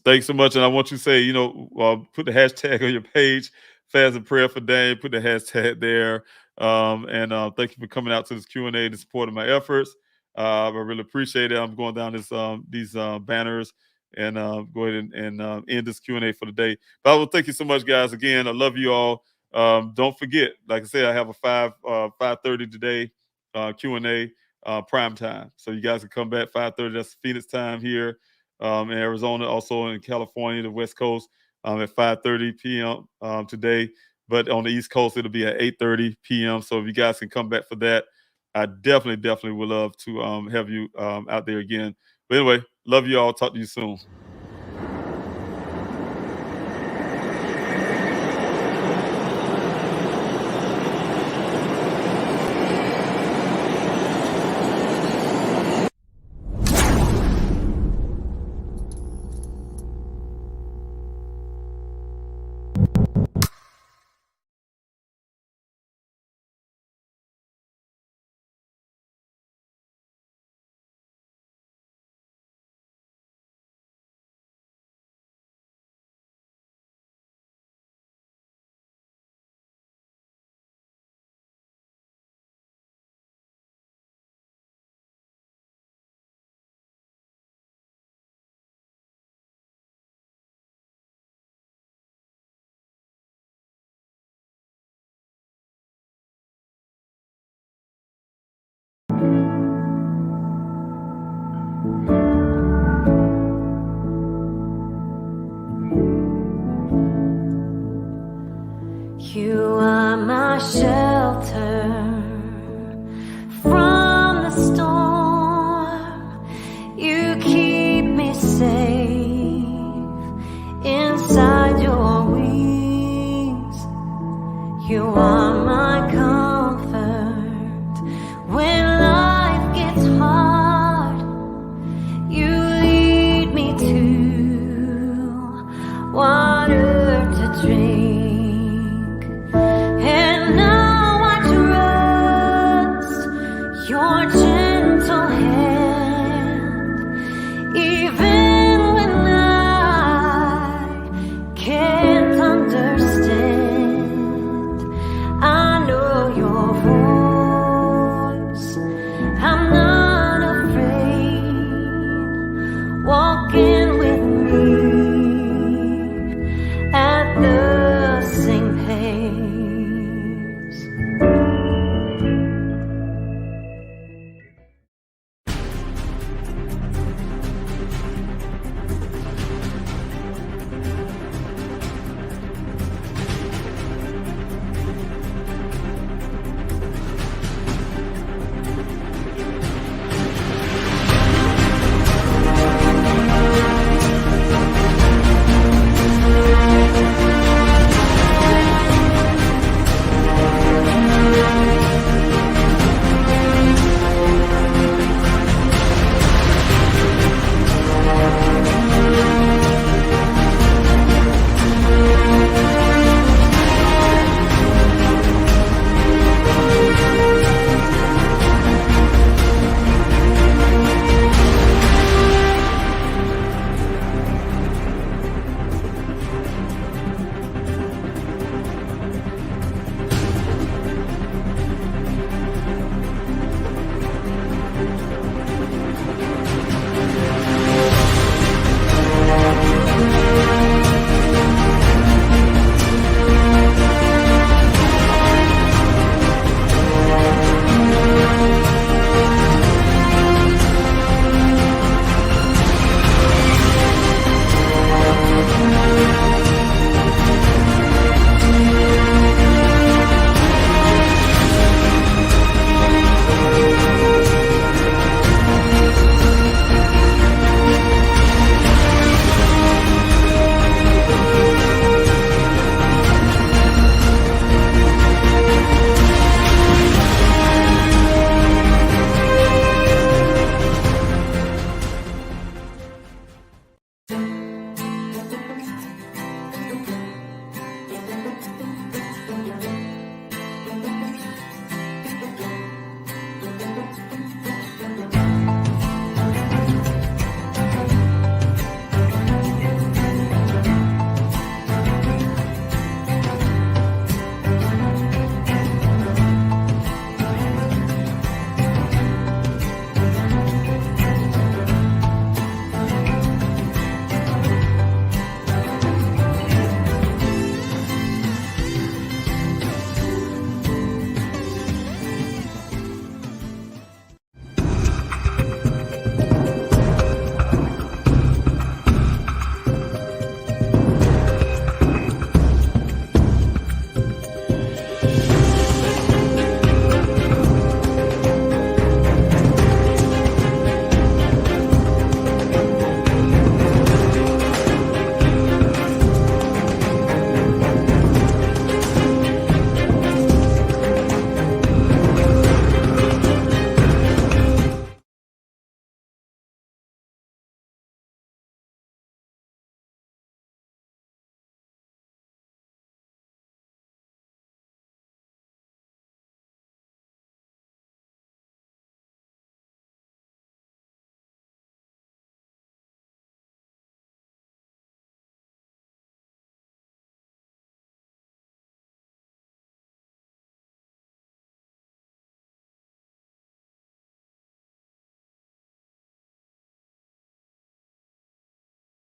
thanks so much. And I want you to say, put the hashtag on your page, fast and prayer for Daniel. Put the hashtag there. And thank you for coming out to this Q&A to support my efforts. I really appreciate it. I'm going down these banners and go ahead and end this Q&A for the day. But I will thank you so much, guys. Again, I love you all. Don't forget, like I said, I have a 5:30 today Q&A prime time. So you guys can come back 5:30. That's Phoenix time here in Arizona, also in California, the West Coast, at 5:30 p.m. Today. But on the East Coast, it'll be at 8:30 p.m. So if you guys can come back for that, I definitely would love to have you out there again. But anyway, love you all. Talk to you soon. my shelter.